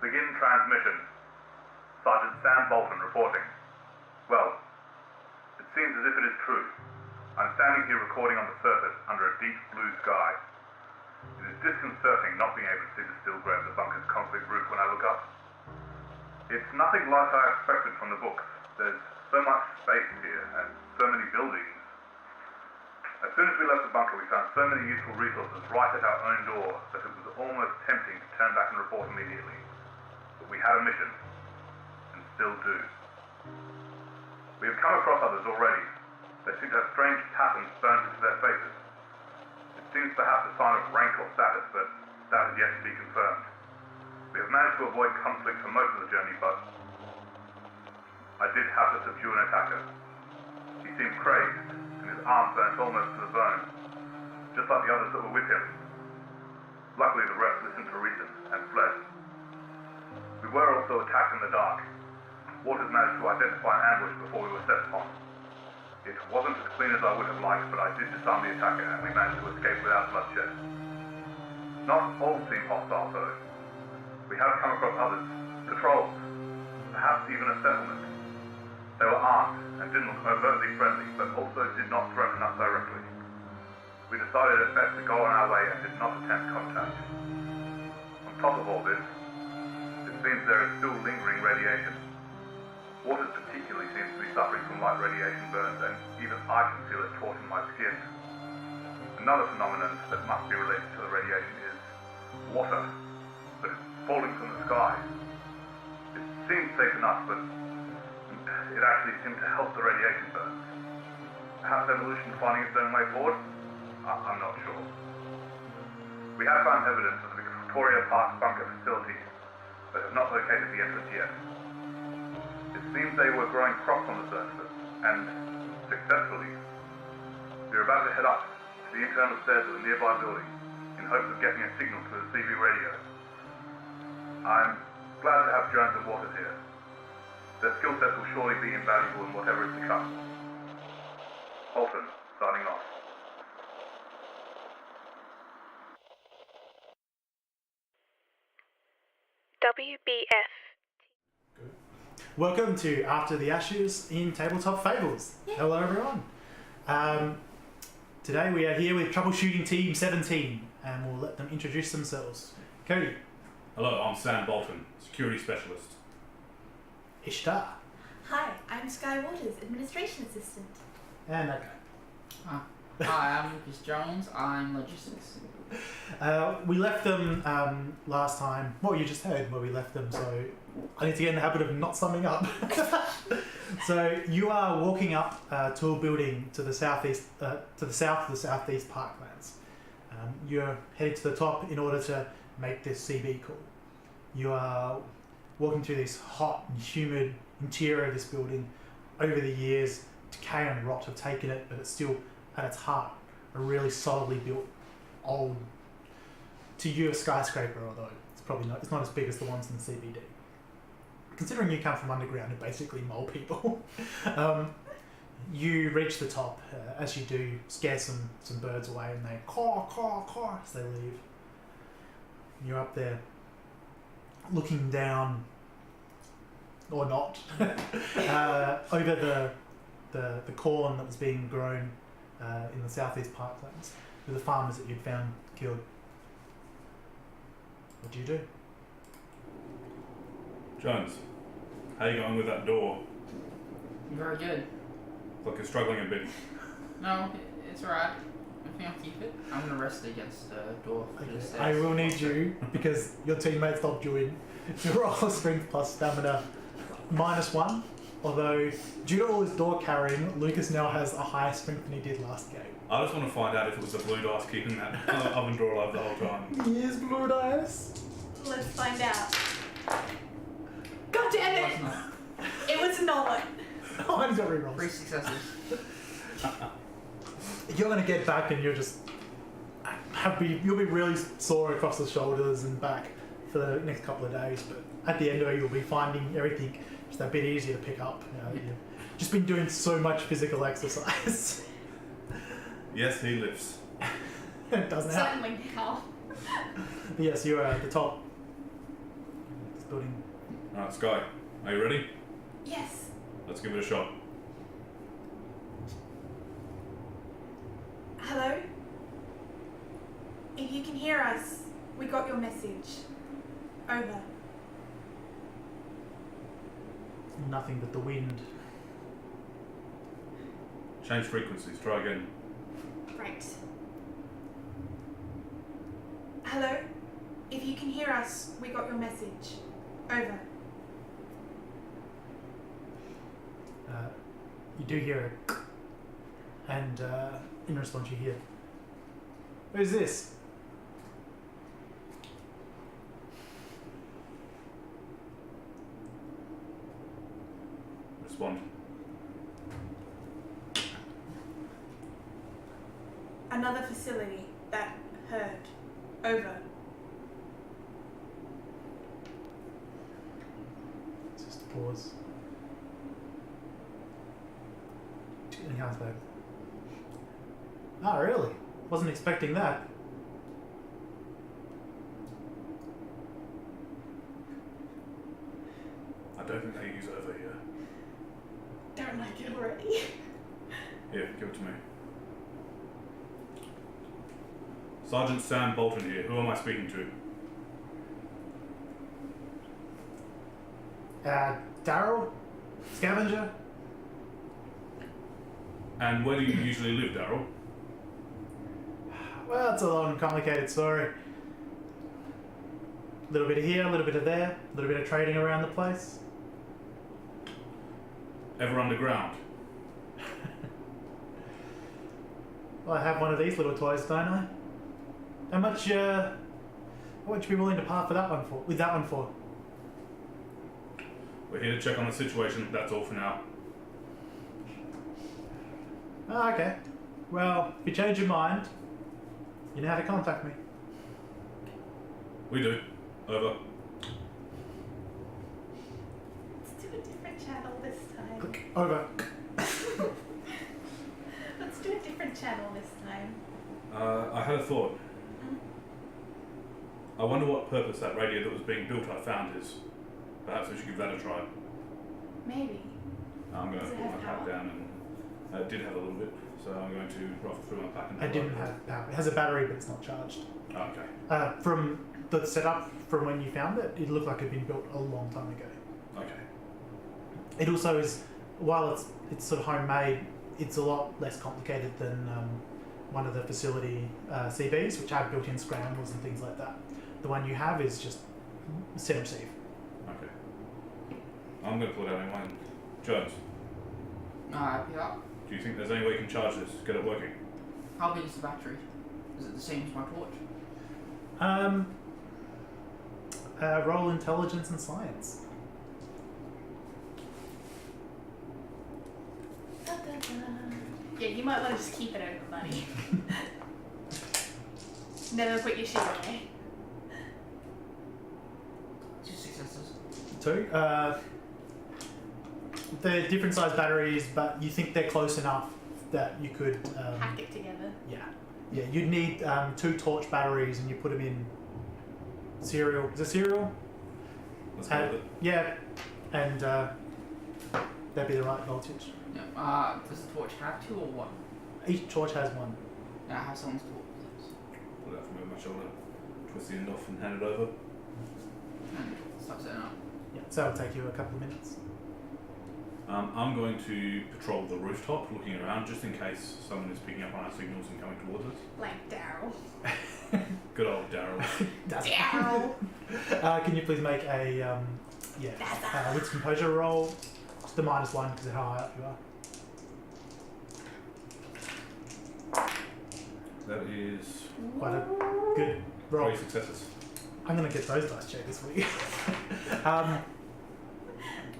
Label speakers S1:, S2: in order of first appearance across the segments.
S1: Begin transmission. Sergeant Sam Bolton reporting. Well, it seems as if it is true. I'm standing here recording on the surface under a deep blue sky. It is disconcerting not being able to see the steel grey of the bunker's concrete roof when I look up. It's nothing like I expected from the books. There's so much space here and so many buildings. As soon as we left the bunker, we found so many useful resources right at our own door that it was almost tempting to turn back and report immediately. But we had a mission, and still do. We have come across others already. They seem to have strange patterns burned into their faces. It seems perhaps a sign of rank or status, but that is yet to be confirmed. We have managed to avoid conflict for most of the journey, but I did have to subdue an attacker. He seemed crazed, and his arm burnt almost to the bone, just like the others that were with him. Luckily, the rest listened to reason and fled. We were also attacked in the dark. Waters managed to identify an ambush before we were set upon. It wasn't as clean as I would have liked, but I did disarm the attacker, and we managed to escape without bloodshed. Not all seem hostile, though. We have come across others, patrols, perhaps even a settlement. They were armed and didn't look overtly friendly, but also did not threaten us directly. We decided it best to go on our way and did not attempt contact. On top of all this, it seems there is still lingering radiation. Waters particularly seems to be suffering from light radiation burns, and even I can feel it taut in my skin. Another phenomenon that must be related to the radiation is water that is falling from the sky. It seems safe enough, but it actually seemed to help the radiation burns. Perhaps evolution finding its own way forward? I'm not sure. We have found evidence of the Victoria Park Bunker Facility, but have not located the entrance yet. It seems they were growing crops on the surface, and successfully. We're about to head up to the internal stairs of the nearby building in hopes of getting a signal to the CV radio. I'm glad to have Jones and Waters here. Their skill sets will surely be invaluable in whatever is to come. Bolton, signing off.
S2: WBF.
S3: Welcome to After the Ashes in Tabletop Fables. Hello everyone. Today we are here with Troubleshooting Team 17 and we'll let them introduce themselves. Cody.
S4: Hello, I'm Sam Bolton, Security Specialist.
S3: Ishtar.
S5: Hi, I'm Skye Waters, Administration Assistant.
S3: And that guy.
S6: Hi, I'm Lucas Jones, I'm Logistics.
S3: We left them last time. Well, you just heard where we left them, so I need to get in the habit of not summing up. So you are walking up to a building to the southeast, to the south of the southeast parklands. You're headed to the top in order to make this CB call. You are walking through this hot and humid interior of this building. Over the years, decay and rot have taken it, but it's still at its heart a really solidly built old, to you, a skyscraper, although it's probably not, it's not as big as the ones in the CBD. Considering you come from underground and basically mole people, you reach the top. As you do, scare some birds away and they caw, caw, caw as they leave. You're up there looking down, or not, over the corn that was being grown in the southeast parklands with the farmers that you'd found killed. What do you do?
S4: Jones, how are you going with that door?
S6: Very good.
S4: Like you're struggling a bit.
S6: No, it's alright. I think I'll keep it. I'm gonna rest against the door for the stairs.
S3: I will need you, because your teammates stopped you to roll strength plus stamina -1. Although, due to all his door carrying, Lucas now has a higher strength than he did last game.
S4: I just want to find out if it was the blue dice keeping that oven door alive the whole time.
S3: Yes, blue dice.
S5: Let's find out. God damn it! It was not.
S3: Oh, he's got
S6: 3
S3: rerolls.
S6: successes.
S3: You're gonna get back and you're just you'll be really sore across the shoulders and back for the next couple of days. But at the end of it, you'll be finding everything just a bit easier to pick up. You know, you've just been doing so much physical exercise.
S4: Yes, he lifts.
S3: It doesn't help.
S5: Certainly now.
S3: Yes, you're at the top building.
S4: Alright, Skye, are you ready?
S5: Yes.
S4: Let's give it a shot.
S5: Hello? If you can hear us, we got your message. Over.
S3: Nothing but the wind.
S4: Change frequencies, try again.
S5: Right. Hello? If you can hear us, we got your message. Over.
S3: You do hear a and in response you hear, "Who's this?"
S4: Respond.
S5: Another facility that heard. Over.
S3: Just a pause. And he comes back. Oh, really? Wasn't expecting that.
S4: I don't think they use over here.
S5: Don't like it already.
S4: Here, give it to me. Sargeant Sam Bolton here. Who am I speaking to?
S3: Daryl? Scavenger?
S4: And where do you usually live, Daryl?
S3: Well, it's a long, complicated story. A little bit of here, a little bit of there, a little bit of trading around the place.
S4: Ever underground?
S3: Well, I have one of these little toys, don't I? How much, what would you be willing to part for that one for? With that one for?
S4: We're here to check on the situation. That's all for now.
S3: Oh, okay. Well, if you change your mind, you know how to contact me.
S4: We do. Over.
S5: Let's do a different channel this time.
S3: Click. Over.
S5: Let's do a different channel this time.
S4: I had a thought. I wonder what purpose that radio that was being built I found is. Perhaps we should give that a try.
S5: Maybe.
S4: I'm going to
S5: Does it
S4: put my
S5: have
S4: pack
S5: power?
S4: down and it did have a little bit, so I'm going to ruffle through my pack and
S3: I didn't have power. It has a battery, but it's not charged.
S4: Oh, okay.
S3: From the setup from when you found it, it looked like it had been built a long time ago.
S4: Okay.
S3: It also is, while it's sort of homemade, it's a lot less complicated than one of the facility CBs, which have built-in scramblers and things like that. The one you have is just set and receive.
S4: Okay. I'm going to pull it out anyway. Jones,
S6: Yeah.
S4: do you think there's any way you can charge this? Get it working?
S6: How big is the battery? Is it the same as my torch?
S3: Roll intelligence and science.
S5: Yeah, you might want to just keep it over, buddy. Never put your shit away.
S6: 2 successes.
S3: Two. They're different size batteries, but you think they're close enough that you could.
S5: Hack it together.
S3: Yeah. Yeah, you'd need 2 torch batteries, and you put them in cereal. Is it cereal?
S4: Let's go with it.
S3: Yeah, and that'd be the right voltage.
S6: Yeah. Does the torch have 2 or 1?
S3: Each torch has one.
S6: Yeah, I have someone's torch.
S4: Pull it out from over my shoulder, twist the end off and hand it over.
S6: And start setting up.
S3: Yeah, so it'll take you a couple of minutes.
S4: I'm going to patrol the rooftop, looking around, just in case someone is picking up on our signals and coming towards us.
S5: Like Daryl.
S4: Good old Daryl.
S5: Daryl!
S3: Can you please make a wits composure roll? Just a -1 because of how high up you are.
S4: That is
S3: Quite a good roll.
S4: 3 successes.
S3: I'm gonna get those dice checked this week.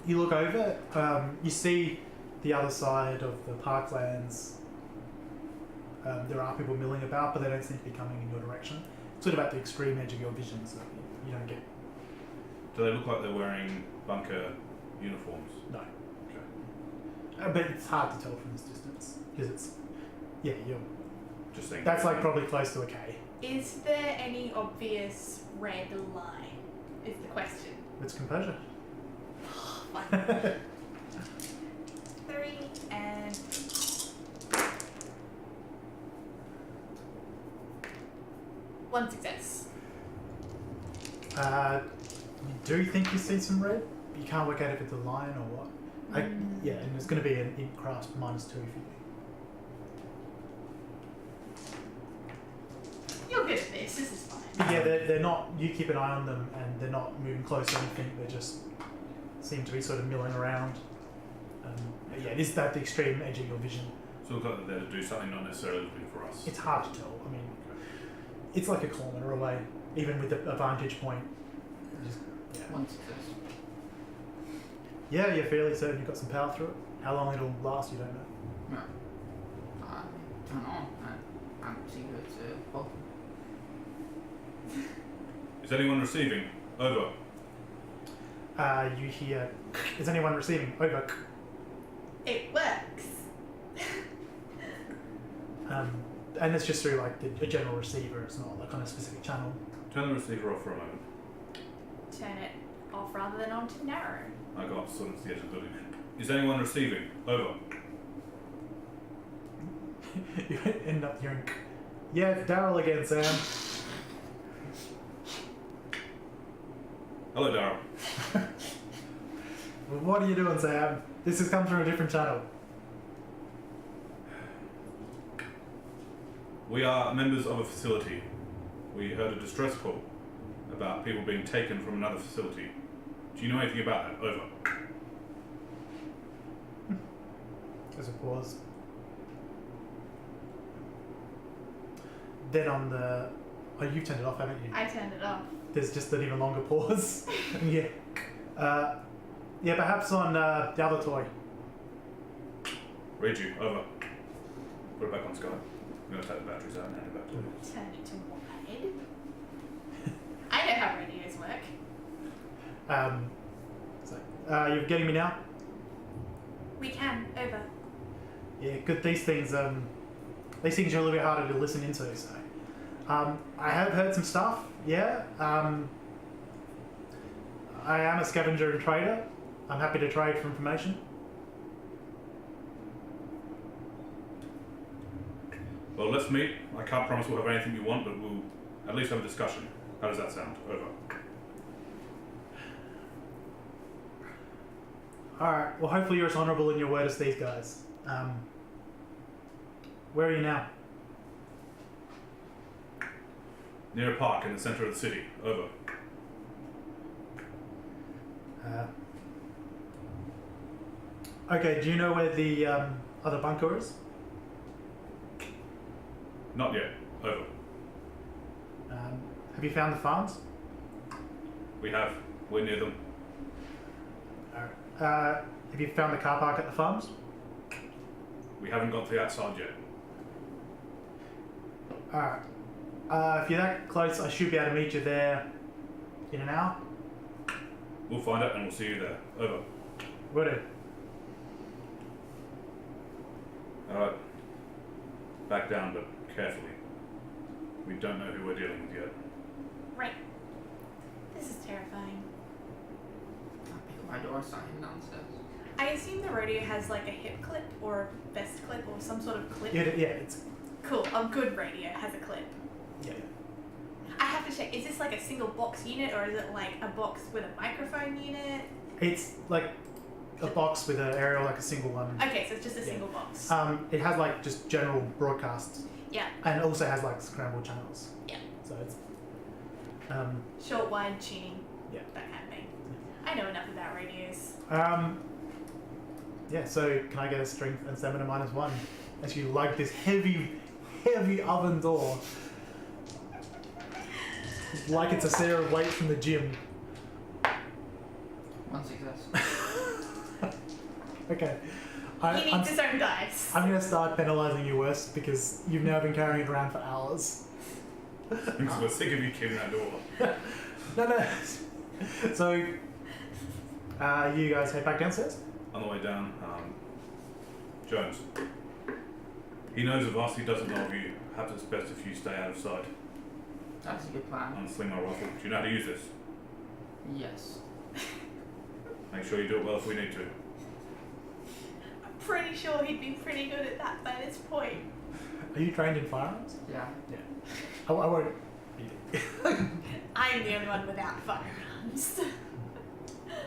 S3: You look over, you see the other side of the parklands. There are people milling about, but they don't seem to be coming in your direction. Sort of at the extreme edge of your vision, so you don't get.
S4: Do they look like they're wearing bunker uniforms?
S3: No.
S4: Okay.
S3: But it's hard to tell from this distance because it's. Yeah, you're.
S4: Just saying.
S3: That's like probably close to a K.
S5: Is there any obvious red line? Is the question.
S3: It's composure.
S5: Fine. 3 and 1 success.
S3: You do think you see some red? You can't work out if it's a lion or what. Yeah, and it's going to be an int craft -2 for you.
S5: You're good at this. This is fine.
S3: But yeah, they're not. You keep an eye on them, and they're not moving close or anything. They just seem to be sort of milling around. Yeah, it is at the extreme edge of your vision.
S4: So it looks like they're there to do something, not necessarily looking for us.
S3: It's hard to tell. I mean, it's like a kilometre away, even with a vantage point. Just, yeah.
S6: 1 success.
S3: Yeah, you're fairly certain you've got some power through it. How long it'll last, you don't know.
S6: No. Turn on. I see who it's Bolton.
S4: Is anyone receiving? Over.
S3: You hear, is anyone receiving? Over.
S5: It works.
S3: And it's just through like a general receiver. It's not like on a specific channel.
S4: Turn the receiver off for a moment.
S5: Turn it off rather than on to narrow.
S4: I got sort of the edge of the building. Is anyone receiving? Over.
S3: You end up hearing, yeah, it's Daryl again, Sam.
S4: Hello, Daryl.
S3: Well, what are you doing, Sam? This has come through a different channel.
S4: We are members of a facility. We heard a distress call about people being taken from another facility. Do you know anything about that? Over.
S3: There's a pause. Then on the... Oh, you've turned it off, haven't you?
S5: I turned it off.
S3: There's just an even longer pause. Yeah. Yeah, perhaps on the other toy.
S4: Read you. Over. Put it back on Skye. I'm going to take the batteries out and hand it back to you.
S5: Turn it to wide. I know how radios work.
S3: You're getting me now?
S5: We can. Over.
S3: Yeah, good. These things are a little bit harder to listen into, so. I have heard some stuff, yeah. I am a scavenger and trader. I'm happy to trade for information.
S4: Well, let's meet. I can't promise we'll have anything you want, but we'll at least have a discussion. How does that sound? Over.
S3: Alright, well hopefully you're as honourable in your word as these guys. Where are you now?
S4: Near a park in the centre of the city. Over.
S3: Okay, do you know where the other bunker is?
S4: Not yet. Over.
S3: Have you found the farms?
S4: We have. We're near them.
S3: Alright. Have you found the car park at the farms?
S4: We haven't got to the outside yet.
S3: Alright. If you're that close, I should be able to meet you there in an hour.
S4: We'll find it and we'll see you there. Over.
S3: Will do.
S4: Alright. Back down, but carefully. We don't know who we're dealing with yet.
S5: Right. This is terrifying.
S6: I'll pick up my door and start heading downstairs.
S5: I assume the rodeo has like a hip clip or a vest clip or some sort of clip.
S3: Yeah, it's...
S5: Cool. A good radio has a clip.
S3: Yeah.
S5: I have to check. Is this like a single box unit or is it like a box with a microphone unit?
S3: It's like a box with an aerial, like a single one.
S5: Okay, so it's just a single box.
S3: It has like just general broadcasts.
S5: Yeah.
S3: And also has like scrambled channels.
S5: Yeah.
S3: So it's...
S5: Short, wide tuning.
S3: Yeah.
S5: That kind of thing. I know enough about radios.
S3: Yeah, so can I get a strength and stamina -1 as you lug this heavy oven door like it's a set of weights from the gym.
S6: 1 success.
S3: Okay.
S5: He needs his own dice.
S3: I'm going to start penalising you worse because you've now been carrying it around for hours.
S4: Because we're sick of you kicking that door.
S3: No. So, you guys head back downstairs?
S4: On the way down, Jones. He knows of us, he doesn't know of you. Perhaps it's best if you stay out of sight.
S6: That's a good plan.
S4: Unsling my rifle. Do you know how to use this?
S6: Yes.
S4: Make sure you do it well if we need to.
S5: I'm pretty sure he'd be pretty good at that by this point.
S3: Are you trained in firearms?
S6: Yeah.
S3: Yeah. I won't.
S5: I am the only one without firearms.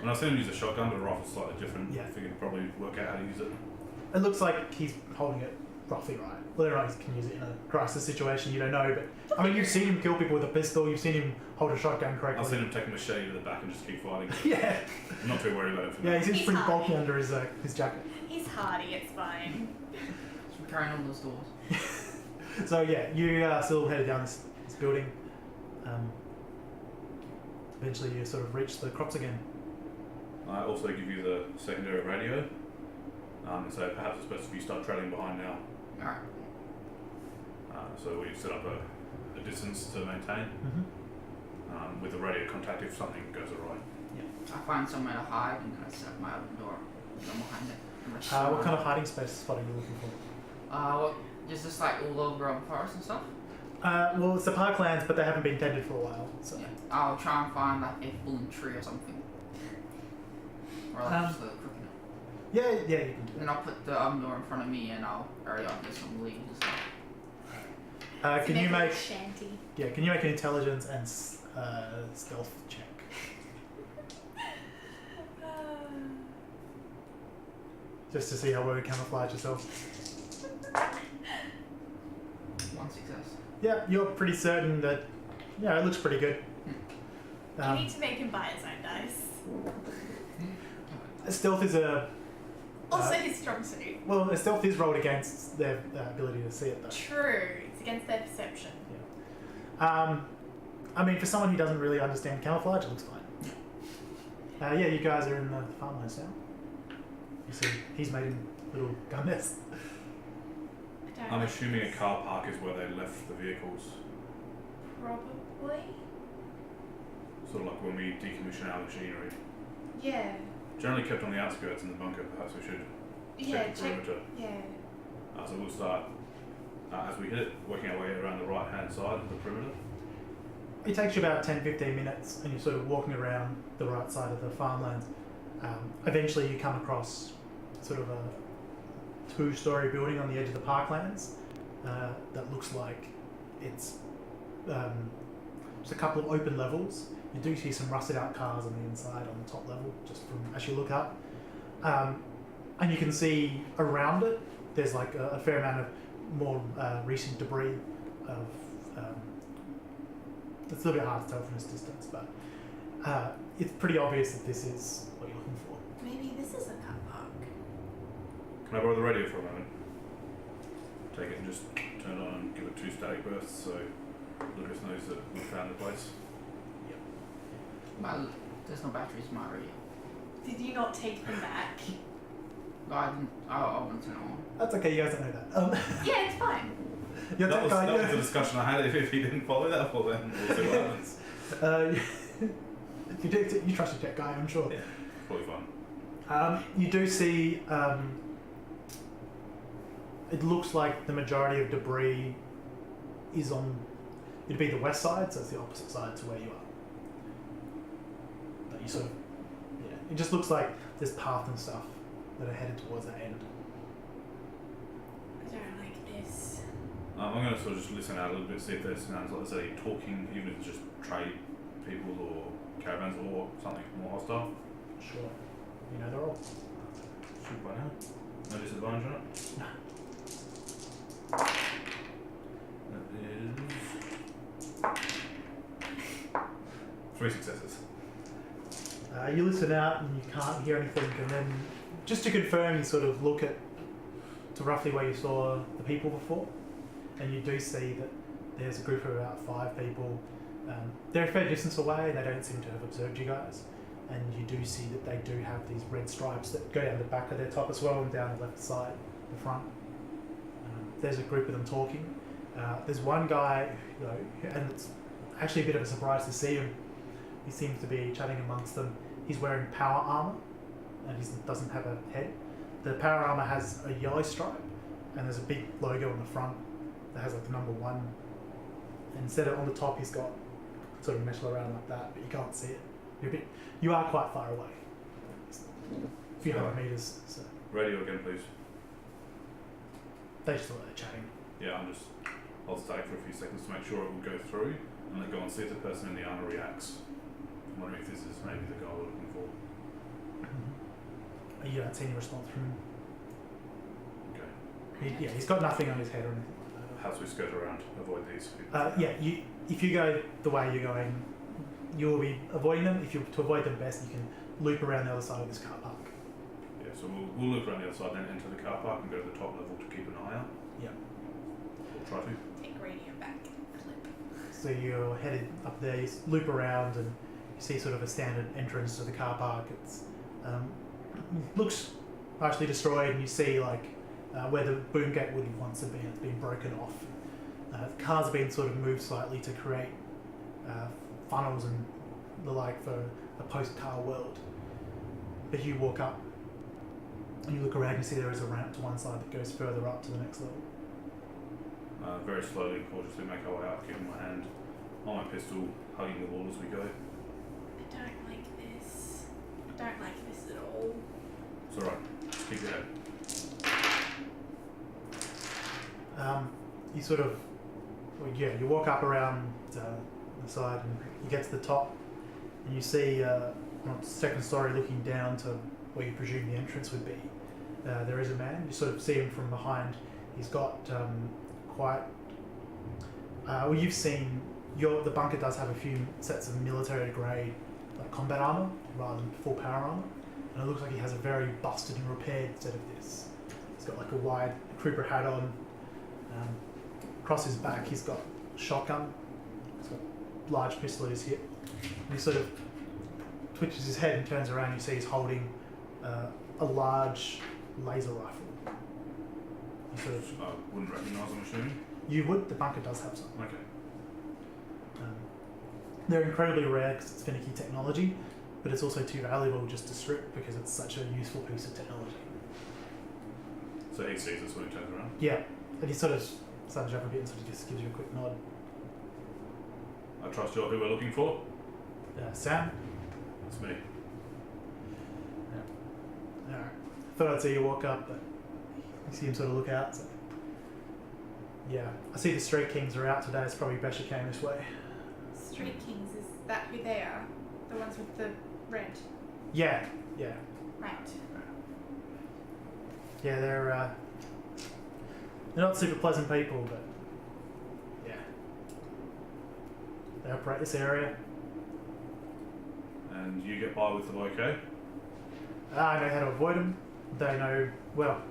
S4: When I've seen him use a shotgun, but a rifle's slightly different.
S3: Yeah.
S4: I think he'd probably work out how to use it.
S3: It looks like he's holding it roughly right. Whether or not he can use it in a crisis situation, you don't know. But I mean, you've seen him kill people with a pistol. You've seen him hold a shotgun correctly.
S4: I've seen him take a machete to the back and just keep fighting.
S3: Yeah.
S4: I'm not too worried about it for
S3: Yeah,
S4: now.
S3: he seems
S5: He's
S3: pretty
S5: hardy.
S3: bulky under his jacket.
S5: He's hardy, it's fine.
S6: So we're carrying all those doors.
S3: So yeah, you still headed down this building. Eventually, you sort of reach the crops again.
S4: I also give you the secondary radio. So perhaps it's best if you start trailing behind now.
S6: Alright.
S4: So we set up a distance to maintain with the radio contact if something goes awry.
S6: I find somewhere to hide and then I set up my open door. Go behind it.
S3: What kind of hiding space spot are you looking for?
S6: What, is this like all over forest and stuff?
S3: Well, it's the parklands, but they haven't been tended for a while. So.
S6: Yeah. I'll try and find like a fallen tree or something. Or like just a crooked.
S3: Yeah, you can do
S6: And
S3: that.
S6: then I'll put the oven door in front of me and I'll hurry up with some leaves and stuff.
S3: Can you make?
S5: Shanty.
S3: Yeah, can you make an intelligence and stealth check? Just to see how well you camouflage yourself.
S6: One success.
S3: Yeah, you're pretty certain that. Yeah, it looks pretty good.
S5: You need to make him buy his own dice.
S3: Stealth is a.
S5: Also his strong suit.
S3: Well, stealth is rolled against their ability to see it, though.
S5: True. It's against their perception.
S3: I mean, for someone who doesn't really understand camouflage, it looks fine. Yeah, you guys are in the farmhouse now. You see, he's made a little gun nest.
S5: I don't
S4: I'm
S5: know.
S4: assuming a car park is where they left the vehicles.
S5: Probably.
S4: Sort of like when we decommission our machinery.
S5: Yeah.
S4: Generally kept on the outskirts in the bunker. Perhaps we should
S5: Yeah,
S4: check the
S5: check.
S4: perimeter.
S5: Yeah.
S4: So we'll start, as we hit it, working our way around the right-hand side of the perimeter.
S3: It takes you about 10-15 minutes, and you're sort of walking around the right side of the farmlands. Eventually, you come across sort of a two-story building on the edge of the parklands that looks like it's just a couple of open levels. You do see some rusted-out cars on the inside on the top level, just from as you look up, and you can see around it. There's like a fair amount of more recent debris of. It's a little bit hard to tell from this distance, but it's pretty obvious that this is what you're looking for.
S5: Maybe this is a car park.
S4: Can I borrow the radio for a moment? Take it and just turn it on and give it 2 static bursts so Lucas knows that we found the place.
S6: There's no batteries in my radio.
S5: Did you not take them back?
S6: No, I didn't. I want to turn it on.
S3: That's okay, you guys don't know that.
S5: Yeah, it's fine.
S3: You're
S4: That was
S3: guy,
S4: the discussion I had. If he didn't follow that, well then we'll see what happens.
S3: you trust your tech guy, I'm sure.
S4: Yeah, probably fun.
S3: You do see. It looks like the majority of debris is on. It'd be the west side, so it's the opposite side to where you are. But you sort of, yeah. It just looks like there's path and stuff that are headed towards that end.
S5: I don't like this.
S4: I'm going to sort of just listen out a little bit, see if there's sounds like there's any talking, even if it's just trade people or caravans or something more hostile.
S3: Sure. You know they're all.
S4: Shoot by now. No disadvantage on it?
S3: No.
S4: That is 3 successes.
S3: You listen out and you can't hear anything, and then just to confirm, you sort of look at to roughly where you saw the people before, and you do see that there's a group of about 5 people. They're a fair distance away. They don't seem to have observed you guys, and you do see that they do have these red stripes that go down the back of their top as well and down the left side, the front. There's a group of them talking. There's one guy, and it's actually a bit of a surprise to see him. He seems to be chatting amongst them. He's wearing power armor, and he doesn't have a head. The power armor has a yellow stripe, and there's a big logo on the front that has like the number 1. And instead of on the top, he's got sort of metal around like that, but you can't see it. You are quite far away. A few hundred meters. So
S4: Radio again, please.
S3: they just thought they're chatting.
S4: Yeah, I'll stay for a few seconds to make sure it will go through, and then go and see if the person in the armor reacts. I'm wondering if this is maybe the guy we're looking for.
S3: You don't see any response from him.
S4: Okay.
S3: He's got nothing on his head or anything like
S4: How do we skirt around? Avoid these people?
S3: that. If you go the way you're going, you'll be avoiding them. If you to avoid them best, you can loop around the other side of this car park.
S4: Yeah, so we'll look around the other side, then enter the car park and go to the top level to keep an eye out.
S3: Yeah.
S4: We'll try to.
S5: Take radio back. Clip.
S3: So you're headed up there. You loop around and you see sort of a standard entrance to the car park. It's looks partially destroyed, and you see like where the boom gate would have once have been. It's been broken off. The cars have been sort of moved slightly to create funnels and the like for a post-car world. But you walk up and you look around, you see there is a ramp to one side that goes further up to the next level.
S4: Very slowly and cautiously make our way up, keeping my hand on my pistol, hugging the wall as we go.
S5: I don't like this. I don't like this at all.
S4: It's alright. Keep your head.
S3: You sort of, you walk up around the side and you get to the top and you see on the second story looking down to where you presume the entrance would be. There is a man. You sort of see him from behind. He's got quite. You've seen the bunker does have a few sets of military grade like combat armor rather than full power armor, and it looks like he has a very busted and repaired set of this. He's got like a wide creeper hat on. Across his back, he's got a shotgun. He's got a large pistol at his hip. And he sort of twitches his head and turns around. You see he's holding a large laser rifle. You sort of,
S4: I wouldn't recognise, I'm assuming.
S3: you would. The bunker does have some.
S4: Okay.
S3: They're incredibly rare because it's finicky technology, but it's also too valuable just to strip because it's such a useful piece of technology.
S4: So he sees us when he turns around?
S3: Yeah, and he sort of stands up a bit and sort of just gives you a quick nod.
S4: I trust you're who we're looking for?
S3: Sam?
S4: That's me.
S3: Alright. Thought I'd see you walk up, but you see him sort of look out. So. Yeah, I see the Street Kings are out today. It's probably best you came this way.
S5: Street Kings, is that who they are? The ones with the red?
S3: Yeah.
S5: Right.
S3: Yeah, they're not super pleasant people, but yeah. They operate this area.
S4: And you get by with them okay?
S3: I know how to avoid them. They know well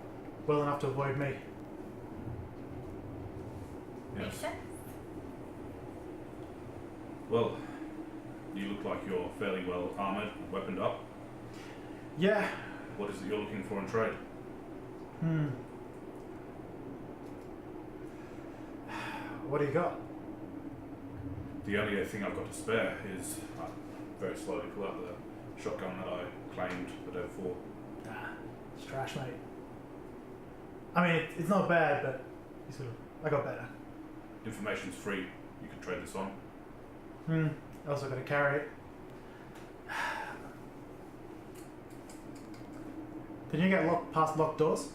S3: enough to avoid me.
S4: Yes.
S5: Makes sense.
S4: Well, you look like you're fairly well armoured, weaponed up.
S3: Yeah.
S4: What is it you're looking for in trade?
S3: What do you got?
S4: The only thing I've got to spare is I very slowly pull out the shotgun that I claimed the day before.
S3: It's trash, mate. I mean, it's not bad, but I got better.
S4: Information's free. You can trade this on.
S3: I also got to carry it. Can you get past locked doors?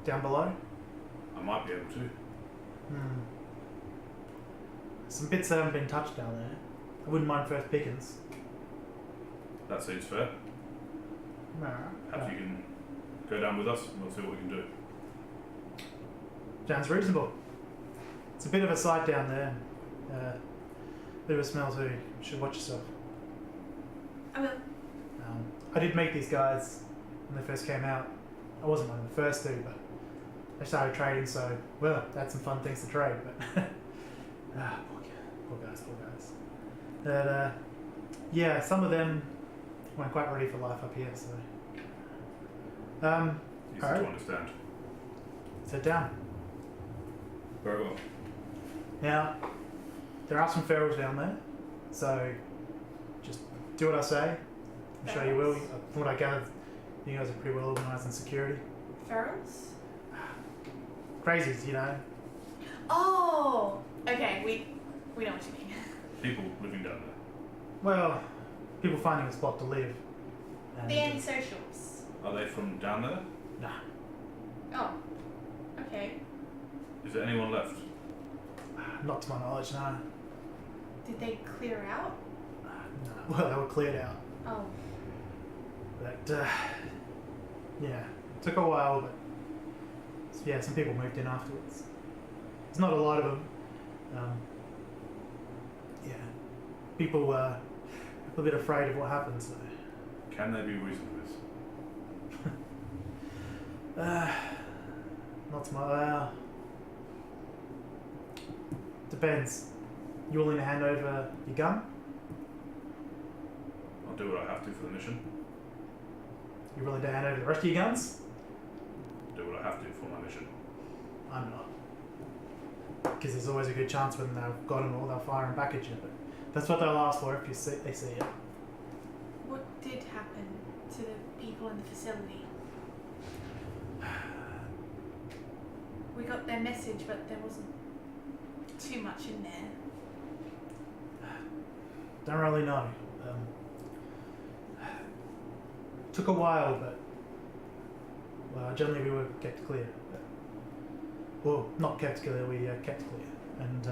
S3: Down below?
S4: I might be able to.
S3: Some bits haven't been touched down there. I wouldn't mind first pickings.
S4: That seems fair. Perhaps you can go down with us and we'll see what we can do.
S3: Sounds reasonable. It's a bit of a sight down there. Bit of a smell too. You should watch yourself.
S5: I will.
S3: I did meet these guys when they first came out. I wasn't one of the first to, but they started trading, so, well, they had some fun things to trade, but poor guys. But, yeah, some of them weren't quite ready for life up here, so.
S4: Easy
S3: alright.
S4: to understand.
S3: Sit down.
S4: Very well.
S3: Now, there are some ferals down there, so just do what I say. I'm sure you will. From what I gathered, you guys are pretty well organised in security.
S5: Ferals?
S3: Crazies, you know.
S5: Oh! Okay, we know what you mean.
S4: People living down
S3: Well, people finding a spot to live. And,
S5: The antisocials.
S4: Are they from down there?
S3: Nah.
S5: Oh. Okay.
S4: Is there anyone left?
S3: Not to my knowledge, no.
S5: Did they clear out?
S3: No. Well, they were cleared out.
S5: Oh.
S3: But, yeah, it took a while, but yeah, some people moved in afterwards. There's not a lot of them. Yeah, people were a bit afraid of what happened, so.
S4: Can there be reason for this?
S3: Not to my. Depends. You willing to hand over your gun?
S4: I'll do what I have to for the mission.
S3: You willing to hand over the rest of your guns?
S4: Do what I have to for my mission.
S3: I'm not. Because there's always a good chance when they've got them all, they'll fire them back at you. But that's what they'll ask for if they see it.
S5: What did happen to the people in the facility? We got their message, but there wasn't too much in there.
S3: Don't really know. Took a while, but well, generally we were kept clear. Well, not kept clear. We kept clear, and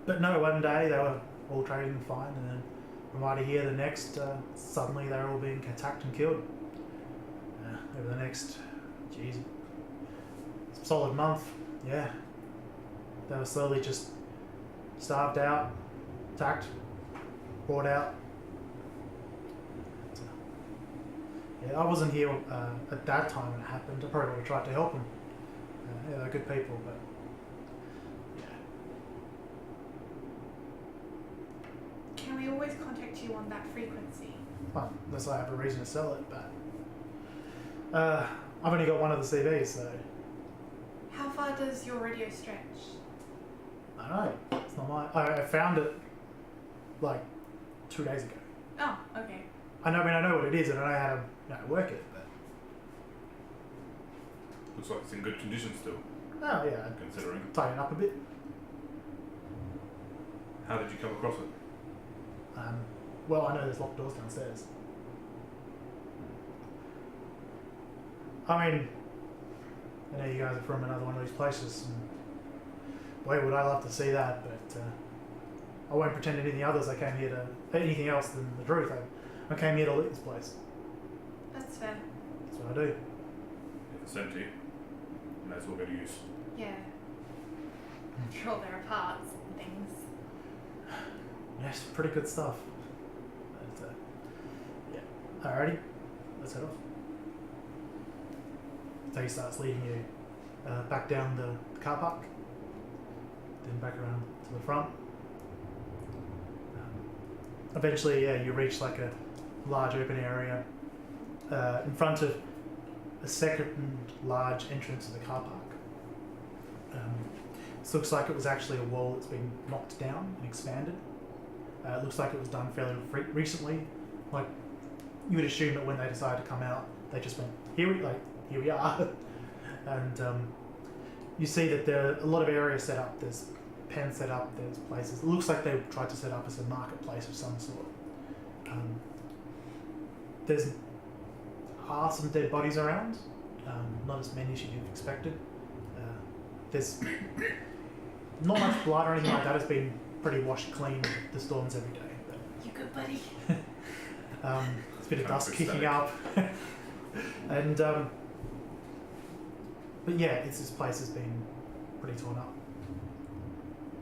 S3: but no, one day they were all trading fine, and then from right here the next, suddenly they were all being attacked and killed. Over the next, solid month, yeah, they were slowly just starved out, attacked, brought out. Yeah, I wasn't here at that time when it happened. I probably would have tried to help them. Yeah, they're good people, but yeah.
S5: Can we always contact you on that frequency?
S3: Well, unless I have a reason to sell it, but I've only got one of the CVs, so
S5: How far does your radio stretch?
S3: I don't know. It's not mine. I found it like 2 days ago.
S5: Oh, okay.
S3: I know what it is, and I know how to work it, but
S4: Looks like it's in good condition still,
S3: oh yeah, I'd
S4: considering.
S3: tighten it up a bit.
S4: How did you come across it?
S3: Well, I know there's locked doors downstairs. I mean, I know you guys are from another one of these places, and boy, would I love to see that, but I won't pretend anything else than the truth. I came here to loot this place.
S5: That's fair.
S3: That's what I do.
S4: If it's empty, you may as well go to use.
S5: Yeah. I'm sure there are parts and things.
S3: Yes, pretty good stuff. But, yeah. Alrighty, let's head off. So he starts leading you back down the car park, then back around to the front. Eventually, yeah, you reach like a large open area in front of a second large entrance to the car park. This looks like it was actually a wall that's been knocked down and expanded. It looks like it was done fairly recently. Like, you would assume that when they decided to come out, they just went, here we are. And you see that there are a lot of areas set up. There's pens set up, there's places. It looks like they tried to set up as a marketplace of some sort. There's some dead bodies around, not as many as you'd have expected. There's not much blood or anything like that. It's been pretty washed clean with the storms every day. But,
S5: You good, buddy?
S3: there's a bit of dust kicking up. And, but yeah, this place has been pretty torn up.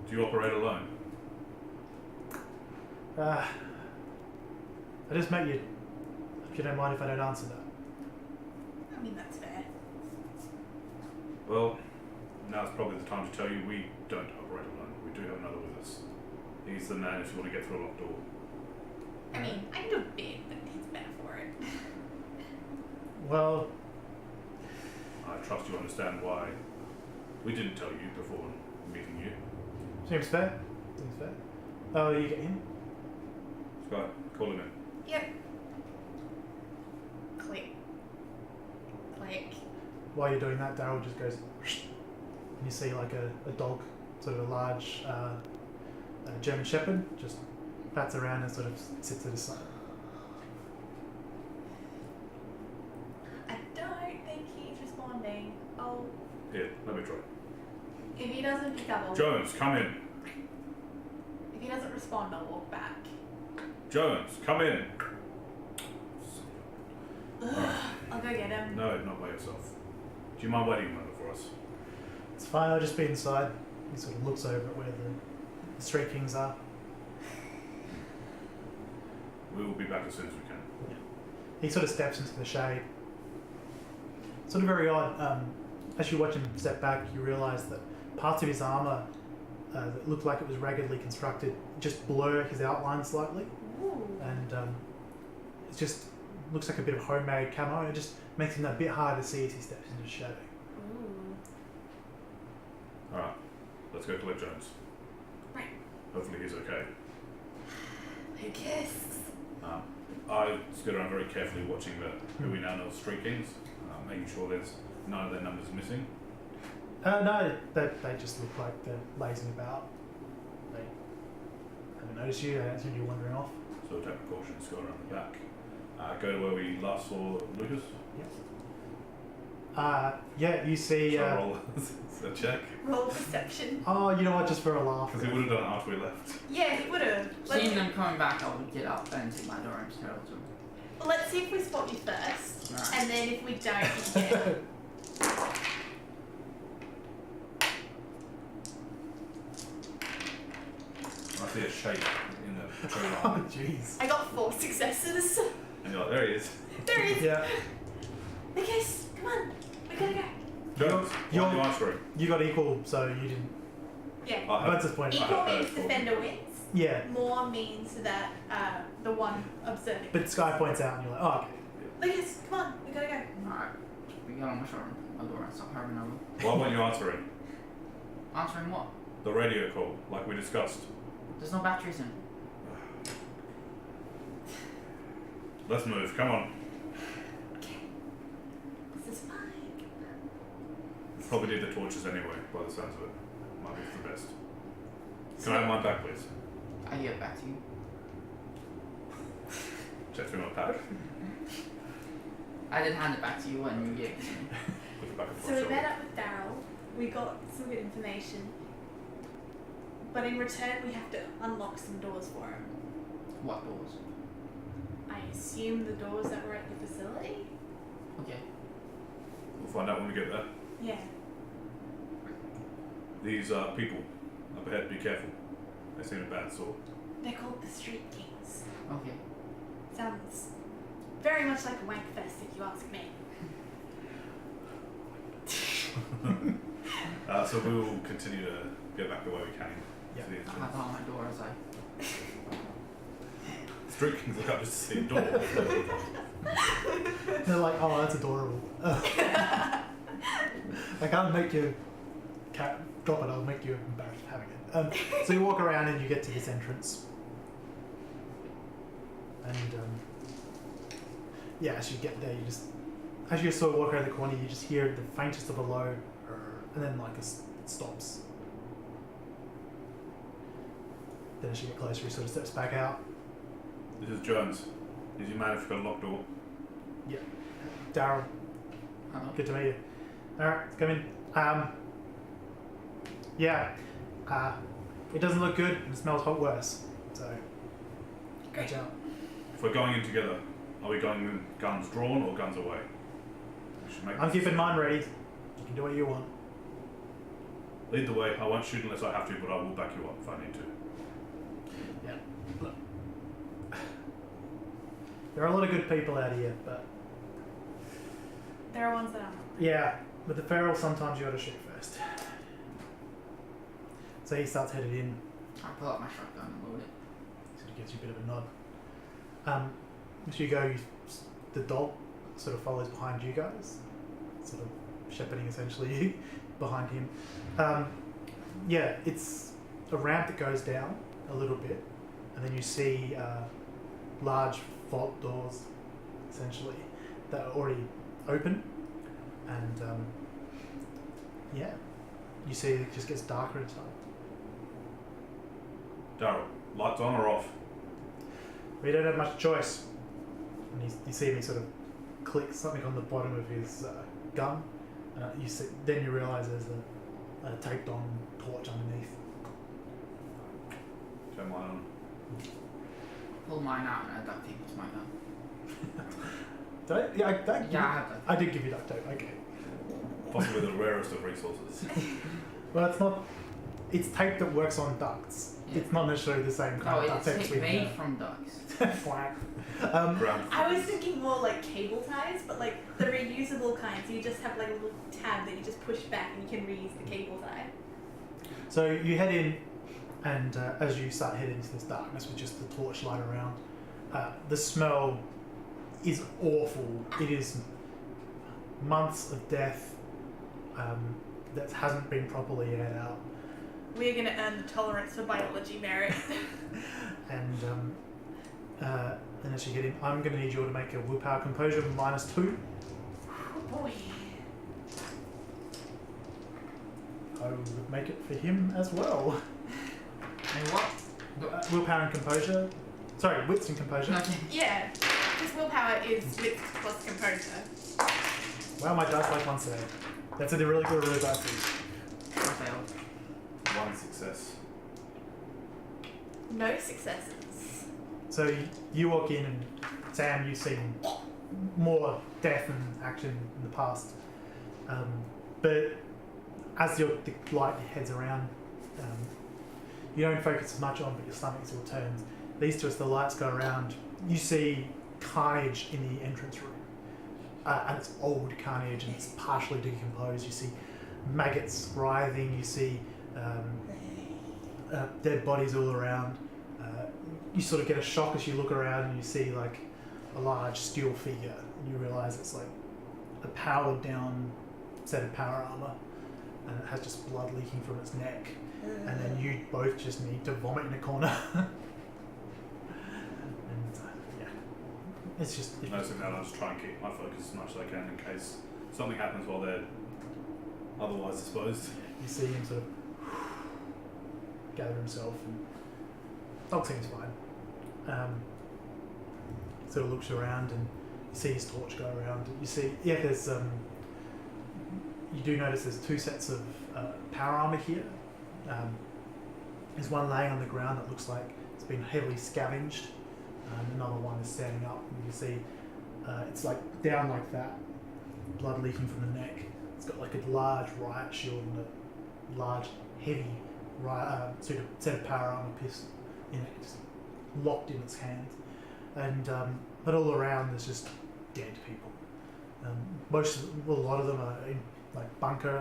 S4: Do you operate alone?
S3: I just met you. If you don't mind if I don't answer that.
S5: I mean, that's fair.
S4: Well, now's probably the time to tell you we don't operate alone. We do have another with us. He's the man if you want to get through a locked door.
S5: I mean, I can do a bit, but he's better for it.
S3: Well,
S4: I trust you understand why we didn't tell you before meeting you.
S3: seems fair. Oh, you get in?
S4: Skye, call him in.
S5: Yep. Click. Click.
S3: While you're doing that, Daryl just goes, and you see like a dog, sort of a large German Shepherd, just bats around and sort of sits at his side.
S5: I don't think he's responding. Oh,
S4: Here, let me try.
S5: if he doesn't pick up,
S4: Jones, come in.
S5: if he doesn't respond, I'll walk back.
S4: Jones, come in.
S5: I'll go get him.
S4: No, not by yourself. Do you mind waiting a moment for us?
S3: It's fine, I'll just be inside. He sort of looks over at where the Street Kings are.
S4: We will be back as soon as we can.
S3: He sort of steps into the shade. Sort of very odd. As you watch him step back, you realise that parts of his armour that looked like it was raggedly constructed just blur his outline slightly.
S5: Ooh.
S3: And it just looks like a bit of homemade camo. It just makes him a bit hard to see as he steps into the shadow.
S5: Ooh.
S4: Alright, let's go collect Jones.
S5: Right.
S4: Hopefully he's okay.
S5: Who cares?
S4: I stood around very carefully watching who we now know as Street Kings, making sure there's none of their numbers missing.
S3: No, they just look like they're lazing about. They haven't noticed you, they don't seem to be wandering off.
S4: So we'll take precautions, go around the back. Go to where we last saw Lucas.
S3: Yeah, you see...
S4: Shall I roll a check?
S5: Roll perception.
S3: Oh, you know what, just for a laugh.
S4: Because he would have done it after we left.
S5: Yeah, he would have.
S6: Seeing them coming back, I would get up and take my door and tell them.
S5: Let's see if we spot you first,
S6: Right.
S5: and then if we don't, you get.
S4: I see a shape in the tree
S3: Oh,
S4: line.
S3: jeez.
S5: I got 4 successes.
S4: And you're like, there he is.
S5: There he is.
S3: Yeah,
S5: Lucas, come on, we gotta go.
S4: Jones,
S3: You're-
S4: what are you answering?
S3: you got equal, so you didn't...
S5: Yeah.
S3: That's the point.
S5: Equal
S4: I
S5: means
S4: heard
S5: defender wins.
S3: Yeah,
S5: More means that the one observing.
S3: but Skye points out and you're like, oh, okay.
S5: Lucas, come on, we gotta go.
S6: Alright. We get on my shoulder. My door and stop having over.
S4: Why weren't you answering?
S6: Answering what?
S4: The radio call, like we discussed.
S6: There's no batteries in.
S4: Let's move, come on.
S5: Okay. This is fine.
S4: Probably need the torches anyway, by the sounds of it. Might be for the best. Can I have mine back, please?
S6: I give it back to you.
S4: Check through my pad.
S6: I did hand it back to you when you gave it to me.
S4: Put it back in
S5: So
S4: my
S5: we
S4: shoulder.
S5: met up with Daryl. We got some good information. But in return, we have to unlock some doors for him.
S6: What doors?
S5: I assume the doors that were at the facility?
S6: Okay.
S4: We'll find out when we get there.
S5: Yeah.
S4: These people up ahead, be careful. They seem a bad sort.
S5: They're called the Street Kings.
S6: Okay.
S5: Sounds very much like a wank fest if you ask me.
S4: So we will continue to get back the way we can.
S3: Yeah.
S4: To the
S6: I
S4: entrance.
S6: have on my door as I.
S4: Street Kings look up just to see a door.
S3: They're like, oh, that's adorable. I can't make you drop it, I'll make you embarrassed having it. So you walk around and you get to this entrance. And yeah, as you get there, you just, as you sort of walk around the corner, you just hear the faintest of a low, and then like it stops. Then as you get closer, he sort of steps back out.
S4: This is Jones. Did you manage to get a locked door?
S3: Daryl,
S6: Hello.
S3: good to meet you. Alright, come in. It doesn't look good, and it smells hot worse. So, watch out.
S4: If we're going in together, are we going in guns drawn or guns away? We should make
S3: I'm
S4: this
S3: keeping
S4: decision.
S3: mine ready. You can do what you want.
S4: Lead the way. I won't shoot unless I have to, but I will back you up if I need to.
S3: Yeah. Look. There are a lot of good people out here, but
S5: There are ones that aren't.
S3: yeah, with the feral, sometimes you gotta shoot first. So he starts headed in.
S6: I pull out my shotgun and load it.
S3: Sort of gives you a bit of a nod. As you go, the dog sort of follows behind you guys, sort of shepherding essentially you behind him. Yeah, it's a ramp that goes down a little bit, and then you see large vault doors, essentially, that are already open, and yeah, you see it just gets darker inside.
S4: Daryl, lights on or off?
S3: But you don't have much choice. And you see him sort of click something on the bottom of his gun. Then you realise there's a taped on torch underneath.
S4: Turn mine on.
S6: Pull mine out and I duct tape to my gun.
S3: I
S6: Yeah, I have that.
S3: I did give you duct tape. Okay.
S4: Possibly the rarest of resources.
S3: Well, it's not. It's tape that works on ducts.
S6: Yeah.
S3: It's not necessarily the same
S6: No,
S3: kind of duct
S6: it's
S3: tape as we
S6: made
S3: have.
S6: from ducks.
S3: Whack.
S4: Ground.
S5: I was thinking more like cable ties, but like the reusable kinds. You just have like a little tab that you just push back and you can reuse the cable tie.
S3: So you head in, and as you start heading into this darkness with just the torchlight around, the smell is awful. It is months of death that hasn't been properly aired out.
S5: We're going to earn the tolerance for biology merit.
S3: And as you get in, I'm going to need you all to make a willpower composure -2.
S5: Oh boy.
S3: I would make it for him as well.
S6: And what?
S3: Willpower and composure. Sorry, wits and composure.
S6: Okay.
S5: Yeah, because willpower is wit plus composure.
S3: Wow, my dice like one today. That's either really good or really bad for you.
S6: I failed.
S4: One success.
S5: No successes.
S3: So you walk in, and Sam, you've seen more death and action in the past. But as the light heads around, you don't focus as much on, but your stomach still turns. These two, as the lights go around, you see carnage in the entrance room. And it's old carnage, and it's partially decomposed. You see maggots writhing. You see dead bodies all around. You sort of get a shock as you look around, and you see like a large steel figure, and you realise it's like a powered down set of power armour, and it has just blood leaking from its neck. And then you both just need to vomit in a corner. And yeah, it's just.
S4: Noticing that, I just try and keep my focus as much as I can in case something happens while they're otherwise disposed.
S3: You see him sort of gather himself, and dog seems fine. Sort of looks around, and you see his torch go around. You see, there's you do notice there's two sets of power armor here. There's one laying on the ground that looks like it's been heavily scavenged. Another one is standing up, and you see it's like down like that, blood leaking from the neck. It's got like a large riot shield and a large, heavy set of power armor pistol in it, just locked in its hand. And but all around there's just dead people. A lot of them are in like bunker,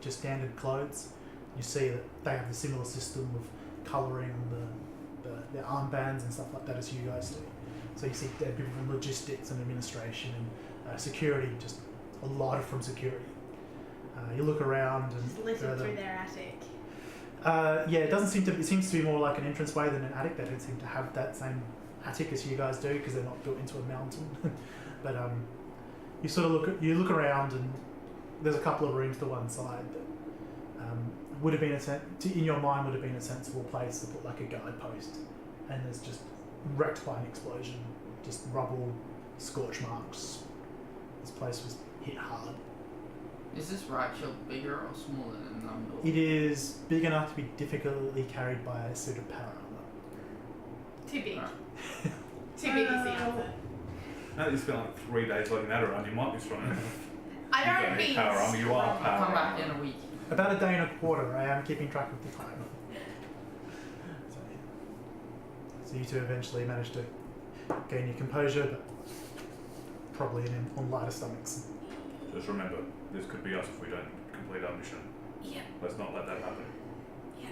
S3: just standard clothes. You see that they have the similar system of colouring their armbands and stuff like that as you guys do. So you see dead people from logistics and administration and security, just a lot from security. You look around and
S5: Just littered through their attic.
S3: it doesn't seem to. It seems to be more like an entranceway than an attic. They don't seem to have that same attic as you guys do because they're not built into a mountain. But you sort of look around, and there's a couple of rooms to one side that would have been in your mind would have been a sensible place to put like a guide post, and there's just wrecked by an explosion, just rubble, scorch marks. This place was hit hard.
S6: Is this riot shield bigger or smaller than the number?
S3: It is big enough to be difficultly carried by a suit of power armor.
S5: Too big.
S6: Right.
S5: Too big is the answer.
S4: Now that you spent like 3 days lugging that around, you might be strong enough.
S5: I
S4: You
S5: don't
S4: don't need
S5: mean
S4: power armor, you are
S6: I'll
S4: power
S6: come back
S4: armor.
S6: in a week.
S3: About a day and a quarter. I am keeping track of the time. So you two eventually manage to gain your composure, but probably on lighter stomachs.
S4: Just remember, this could be us if we don't complete our mission.
S5: Yeah.
S4: Let's not let that happen.
S5: Yeah.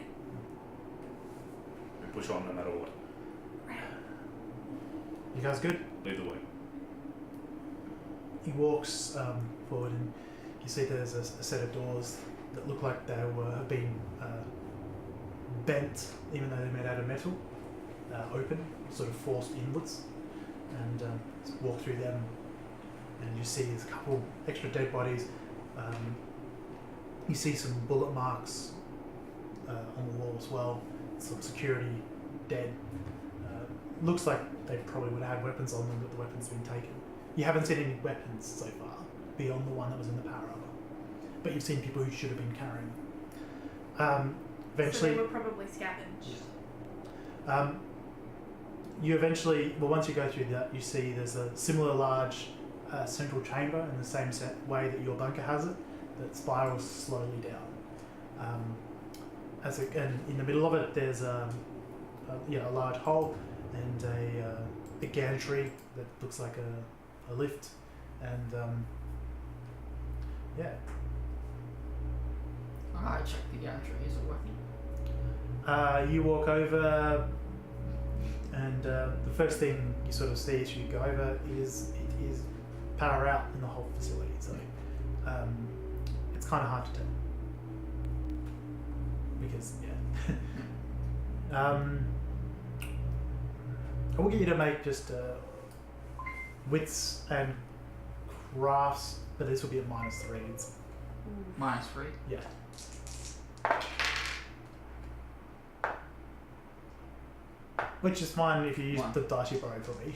S4: We push on no matter what.
S3: You guys good?
S4: Lead the way.
S3: He walks forward, and you see there's a set of doors that look like they have been bent, even though they're made out of metal, open, sort of forced inwards, and walk through them, and you see there's a couple extra dead bodies. You see some bullet marks on the wall as well, some security dead. looks like they probably would have had weapons on them, but the weapons have been taken. You haven't seen any weapons so far beyond the one that was in the power armor, but you've seen people who should have been carrying them. Eventually,
S5: So they were probably scavenged.
S3: you eventually, well, once you go through that, you see there's a similar large central chamber in the same way that your bunker has it, that spirals slowly down. And in the middle of it, there's a large hole and a gantry that looks like a lift, and
S6: I checked the gantry. Is it working?
S3: you walk over, and the first thing you sort of see as you go over is it is power out in the whole facility. So it's kind of hard to tell because I will get you to make just wits and crafts, but this will be a -3. It's,
S6: -3.
S3: yeah. Which is fine if you use
S6: One.
S3: the dice you borrowed from me.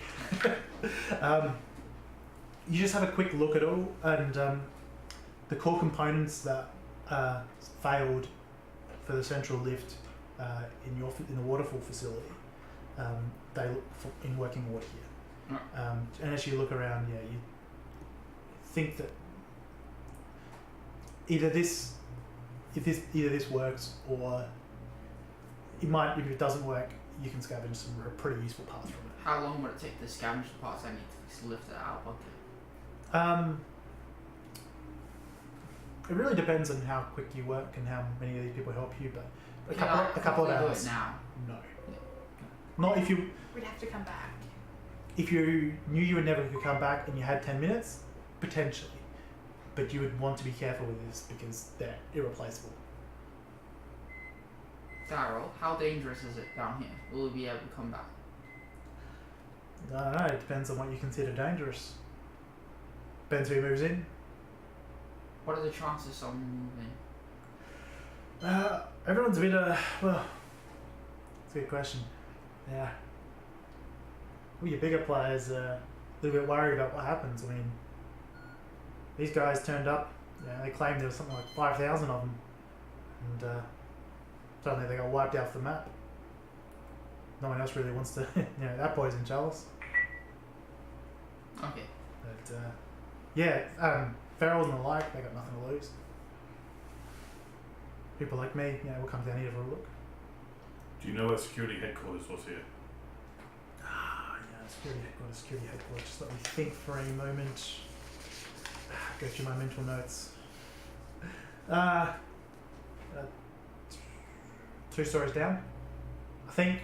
S3: You just have a quick look at all, and the core components that failed for the central lift in the Waterfall facility, they look in working order here. And as you look around, you think that either this works, or it might. If it doesn't work, you can scavenge some pretty useful parts from it.
S6: How long would it take to scavenge the parts I need to lift it out? Okay.
S3: It really depends on how quick you work and how many of these people help you, but a
S6: Can I
S3: couple of
S6: quickly do
S3: hours.
S6: it now?
S3: No. Not if you
S5: We'd have to come back.
S3: knew you would never could come back and you had 10 minutes, potentially. But you would want to be careful with this because they're irreplaceable.
S6: Daryl, how dangerous is it down here? Will we be able to come back?
S3: I don't know, it depends on what you consider dangerous. Depends who moves in.
S6: What are the chances of someone moving?
S3: Everyone's a bit, well, it's a good question. Yeah. Well, your bigger players are a little bit worried about what happens. I mean, these guys turned up, they claimed there was something like 5,000 of them, and suddenly they got wiped off the map. No one else really wants to, that boy's in jealous.
S6: Okay.
S3: But, ferals and the like, they got nothing to lose. People like me, will come down here for a look.
S4: Do you know where security headquarters was here?
S3: Security headquarters. Just let me think for a moment. Go through my mental notes. 2 stories down. I think,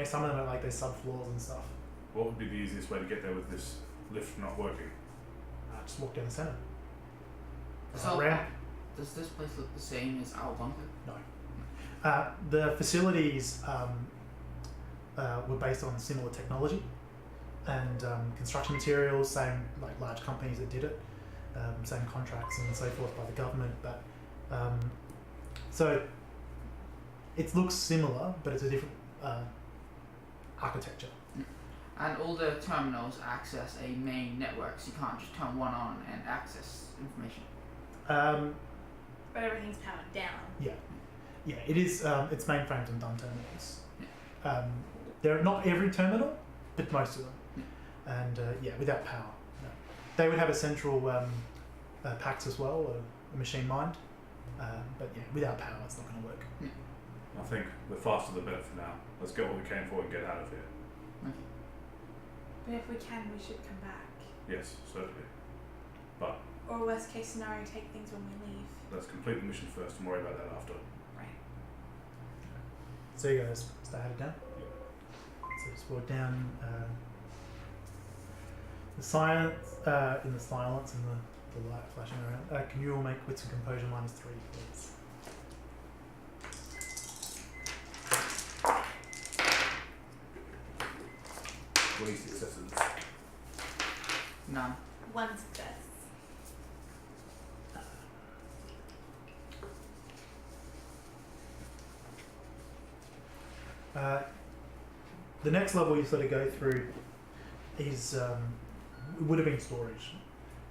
S3: some of them are like their subfloors and stuff.
S4: What would be the easiest way to get there with this lift not working?
S3: Just walk down the centre.
S6: So,
S3: Ramp.
S6: does this place look the same as our bunker?
S3: No. The facilities were based on similar technology and construction materials, same like large companies that did it, same contracts and so forth by the government. But so it looks similar, but it's a different architecture.
S6: And all the terminals access a main network, so you can't just turn one on and access information.
S5: But everything's powered down.
S3: Yeah, it is. It's mainframes and dumb terminals. They're not every terminal, but most of them. And without power, no. They would have a central PAX as well, a machine mind. But without power, it's not going to work.
S4: I think the faster the better for now. Let's get what we came for and get out of here.
S6: Okay.
S5: But if we can, we should come back.
S4: Yes, certainly. But
S5: Or worst case scenario, take things when we leave.
S4: let's complete the mission first and worry about that after.
S5: Right.
S3: So you guys start headed down. So just walk down the silence, in the silence and the light flashing around. Can you all make wits and composure -3, please?
S4: Three successes.
S6: None.
S5: 1 success.
S3: the next level you sort of go through is it would have been storage.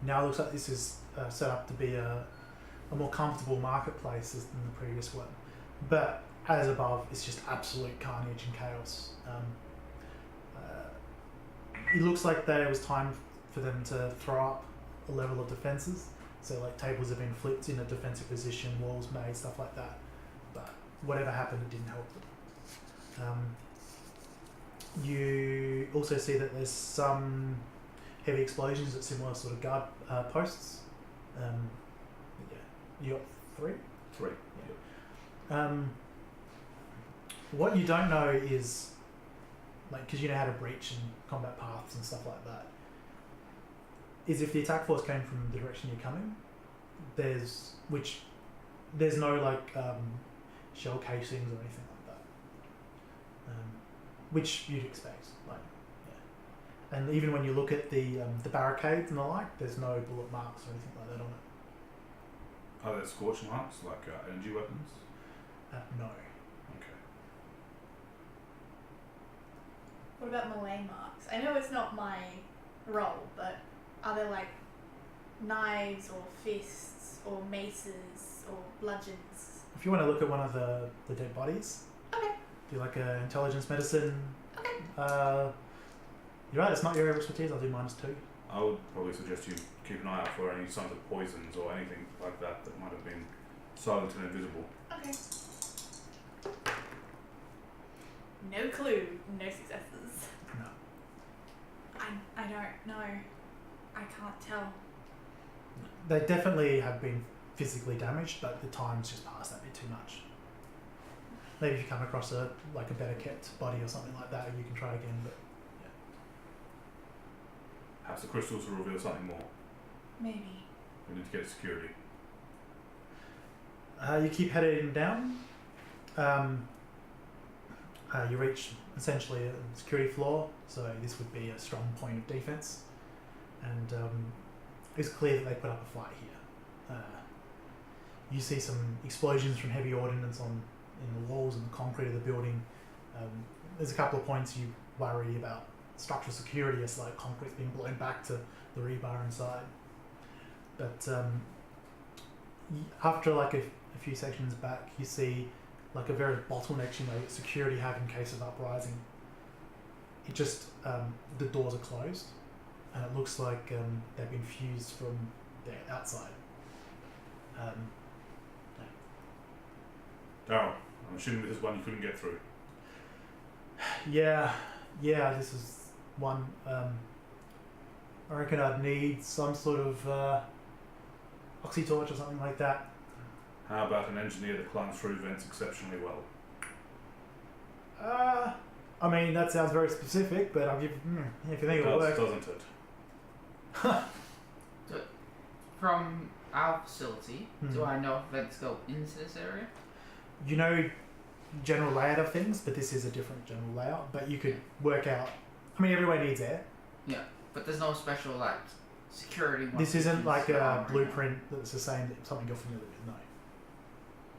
S3: Now it looks like this is set up to be a more comfortable marketplace than the previous one. But as above, it's just absolute carnage and chaos. It looks like there was time for them to throw up a level of defences. So like tables have been flipped in a defensive position, walls made, stuff like that. But whatever happened, it didn't help them. You also see that there's some heavy explosions at similar sort of guard posts. Yeah, you got 3?
S4: 3.
S3: Yeah. What you don't know is, like, because you know how to breach and combat paths and stuff like that, is if the attack force came from the direction you're coming, there's no like shell casings or anything like that, which you'd expect, like, yeah. And even when you look at the barricades and the like, there's no bullet marks or anything like that on it.
S4: Are there scorch marks like energy weapons?
S3: No.
S4: Okay.
S5: What about melee marks? I know it's not my role, but are there like knives or fists or maces or bludgeons?
S3: If you want to look at one of the dead bodies,
S5: Okay.
S3: do like a intelligence medicine.
S5: Okay.
S3: You're right, it's not your expertise, I'll do -2.
S4: I would probably suggest you keep an eye out for any signs of poisons or anything like that that might have been silent and invisible.
S5: Okay. No clue. No successes.
S3: No.
S5: I don't know. I can't tell.
S3: They definitely have been physically damaged, but the time's just passed that bit too much. Maybe if you come across a better kept body or something like that, you can try again, but
S4: Perhaps the crystals will reveal something more.
S5: Maybe.
S4: We need to get security.
S3: you keep heading down. You reach essentially a security floor, so this would be a strong point of defense, and it's clear that they put up a fight here. You see some explosions from heavy ordnance in the walls and the concrete of the building. There's a couple of points you worry about structural security, as like concrete's being blown back to the rebar inside. But after like a few sections back, you see like a very bottleneck, security have in case of uprising. It just the doors are closed, and it looks like they've been fused from the outside.
S4: Daryl, I'm assuming this is one you couldn't get through.
S3: Yeah, this is one. I reckon I'd need some sort of oxytorch or something like that.
S4: How about an engineer that climbs through vents exceptionally well?
S3: I mean, that sounds very specific, but I'll give. If you think it'll work.
S4: Doesn't it?
S6: From our facility, do I know if vents go into this area?
S3: You know general layout of things, but this is a different general layout. But you could work out. I mean, everywhere needs air.
S6: Yeah, but there's no special like security.
S3: This isn't like a blueprint that's the same. Something you're familiar with. No.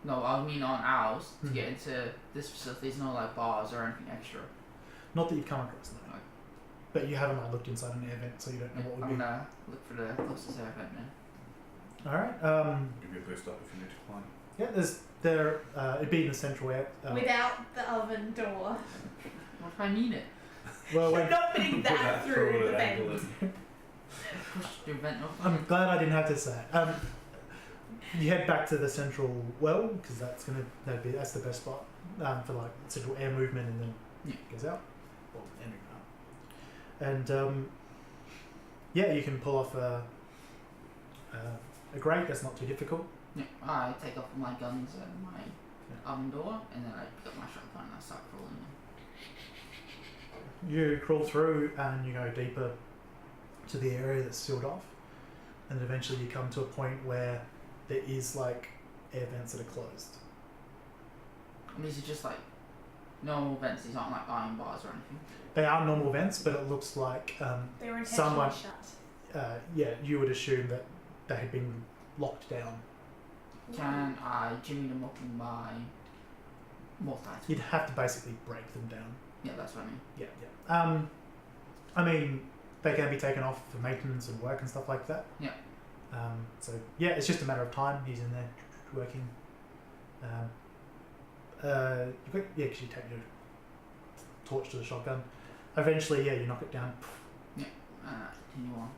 S6: No, I mean on ours to get into this facility. There's no like bars or anything extra.
S3: Not that you've come across, no.
S6: Okay.
S3: But you haven't looked inside an air vent, so you don't know what would
S6: I'm
S3: be.
S6: gonna look for the closest air vent now.
S3: All right.
S4: Give you a boost up if you need to climb.
S3: Yeah, it'd be in the central air.
S5: Without the oven door.
S6: What if I need it?
S3: Well,
S5: You're not putting that through the vent.
S6: Push the vent open.
S3: I'm glad I didn't have to say it. You head back to the central well, because that's the best spot for like central air movement, and then it goes out. Well, air movement out. And you can pull off a grate. That's not too difficult.
S6: Yeah, I take off my guns and my oven door, and then I pick up my shotgun and I start crawling in.
S3: You crawl through and you go deeper to the area that's sealed off, and then eventually you come to a point where there is like air vents that are closed.
S6: And these are just like normal vents. These aren't like iron bars or anything.
S3: They are normal vents, but it looks like
S5: They were intentionally
S3: someone.
S5: shut.
S3: You would assume that they had been locked down.
S6: Can I jimmy them up in my mortar?
S3: You'd have to basically break them down.
S6: Yeah, that's what I mean.
S3: Yeah. I mean, they can be taken off for maintenance and work and stuff like that.
S6: Yeah.
S3: So yeah, it's just a matter of time. He's in there working. Because you take your torch to the shotgun. Eventually, yeah, you knock it down.
S6: Continue on.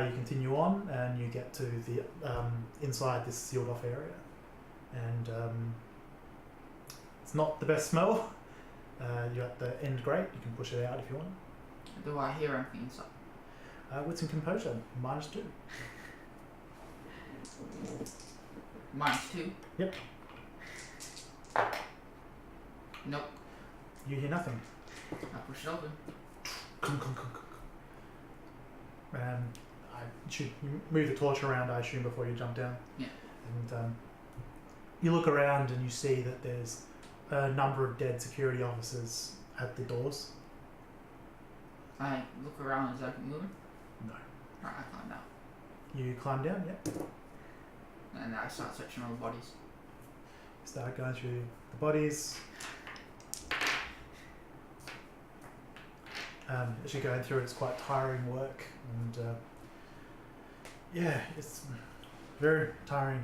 S3: You continue on, and you get to the inside this sealed off area, and it's not the best smell. You're at the end grate. You can push it out if you want.
S6: Do I hear anything inside?
S3: With some composure, -2.
S6: -2?
S3: Yep.
S6: Nope.
S3: You hear nothing.
S6: I push it open.
S3: I should move the torch around, I assume, before you jump down.
S6: Yeah.
S3: And you look around and you see that there's a number of dead security officers at the doors.
S6: I look around. Is that moving?
S3: No.
S6: Alright, I climb down.
S3: You climb down, yep.
S6: And I start searching all the bodies.
S3: Start going through the bodies. As you're going through, it's quite tiring work, and yeah, it's very tiring.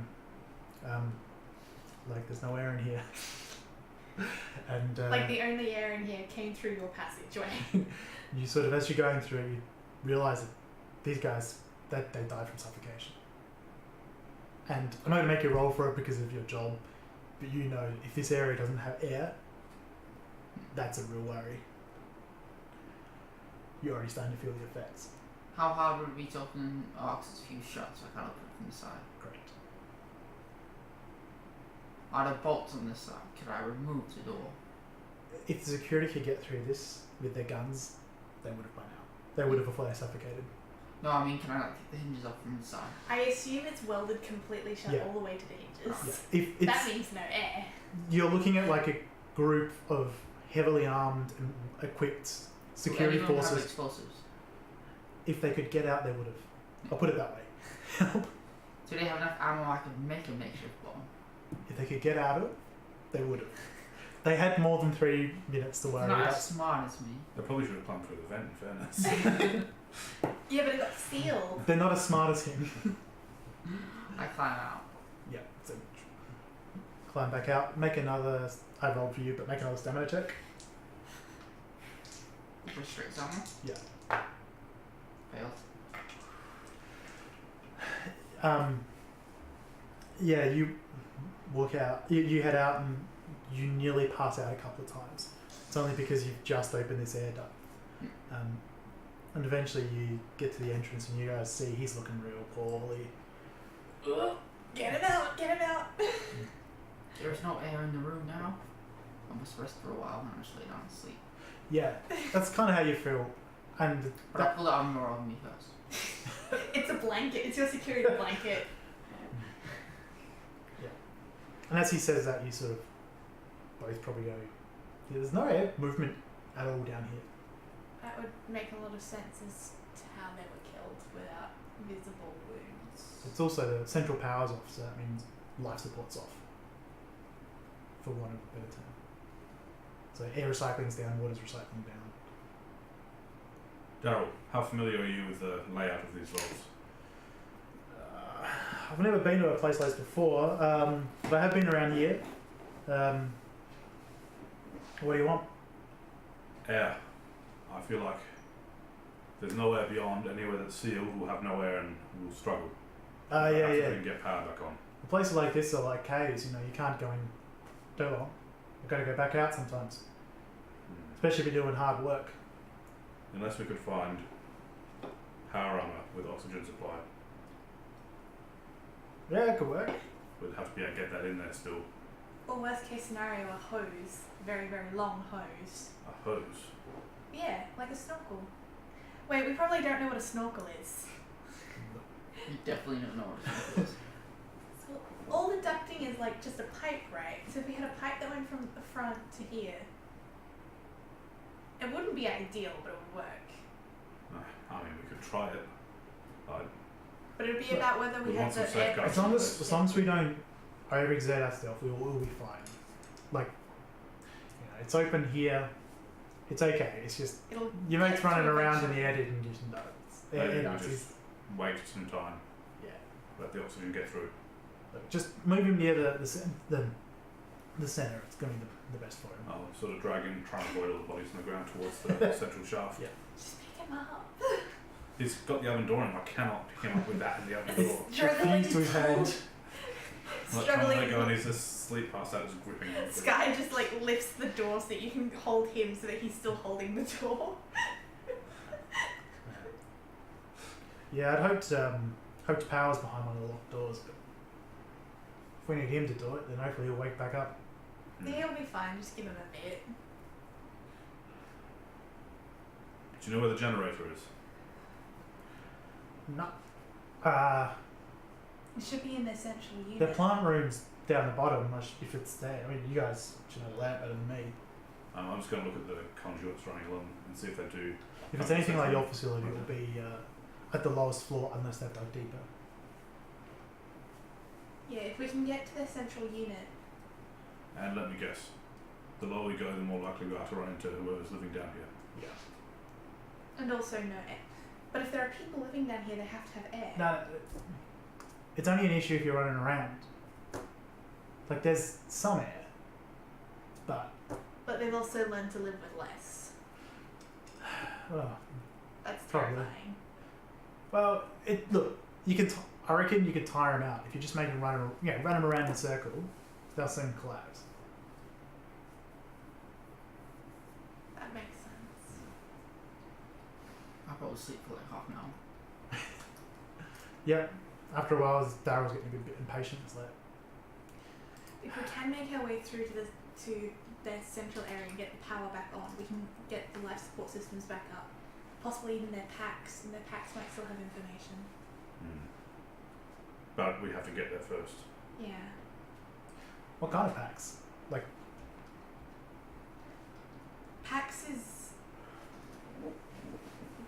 S3: Like there's no air in here, and
S5: Like the only air in here came through your passageway.
S3: you sort of, as you're going through, you realise that these guys, they died from suffocation. And I'm not going to make you roll for it because of your job, but you know if this area doesn't have air, that's a real worry. You're already starting to feel the effects.
S6: How hard would it be to open? Oh, 'cause it's a few shots, so I can't open it from the side.
S3: Great.
S6: Are there bolts on this side? Could I remove the door?
S3: If the security could get through this with their guns, they would have by now. They would have before they suffocated.
S6: No, I mean, can I take the hinges off from the side?
S5: I assume it's welded completely shut
S3: Yeah.
S5: all the way to the hinges.
S3: Yeah. If it's,
S5: That means no air.
S3: you're looking at like a group of heavily armed and equipped security
S6: Do any of them have
S3: forces.
S6: explosives?
S3: If they could get out, they would have. I'll put it that way.
S6: Do they have enough ammo I could make a makeshift bomb?
S3: If they could get out of it, they would have. They had more than 3 minutes to worry
S6: They're not
S3: about.
S6: as smart as me.
S4: They probably should have climbed through the vent, in fairness.
S5: Yeah, but it got sealed.
S3: They're not as smart as him.
S6: I climb out.
S3: Yeah. So climb back out. Make another. I rolled for you, but make another stamina check.
S6: Just straight somewhere.
S3: Yeah.
S6: Failed.
S3: Yeah, you walk out. You head out and you nearly pass out a couple of times. It's only because you've just opened this air duct. And eventually you get to the entrance and you guys see he's looking real poorly.
S5: Get him out! Get him out!
S6: There's no air in the room now. I must rest for a while and I just lay down and sleep.
S3: Yeah, that's kind of how you feel. And
S6: But I pull the armor on me first.
S5: It's a blanket. It's your security blanket.
S3: and as he says that, you sort of both probably go, yeah, there's no air movement at all down here.
S5: That would make a lot of sense as to how they were killed without visible wounds.
S3: It's also the central power's off, so that means life support's off, for want of a better term. So air recycling's down, water's recycling down.
S4: Daryl, how familiar are you with the layout of these vaults?
S3: I've never been to a place like this before, but I have been around here. What do you want?
S4: Air. I feel like there's no air beyond. Anywhere that's sealed will have no air and will struggle.
S3: Yeah.
S4: We can get power back on.
S3: Places like this are like caves, you know, you can't go in too long. You've got to go back out sometimes, especially if you're doing hard work.
S4: Unless we could find power armor with oxygen supply.
S3: Yeah, it could work.
S4: We'd have to be able to get that in there still.
S5: Or worst case scenario, a hose. Very, very long hose.
S4: A hose.
S5: Yeah, like a snorkel. Wait, we probably don't know what a snorkel is.
S6: You definitely don't know what it is.
S5: So all the ducting is like just a pipe, right? So if we had a pipe that went from the front to here, it wouldn't be ideal, but it would work.
S4: I mean, we could try it.
S5: But it would be about whether we
S4: We
S5: had
S4: want some
S5: the air
S4: safeguards.
S3: As long as we don't overexert ourselves, we'll be fine. Like, you know, it's open here. It's okay. It's just
S5: It'll
S3: your mate's
S5: get to
S3: running around in
S5: eventually.
S3: the air conditioned notes.
S4: Maybe we
S3: Notes,
S4: just
S3: he's-
S4: wait some time,
S3: yeah.
S4: let the oxygen get through.
S3: Look, just move him near the center. It's going to be the best for him.
S4: I'll sort of drag him, try and avoid all the bodies on the ground towards the central shaft.
S3: Yeah.
S5: Just pick him up.
S4: He's got the oven door in him. I cannot pick him up with that in the oven door.
S5: Struggling
S3: Fused to his hand.
S4: I'm like trying to
S5: Struggling.
S4: let go and he's just asleep past that, just gripping him.
S5: Skye just like lifts the door so that you can hold him so that he's still holding the door.
S3: Yeah, I'd hoped Power's behind one of the locked doors, but if we need him to do it, then hopefully he'll wake back up.
S4: Hmm.
S5: He'll be fine, just give him a bit.
S4: Do you know where the generator is?
S3: No.
S5: It should be in the central unit.
S3: The plant room's down the bottom, if it's there. I mean, you guys should know the layout better than me.
S4: I'm just going to look at the conduits running along and see if they do.
S3: If it's anything like your facility, it'll be at the lowest floor unless they've dug deeper.
S5: Yeah, if we can get to the central unit.
S4: And let me guess, the lower we go, the more likely we are to run into whoever's living down here.
S3: Yeah.
S5: And also no air. But if there are people living down here, they have to have air.
S3: No, it's only an issue if you're running around. Like, there's some air, but
S5: But they've also learned to live with less.
S3: well,
S5: That's
S3: Probably.
S5: terrifying.
S3: look, you can. I reckon you could tire them out if you just make them run them around in a circle. They'll soon collapse.
S5: That makes sense.
S6: I'll probably sleep for like half an hour.
S3: Yeah. After a while, Daryl's getting a bit impatient. It's like,
S5: If we can make our way through to their central area and get the power back on, we can get the life support systems back up. Possibly even their packs, and their packs might still have information.
S4: But we have to get there first.
S5: Yeah.
S3: what kind of packs? Like,
S5: PAX is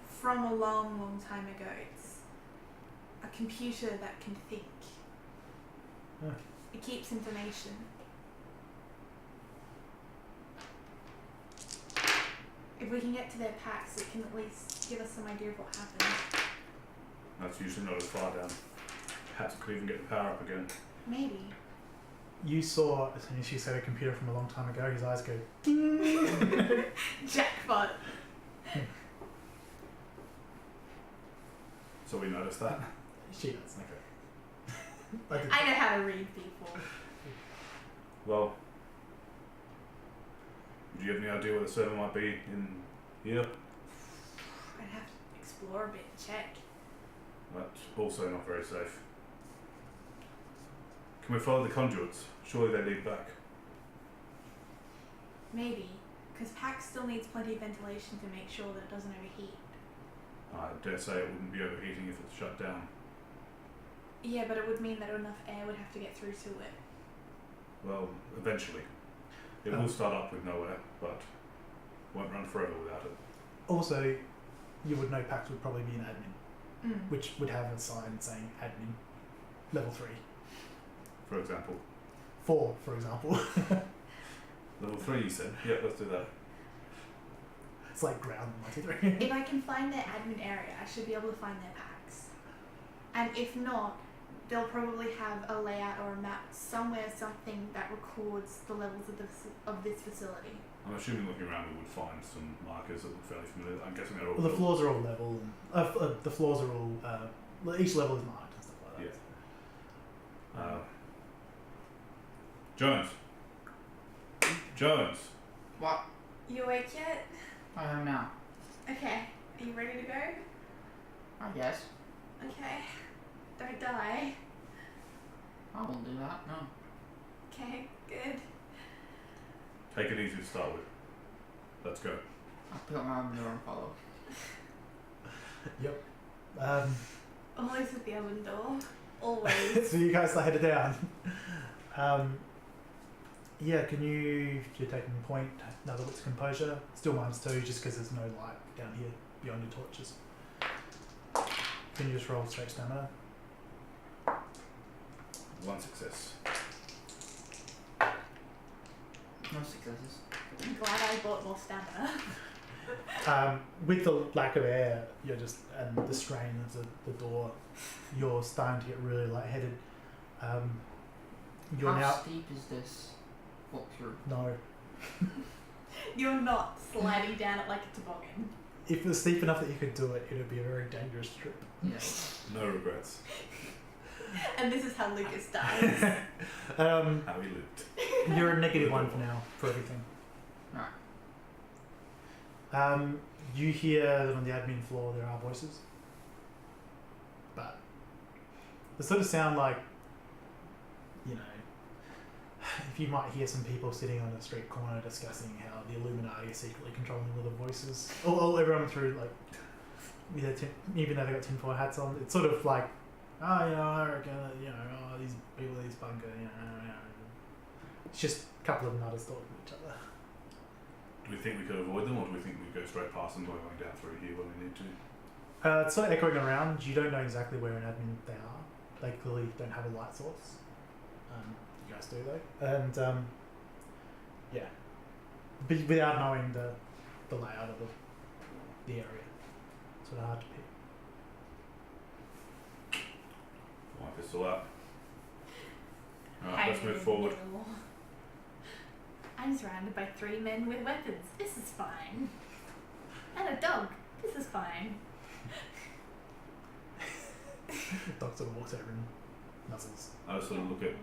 S5: from a long, long time ago. It's a computer that can think.
S3: Yeah.
S5: It keeps information. If we can get to their PAX, it can at least give us some idea of what happened.
S4: That's usually not as far down. Perhaps it could even get the power up again.
S5: Maybe.
S3: you saw, as soon as you said a computer from a long time ago, his eyes go,
S5: Jackpot.
S4: So we noticed that.
S3: she does.
S4: Okay.
S5: I know how to read people.
S4: Well, do you have any idea where the server might be in here?
S5: I'd have to explore a bit and check.
S4: That's also not very safe. Can we follow the conduits? Surely they lead back.
S5: Maybe. Because PAX still needs plenty of ventilation to make sure that it doesn't overheat.
S4: I dare say it wouldn't be overheating if it's shut down.
S5: Yeah, but it would mean that enough air would have to get through to it.
S4: Well, eventually. It will start up with no air, but won't run forever without it.
S3: Also, you would know PAX would probably be an admin, which would have a sign saying admin, level 3.
S4: For example.
S3: 4, for example.
S4: Level 3 you said? Yeah, let's do that.
S3: It's like ground 93.
S5: If I can find their admin area, I should be able to find their PAX. And if not, they'll probably have a layout or a map somewhere, something that records the levels of this facility.
S4: I'm assuming looking around we would find some markers that look fairly familiar. I'm guessing they're all...
S3: Well, the floors are all level. And, the floors are all... each level is marked and stuff like that.
S4: Jones. Jones.
S6: What?
S5: You awake yet?
S6: I am now.
S5: Okay. Are you ready to go?
S6: I guess.
S5: Okay. Don't die.
S6: I won't do that, no.
S5: Okay, good.
S4: Take it easy to start with. Let's go.
S6: I'll pick up my oven door and follow.
S3: Yep.
S5: Always with the oven door. Always.
S3: So you guys are headed down. Yeah, can you're taking point, another look to composure. Still -2 just because there's no light down here beyond your torches. Can you just roll straight stamina?
S4: 1 success.
S6: No successes.
S5: I'm glad I bought more stamina.
S3: With the lack of air, you're just and the strain of the door, you're starting to get really lightheaded. You're
S6: How
S3: now
S6: steep is this walkthrough?
S3: no.
S5: You're not sliding down it like a toboggan.
S3: If it was steep enough that you could do it, it would be a very dangerous trip.
S6: Yes.
S4: No regrets.
S5: And this is how Lucas dies.
S4: How he lived.
S3: You're a -1 for now for everything.
S6: Alright.
S3: You hear that on the admin floor there are voices, but they sort of sound like, you know, if you might hear some people sitting on a street corner discussing how the Illuminati is secretly controlling all the voices, or everyone through like, even though they got tinfoil hats on, it's sort of like, oh, you know, I reckon that, you know, oh, these people, these bunker, you know, it's just a couple of nutters talking to each other.
S4: Do we think we could avoid them, or do we think we go straight past them going down through here when we need to?
S3: It's sort of echoing around. You don't know exactly where in admin they are. They clearly don't have a light source. You guys do though, and yeah, but without knowing the layout of the area, it's sort of hard to pick.
S4: Wipe this all out. Alright,
S5: Hanging
S4: let's move
S5: in the
S4: forward.
S5: middle. I'm surrounded by 3 men with weapons. This is fine. And a dog. This is fine.
S3: Doc sort of walks over and nuzzles.
S4: I just sort of look at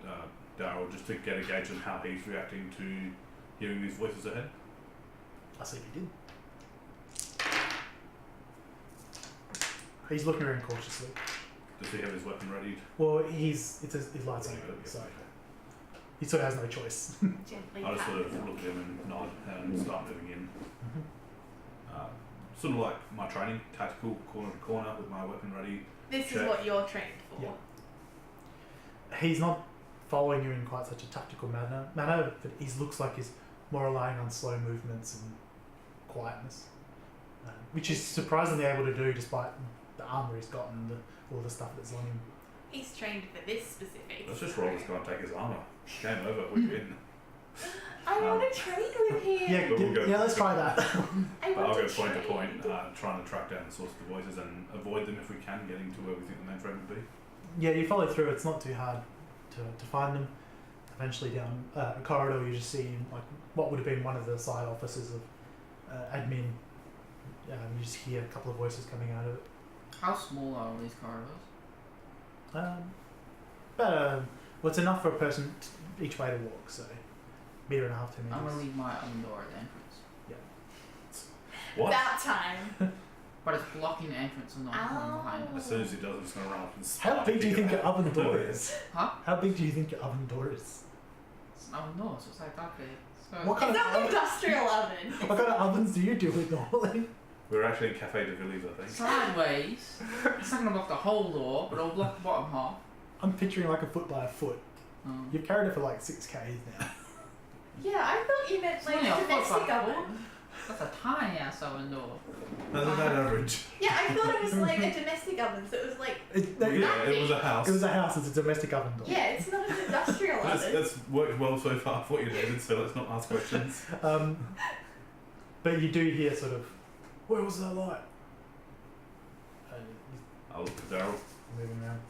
S4: Daryl just to get a gauge on how he's reacting to hearing these voices ahead.
S3: I see if he did. He's looking around cautiously.
S4: Does he have his weapon ready?
S3: Well, his light's on, so he sort of has no choice.
S5: Gently.
S4: I just sort of
S5: pat
S4: look at him and nod and start moving in. Sort of like my training, tactical, corner to corner with my weapon ready.
S5: This
S4: check.
S5: is what you're trained for.
S3: Yeah. He's not following you in quite such a tactical manner, but he looks like he's more relying on slow movements and quietness, which is surprisingly able to do despite the armor he's got and all the stuff that's on him.
S5: He's trained for this specific.
S4: Let's just roll this guy and take his armour. Game over, we win.
S5: I want to train with him.
S3: Yeah,
S4: But we'll go-
S3: yeah. Let's try that.
S5: I
S4: But I'll
S5: want
S4: go
S5: to
S4: point to
S5: train.
S4: point, trying to track down the source of the voices and avoid them if we can, getting to where we think the mainframe would be.
S3: Yeah, you follow through. It's not too hard to find them. Eventually, down a corridor, you just see like what would have been one of the side offices of admin. You just hear a couple of voices coming out of it.
S6: How small are all these corridors?
S3: But what's enough for a person each way to walk, so metre and a half, 2 meters.
S6: I'm gonna leave my oven door at the entrance.
S4: What?
S5: About time.
S6: But it's blocking the entrance and not coming behind
S4: As
S6: us.
S4: soon as he does, I'm just going to run up and
S3: How big do you think your oven door
S4: is?
S3: is?
S6: Huh?
S3: How big do you think your oven door is?
S6: It's an oven door, so it's like that big. So
S3: What kind
S5: It's
S3: of
S5: not an industrial oven.
S3: what kind of ovens do you deal with normally?
S4: We're actually in Cafe de Villiers, I think.
S6: sideways. It's not gonna block the whole door, but it'll block the bottom half.
S3: I'm picturing like a foot by a foot.
S6: Um,
S3: You've carried it for like 6 Ks now.
S5: Yeah, I thought you meant like
S6: Yeah,
S5: a
S6: fuck
S5: domestic
S6: off.
S5: oven.
S6: That's a tiny ass oven door.
S4: That's about average.
S5: Yeah, I thought it was like a domestic oven, so it was like,
S4: Yeah, it was a house.
S3: It was a house. It's a domestic oven door.
S5: yeah, it's not an industrial oven.
S4: That's worked well so far for what you needed, so let's not ask questions.
S3: But you do hear sort of, where was that light? And
S4: I'll look to Daryl.
S3: he's moving around.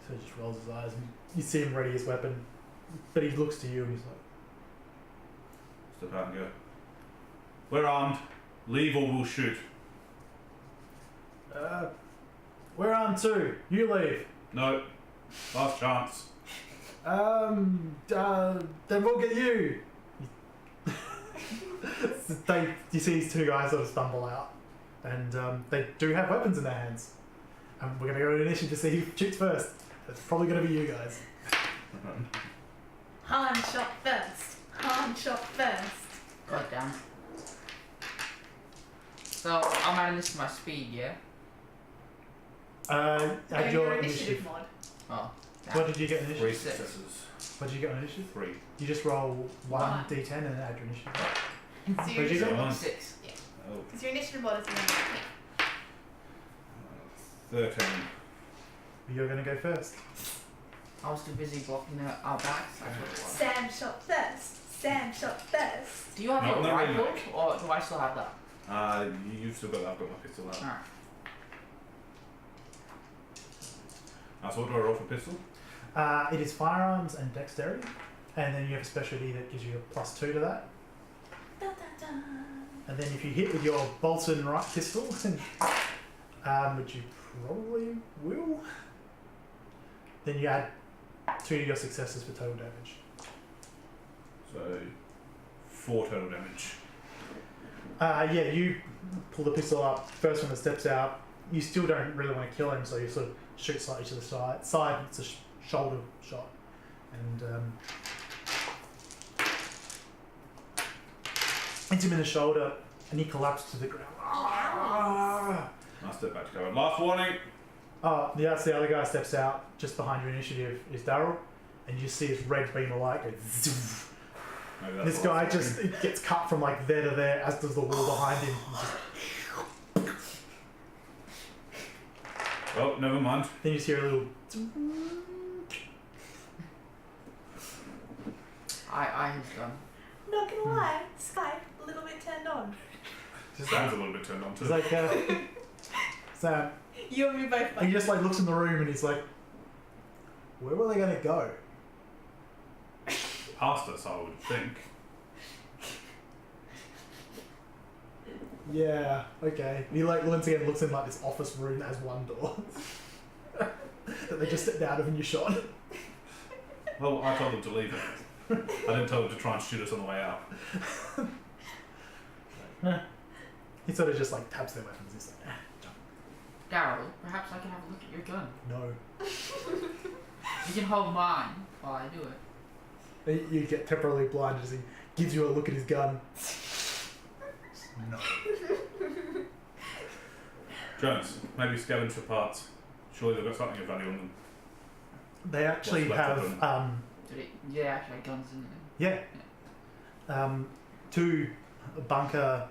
S3: So he just rolls his eyes and you see him ready his weapon. But he looks to you and he's like,
S4: Step out and go. We're armed. Leave or we'll shoot.
S3: we're armed too. You leave.
S4: No. Last chance.
S3: Then we'll get you. You see these 2 guys sort of stumble out, and they do have weapons in their hands. And we're gonna go to initiative to see who shoots first. It's probably gonna be you guys.
S5: Han shot first. Han shot first.
S6: God damn. So I'm adding this to my speed, yeah?
S3: Add
S5: your
S3: your
S5: initiative
S3: initiative.
S5: mod.
S6: Oh.
S3: What did you get on
S4: 3
S3: initiative?
S4: successes.
S3: What did you get on initiative?
S4: 3.
S3: You just roll one
S5: One.
S3: d10 and then add your initiative.
S5: So your
S3: Where'd you
S5: initiative
S3: go?
S5: mod,
S6: 6.
S4: Oh.
S5: because your initiative mod is
S4: 13.
S3: You're gonna go first.
S6: I was too busy blocking our backs. That's what it was.
S5: Sam shot first. Sam shot first.
S6: Do you have
S4: Not
S6: your
S4: in the
S6: rifle,
S4: remake.
S6: or do I still have that?
S4: You've still got that. I've got my pistol out.
S6: Alright.
S4: So what do I roll for pistol?
S3: It is firearms and dexterity, and then you have a specialty that gives you a +2 to that.
S5: Dun, dun, dun.
S3: And then if you hit with your Bolton right pistol, which you probably will, then you add 2 to your successes for total damage.
S4: So 4 total damage.
S3: Yeah, you pull the pistol up. First one that steps out, you still don't really want to kill him, so you sort of shoot slightly to the side. It's a shoulder shot, and hits him in the shoulder, and he collapses to the ground.
S5: Ow.
S4: I step back to go. Last warning.
S3: Oh, that's the other guy steps out. Just behind your initiative is Daryl, and you see his red beam of light go. Zoom.
S4: Maybe that's
S3: This
S4: what
S3: guy
S4: I was
S3: just
S4: thinking.
S3: it gets cut from like there to there, as does the wall behind him.
S4: Well, never mind.
S3: Then you just hear a little.
S6: I his gun.
S5: Not gonna lie, Skye, a little bit turned on.
S4: Sam's a little bit turned on too.
S3: It's like Sam.
S5: You and me both.
S3: And he just like looks in the room and he's like, "Where were they gonna go?"
S4: Past us, I would think.
S3: Yeah. Okay. And he like once again looks in like this office room that has one door that they just stepped out of and you shot.
S4: Well, I told them to leave it. I didn't tell them to try and shoot us on the way out.
S3: He sort of just like taps their weapons. He's like, jump.
S6: Daryl, perhaps I can have a look at your gun.
S3: No.
S6: You can hold mine while I do it.
S3: You get temporarily blinded as he gives you a look at his gun. No.
S4: Jones, maybe scavenge for parts. Surely they've got something of value on them.
S3: They actually
S4: What's left of
S3: have
S4: them?
S6: Yeah, actually had guns in it.
S3: yeah, 2 bunker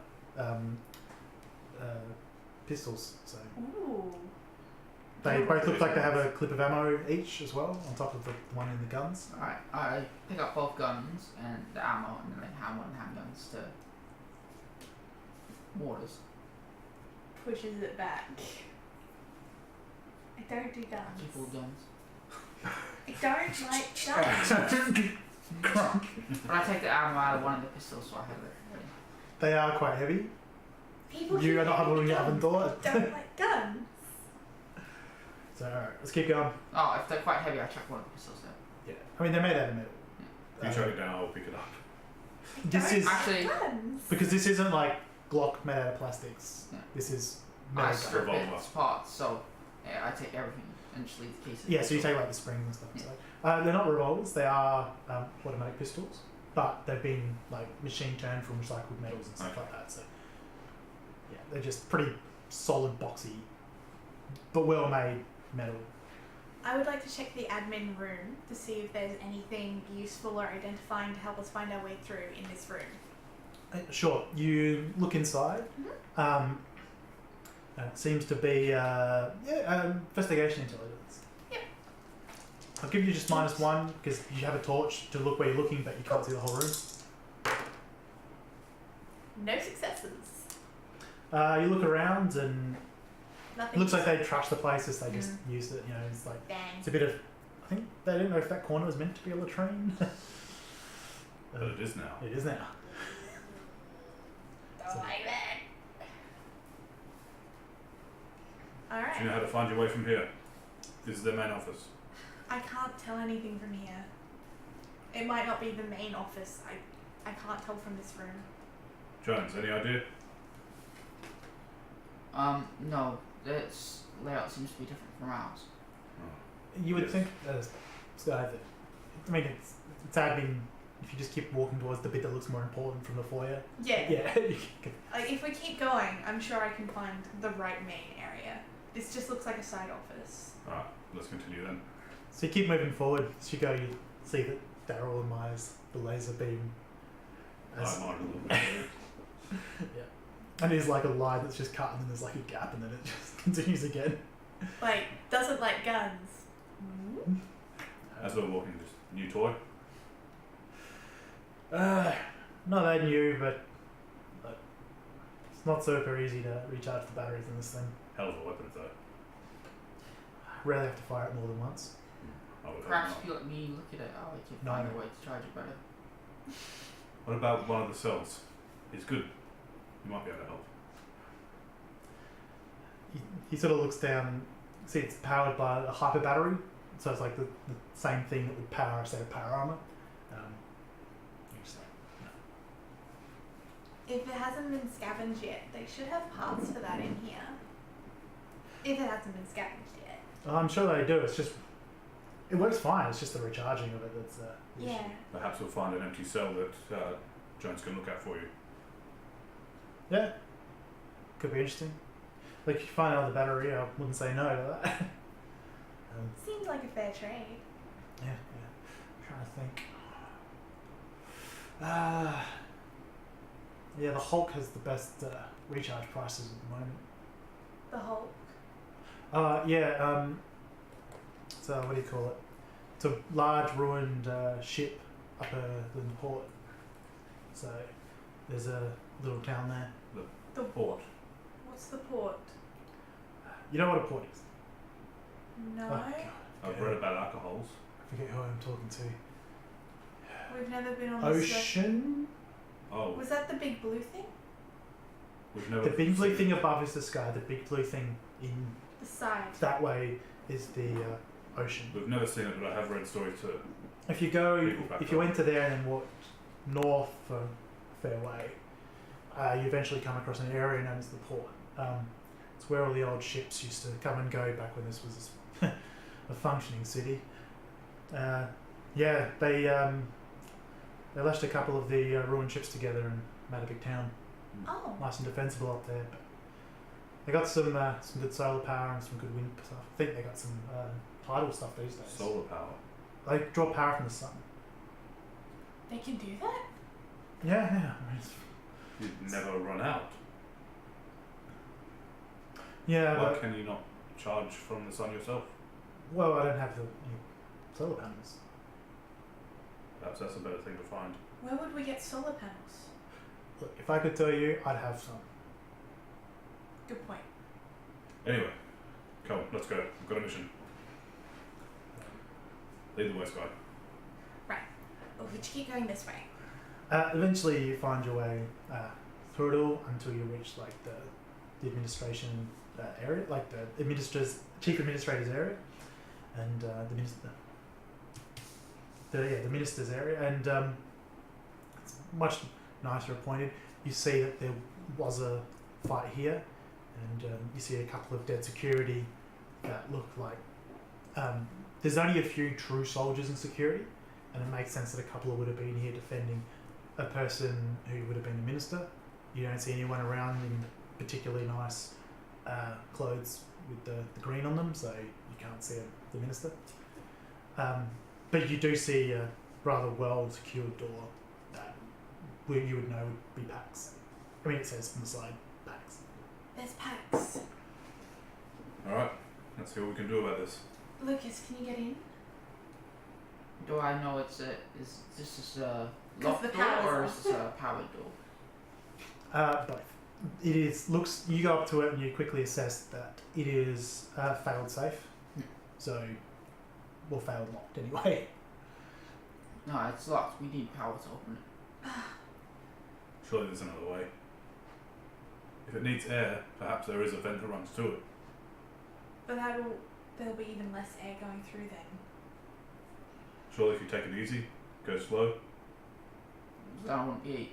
S3: pistols. So
S5: Ooh.
S3: they both look like they have a clip of ammo each as well, on top of the one in the guns.
S6: Alright, I pick up both guns and the ammo and then hand one handguns to Waters.
S5: Pushes it back. I don't do guns.
S6: Keep all guns.
S5: I don't like guns.
S3: Crunk.
S6: But I take the ammo out of one of the pistols so I have it ready.
S3: They are quite heavy.
S5: People
S3: You
S5: keep
S3: are not
S5: having
S3: holding your oven
S5: guns.
S3: door.
S5: Don't like guns.
S3: So alright, let's keep going.
S6: Oh, if they're quite heavy, I chuck one of the pistols there.
S3: Yeah, I mean they're made out of metal.
S4: If you chuck it down, I'll pick it up.
S3: This
S5: Don't
S3: is
S5: like
S6: Actually-
S5: guns.
S3: because this isn't like Glock made out of plastics.
S6: Yeah.
S3: This is
S6: I
S3: metal.
S6: strip
S4: revolver.
S6: its parts, so yeah, I take everything and just leave the cases.
S3: Yeah, so you take like the springs and stuff. So, they're not revolvers; they are automatic pistols, but they've been like machine turned from recycled metals and stuff
S4: Okay.
S3: like that. So yeah, they're just pretty solid, boxy, but well made metal.
S5: I would like to check the admin room to see if there's anything useful or identifying to help us find our way through in this room.
S3: Sure, you look inside. It seems to be investigation intelligence.
S5: Yep.
S3: I'll give you just -1 because you have a torch to look where you're looking, but you can't see the whole room.
S5: No successes.
S3: You look around and
S5: Nothing.
S3: it looks like they trashed the place as they just used it. You know, it's like
S5: Bang.
S3: it's a bit of. I think they didn't know if that corner was meant to be a latrine.
S4: But it is now.
S3: It is now.
S5: Don't like that.
S4: Do you know
S5: Alright.
S4: how to find your way from here? This is their main office.
S5: I can't tell anything from here. It might not be the main office. I can't tell from this room.
S4: Jones, any idea?
S6: No, its layout seems to be different from ours.
S3: You would
S4: Yes.
S3: think Skye, that I mean it's admin. If you just keep walking towards the bit that looks more important from the foyer.
S5: Yeah.
S3: Yeah. you can-
S5: Like if we keep going, I'm sure I can find the right main area. This just looks like a side office.
S4: Alright, let's continue then.
S3: So you keep moving forward. As you go, you see that Daryl admires the laser beam.
S4: I
S3: As,
S4: might a little bit.
S3: and there's like a line that's just cut, and then there's like a gap, and then it just continues again.
S5: Like, doesn't like guns.
S4: As we're walking, just new toy.
S3: Not that new, but it's not super easy to recharge the batteries in this thing.
S4: Hell of a weapon, though.
S3: Rarely have to fire it more than once.
S4: I would hope
S6: Perhaps
S4: not.
S6: if you let me look at it, I can
S3: No.
S6: find a way to charge it better.
S4: What about one of the cells? He's good. He might be able to help.
S3: He sort of looks down, see it's powered by a hyper battery, so it's like the same thing that would power a set of power armor. He's like, no.
S5: If it hasn't been scavenged yet, they should have parts for that in here. If it hasn't been scavenged yet.
S3: I'm sure they do. It's just it works fine. It's just the recharging of it that's the
S5: Yeah.
S3: issue.
S4: Perhaps we'll find an empty cell that Jones can look at for you.
S3: Yeah, could be interesting. Like if you find another battery, I wouldn't say no to that.
S5: Seems like a fair trade.
S3: Yeah. I'm trying to think. Yeah, the Hulk has the best recharge prices at the moment.
S5: The Hulk.
S3: So what do you call it? It's a large ruined ship up in the port. So there's a little town there.
S5: The
S4: Port.
S5: What's the port?
S3: You know what a port is?
S5: No.
S3: Oh, God.
S4: I've read about alcohols.
S3: I forget who I'm talking to.
S5: We've never been on the
S3: Ocean?
S4: Oh,
S5: Was that the big blue thing?
S4: we've never.
S3: The big blue thing above is the sky. The big blue thing in
S5: The side.
S3: that way is the ocean.
S4: We've never seen it, but I have read stories to it.
S3: If you went to there and then walked north for a fair way, you eventually come across an area known as the port. It's where all the old ships used to come and go back when this was a functioning city. They lashed a couple of the ruined ships together and made a big town.
S5: Oh.
S3: Nice and defensible up there. But they got some good solar power and some good wind stuff. I think they got some tidal stuff these days.
S4: Solar power.
S3: They draw power from the sun.
S5: They can do that?
S3: Yeah. I mean,
S4: You'd never run out.
S3: yeah,
S4: Why
S3: but
S4: can you not charge from the sun yourself?
S3: well, I don't have the solar panels.
S4: Perhaps that's a better thing to find.
S5: Where would we get solar panels?
S3: Look, if I could tell you, I'd have some.
S5: Good point.
S4: Anyway, come on, let's go. We've got a mission. Lead the way, Skye.
S5: Or would you keep going this way?
S3: Eventually, you find your way through it all until you reach like the administration area, like the chief administrator's area, and the minister's area, and it's much nicer appointed. You see that there was a fight here, and you see a couple of dead security that look like there's only a few true soldiers in security, and it makes sense that a couple would have been here defending a person who would have been a minister. You don't see anyone around in particularly nice clothes with the green on them, so you can't see the minister. But you do see a rather well secured door that you would know would be PAX. I mean, it says on the side PAX.
S5: There's packs.
S4: Alright, let's see what we can do about this.
S5: Lucas, can you get in?
S6: Do I know is this a
S5: 'Cause
S6: locked
S5: the
S6: door
S5: power's
S6: or
S5: off.
S6: is this a powered door?
S3: Both. It is looks. You go up to it and you quickly assess that it is failed safe. So, well, failed locked anyway.
S6: No, it's locked. We need power to open it.
S4: Surely there's another way. If it needs air, perhaps there is a vent that runs to it.
S5: But there'll be even less air going through then.
S4: Surely if you take it easy, go slow.
S6: Then I won't be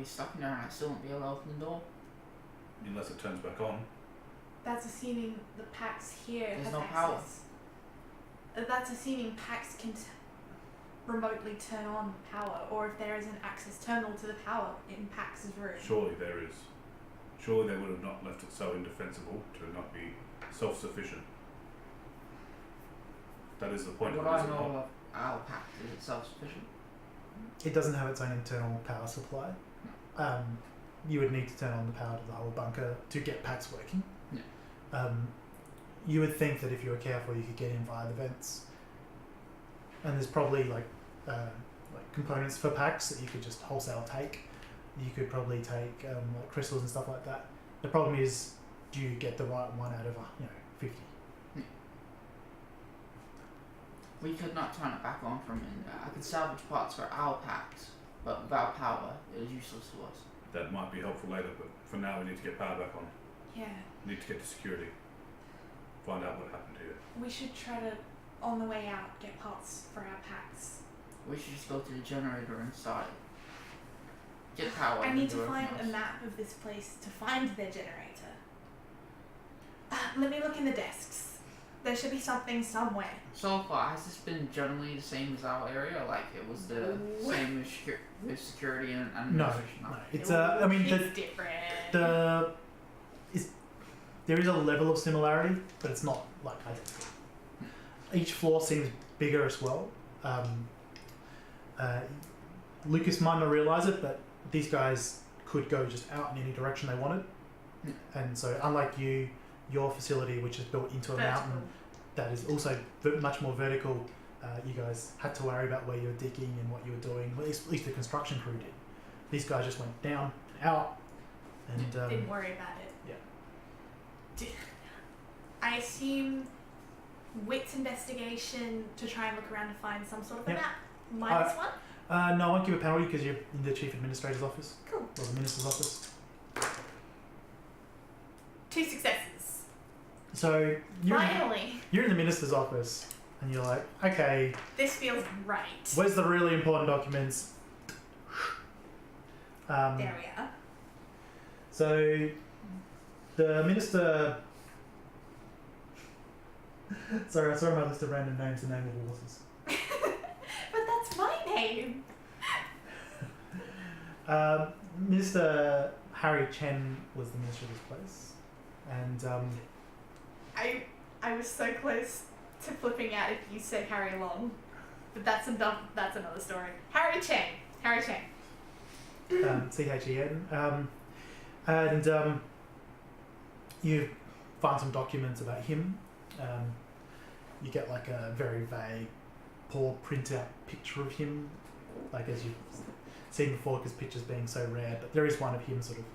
S6: stuck in there and I still won't be able to open the door.
S4: Unless it turns back on.
S5: That's assuming the packs here
S6: There's
S5: have
S6: no
S5: access.
S6: power.
S5: That's assuming packs can remotely turn on power, or if there is an access terminal to the power in Pax's room.
S4: Surely there is. Surely they would have not left it so indefensible to not be self-sufficient. That is the point
S6: What
S4: of it,
S6: I
S4: is it
S6: know
S4: not?
S6: of our pack is it self-sufficient.
S3: It doesn't have its own internal power supply. You would need to turn on the power to the whole bunker to get PAX working.
S6: Yeah.
S3: You would think that if you were careful, you could get in via the vents. And there's probably like like components for packs that you could just wholesale take. You could probably take like crystals and stuff like that. The problem is, do you get the right one out of 50?
S6: We could not turn it back on from in there. I could salvage parts for our packs, but without power, it is useless to us.
S4: That might be helpful later, but for now we need to get power back on.
S5: Yeah.
S4: We need to get to security. Find out what happened here.
S5: We should try to, on the way out, get parts for our packs.
S6: We should just go to the generator inside. Get power.
S5: I
S6: and
S5: need
S6: do
S5: to find
S6: everything
S5: a
S6: else.
S5: map of this place to find their generator. Let me look in the desks. There should be something somewhere.
S6: So far, has this been generally the same as our area? Like it was the
S5: No.
S6: same with security and
S3: No,
S6: administration?
S3: no. It's I mean
S5: It's different.
S3: there is a level of similarity, but it's not like identical. Each floor seems bigger as well. Lucas might not realise it, but these guys could go just out in any direction they wanted. And so, unlike you, your facility, which is built into a mountain that is also much more vertical, you guys had to worry about where you were digging and what you were doing. Well, at least the construction crew did. These guys just went down, out, and
S5: Didn't worry about it.
S3: Yeah.
S5: I assume wits investigation to try and look around to find some sort of a
S3: Yep.
S5: map. Minus one?
S3: no, I won't give a penalty because you're in the chief administrator's office
S5: Cool.
S3: or the minister's office.
S5: 2 successes.
S3: So
S5: Finally.
S3: you're in the minister's office, and you're like, okay,
S5: This feels right.
S3: where's the really important documents?
S5: There we are.
S3: So the minister. Sorry, I saw my list of random names and name of horses.
S5: But that's my name.
S3: Minister Harry Chen was the minister of this place, and
S5: I was so close to flipping out if you said Harry Long, but that's another story. Harry Cheng.
S3: CHEN, and you find some documents about him. You get like a very vague, poor printout picture of him, like as you've seen before, because pictures being so rare. But there is one of him sort of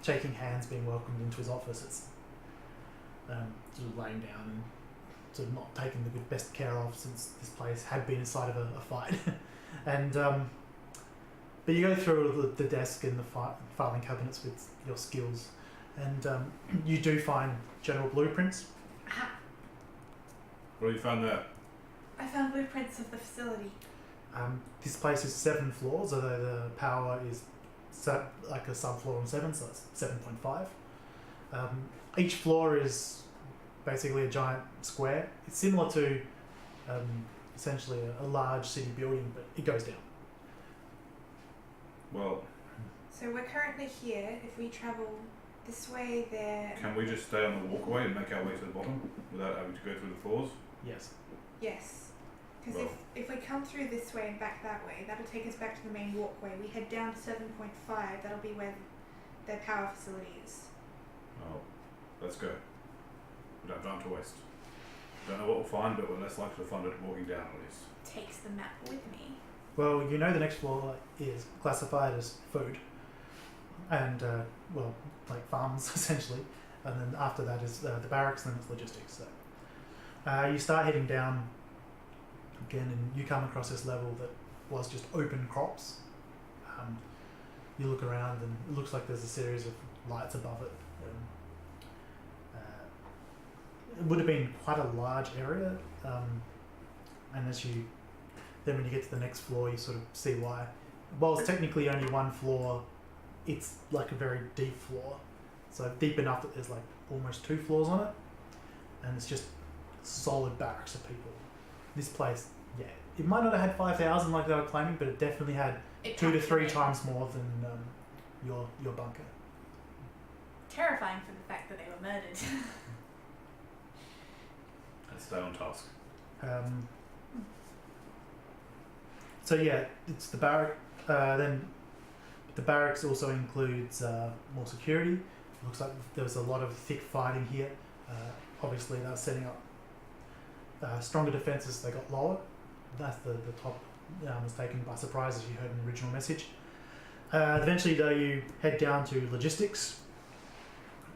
S3: shaking hands, being welcomed into his office. It's sort of laying down and sort of not taking the best care of, since this place had been inside of a fight. And but you go through the desk and the filing cabinets with your skills, and you do find general blueprints.
S5: Aha.
S4: What have you found there?
S5: I found blueprints of the facility.
S3: This place is 7 floors, although the power is like a subfloor on 7, so it's 7.5. Each floor is basically a giant square. It's similar to essentially a large city building, but it goes down.
S4: Well,
S5: So we're currently here. If we travel this way, there.
S4: can we just stay on the walkway and make our way to the bottom without having to go through the floors?
S3: Yes.
S5: Yes. Because
S4: Well.
S5: if we come through this way and back that way, that'll take us back to the main walkway. We head down to 7.5. That'll be where their power facility is.
S4: Oh, let's go. We don't have time to waste. Don't know what we'll find, but we're less likely to find it walking down at least.
S5: Takes the map with me.
S3: Well, you know the next floor is classified as food, and like farms essentially, and then after that is the barracks, and then it's logistics. So you start heading down again, and you come across this level that was just open crops. You look around, and it looks like there's a series of lights above it. It would have been quite a large area, and then when you get to the next floor, you sort of see why. While it's technically only 1 floor, it's like a very deep floor. So deep enough that there's like almost 2 floors on it, and it's just solid barracks of people. This place, yeah, it might not have had 5,000 like they were claiming, but it definitely had 2 to 3 times more than your bunker.
S5: Terrifying for the fact that they were murdered.
S4: Let's stay on task.
S3: So yeah, it's the barrack. Then the barracks also includes more security. It looks like there was a lot of thick fighting here. Obviously, they were setting up stronger defences. They got lower. That's the top was taken by surprise as you heard in the original message. Eventually, though, you head down to logistics.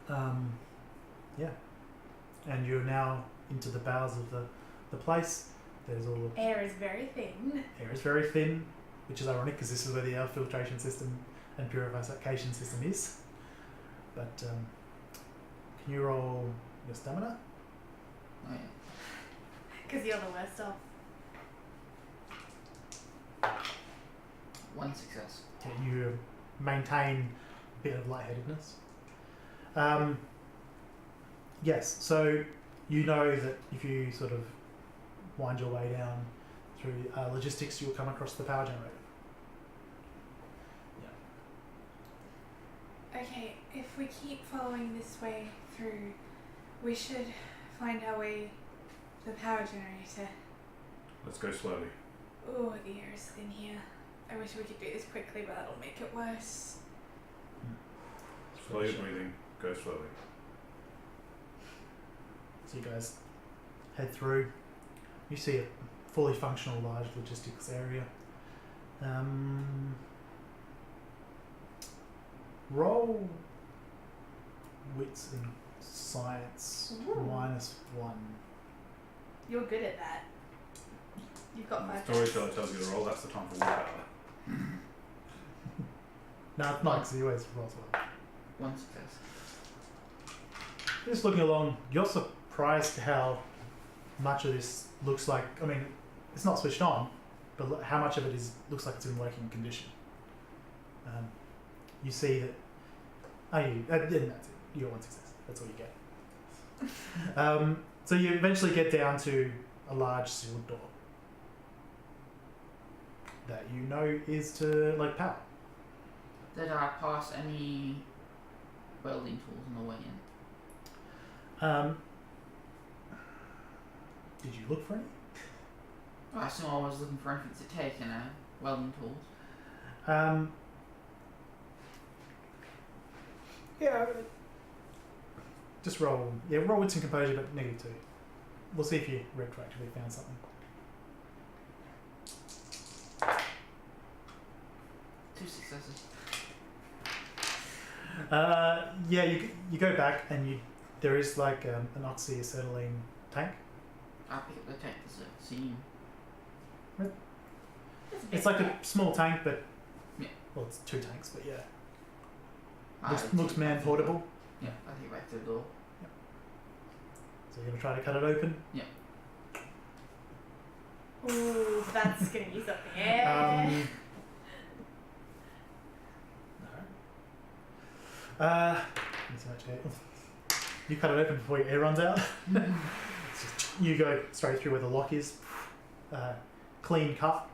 S3: Yeah, and you're now into the bowels of the place. There's all the
S5: Air is very thin.
S3: air is very thin, which is ironic because this is where the air filtration system and purification system is. But can you roll your stamina?
S6: Oh yeah.
S5: Because you're the worst off.
S6: 1 success.
S3: Yeah, you maintain a bit of lightheadedness. Yes, so you know that if you sort of wind your way down through logistics, you'll come across the power generator.
S2: Okay, if we keep following this way through, we should find our way to the power generator.
S4: Let's go slowly.
S2: Oh, the air is thin here. I wish we could do this quickly, but that'll make it worse.
S4: Slow your breathing. Go slowly.
S3: So you guys head through. You see a fully functional large logistics area. Roll wits and science
S5: Ooh.
S3: -1.
S5: You're good at that. You've got
S4: The
S5: 5
S4: storyteller tells you to roll. That's the time for willpower.
S3: No, it's not because he always rolls well.
S6: 1 success.
S3: Just looking along, you're surprised how much of this looks like. I mean, it's not switched on, but look, how much of it looks like it's in working condition. You see that. And that's it. You got 1 success. That's all you get. So you eventually get down to a large sealed door that you know is to like power.
S6: Did I pass any welding tools on the way in?
S3: Did you look for any?
S6: I assume I was looking for anything to take in welding tools.
S3: Yeah. Just roll. Yeah, roll with some composure, but -2. We'll see if you retroactively found something.
S6: 2 successes.
S3: Yeah, you go back and there is like an oxyacetylene tank.
S6: I pick up the tank. Does it seem?
S3: It's like a small tank, but
S6: Yeah.
S3: well, it's 2 tanks, but yeah,
S6: I
S3: looks
S6: take
S3: man
S6: it back
S3: portable.
S6: to the- Yeah, I take it back to the door.
S3: So you're gonna try to cut it open.
S5: Ooh, that's gonna use up the air.
S3: Let me see how much air. You cut it open before your air runs out. You go straight through where the lock is. Clean cut.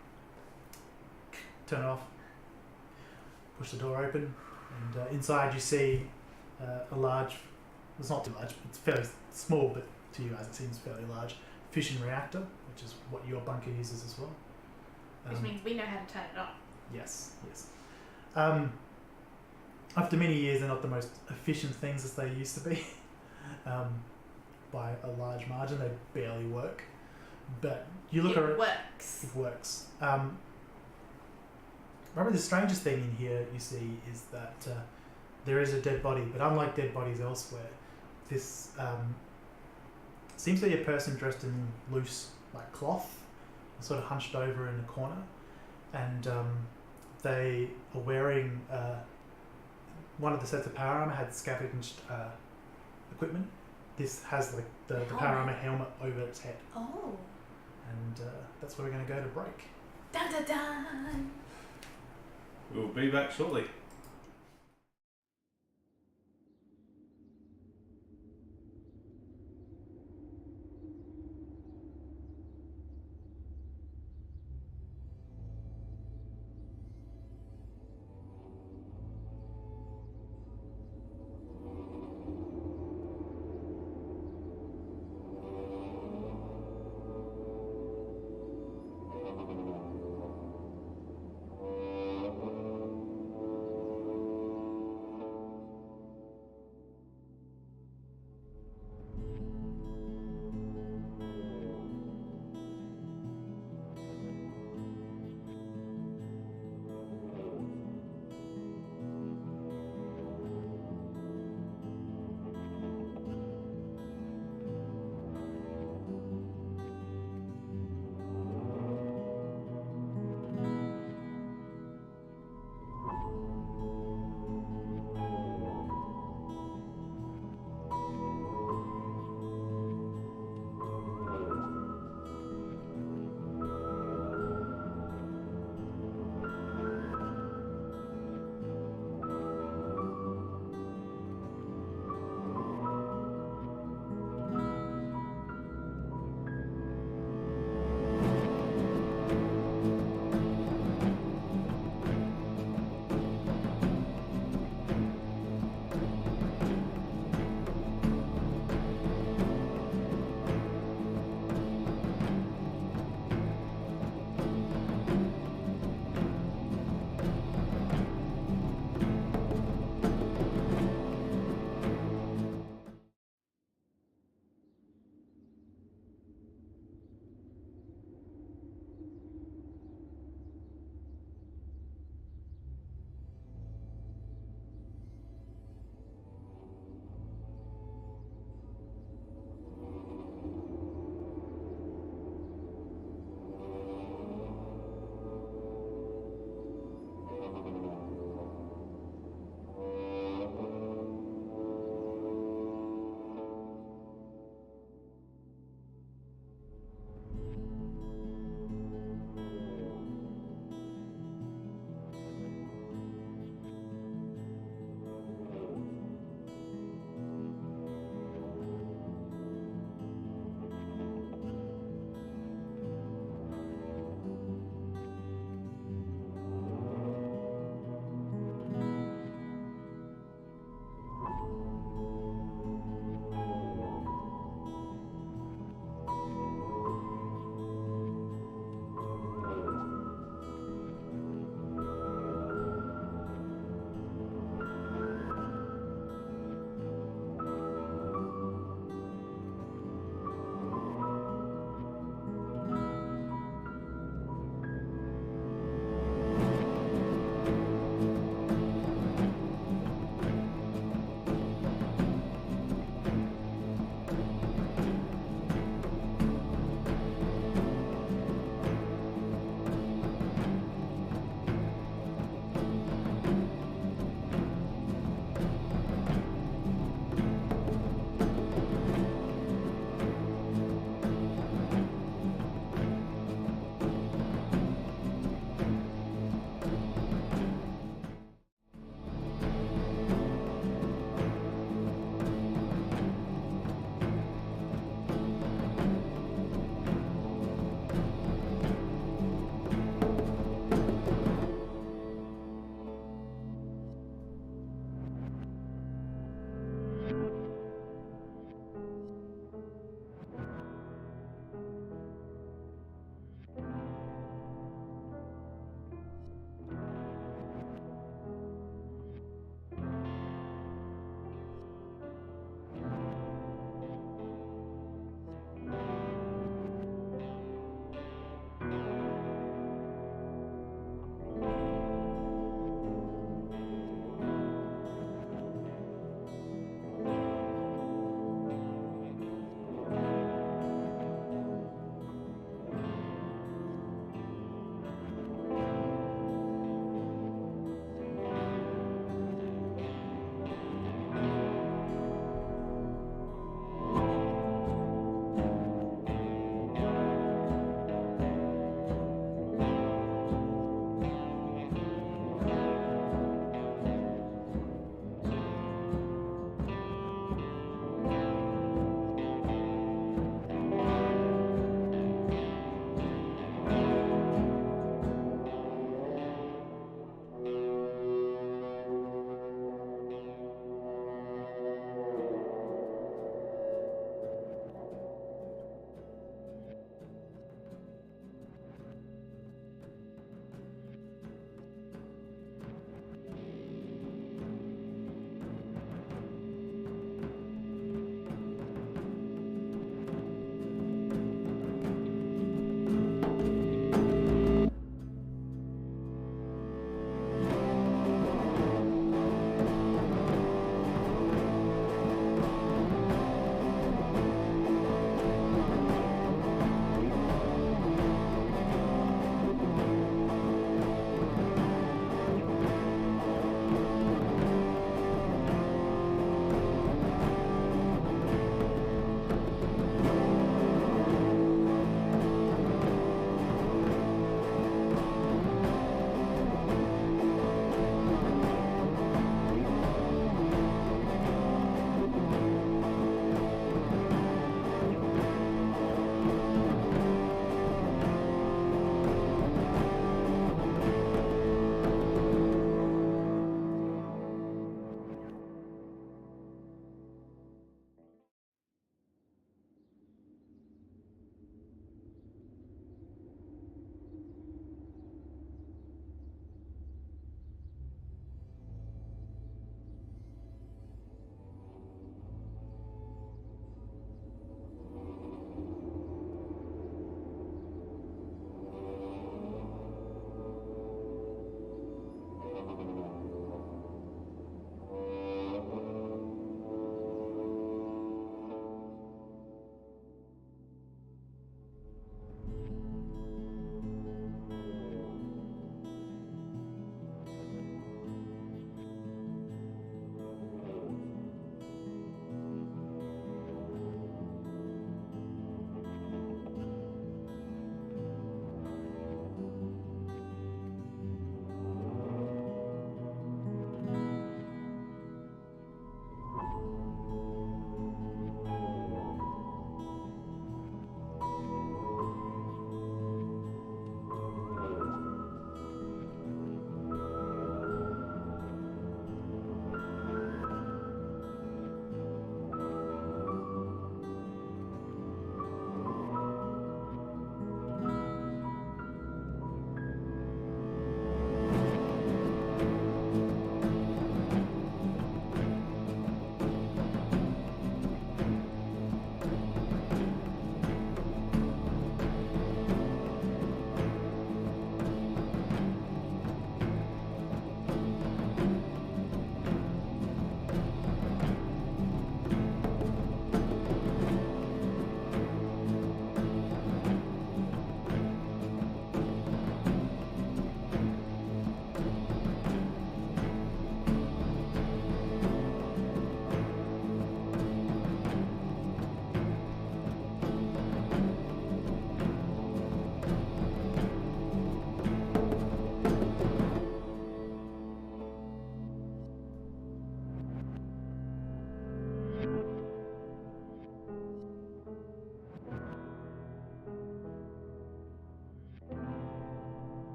S3: Turn it off. Push the door open, and inside you see a large. It's not too large. It's fairly small, but to you guys it seems fairly large. Fission reactor, which is what your bunker uses as well.
S5: Which means we know how to turn it on.
S3: Yes, yes. After many years, they're not the most efficient things as they used to be. By a large margin, they barely work. But you look
S5: It
S3: around,
S5: works.
S3: it works. Probably the strangest thing in here you see is that there is a dead body, but unlike dead bodies elsewhere, this seems to be a person dressed in loose like cloth, sort of hunched over in a corner, and they are wearing one of the sets of power armor had scavenged equipment. This has like the power armor helmet over its head,
S5: Oh.
S3: and that's where we're going to go to break.
S5: Dun dun dun.
S4: We'll be back shortly.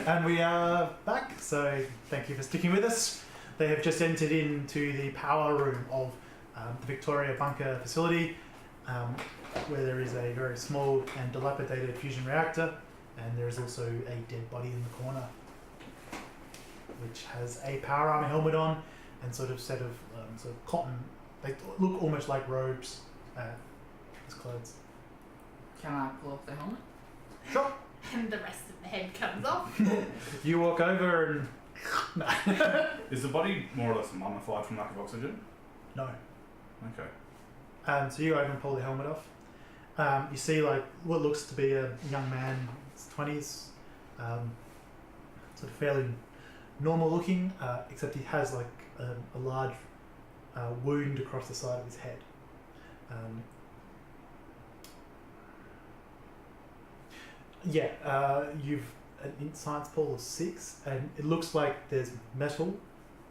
S3: And we are back, so thank you for sticking with us. They have just entered into the power room of the Victoria Bunker Facility, where there is a very small and dilapidated fusion reactor, and there is also a dead body in the corner, which has a power armor helmet on and sort of set of sort of cotton. They look almost like robes as clothes.
S6: Can I pull off the helmet?
S3: Sure.
S5: And the rest of the head comes off.
S3: You walk over and
S4: Is the body more or less mummified from lack of oxygen?
S3: no.
S4: Okay.
S3: So you go over and pull the helmet off. You see like what looks to be a young man, in his 20s, sort of fairly normal looking, except he has like a large wound across the side of his head. You've an science pool of 6, and it looks like there's metal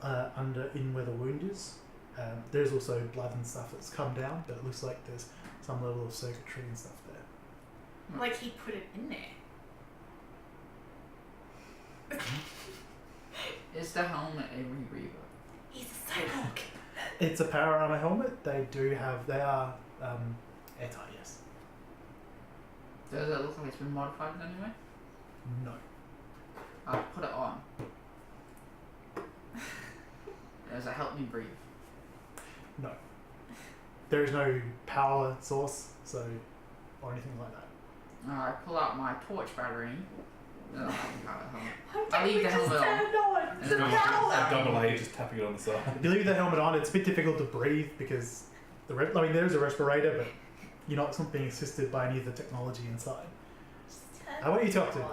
S3: in where the wound is. There's also blood and stuff that's come down, but it looks like there's some level of circuitry and stuff there.
S5: Like he put it in there.
S6: Is the helmet a rebreather?
S5: He's a cyborg.
S3: It's a power armor helmet. They are airtight, yes.
S6: Does it look like it's been modified in any way?
S3: No.
S6: I'll put it on. Does it help me breathe?
S3: No. There is no power source, or anything like that.
S6: I pull out my torch battery. No, I have the power helmet.
S5: How
S6: I leave the helmet on.
S5: on.
S6: And
S5: The
S6: then
S5: power.
S4: A double A just tapping it on the side.
S3: If you leave the helmet on, it's a bit difficult to breathe because there's a respirator, but it's not being assisted by any of the technology inside. What are you up to?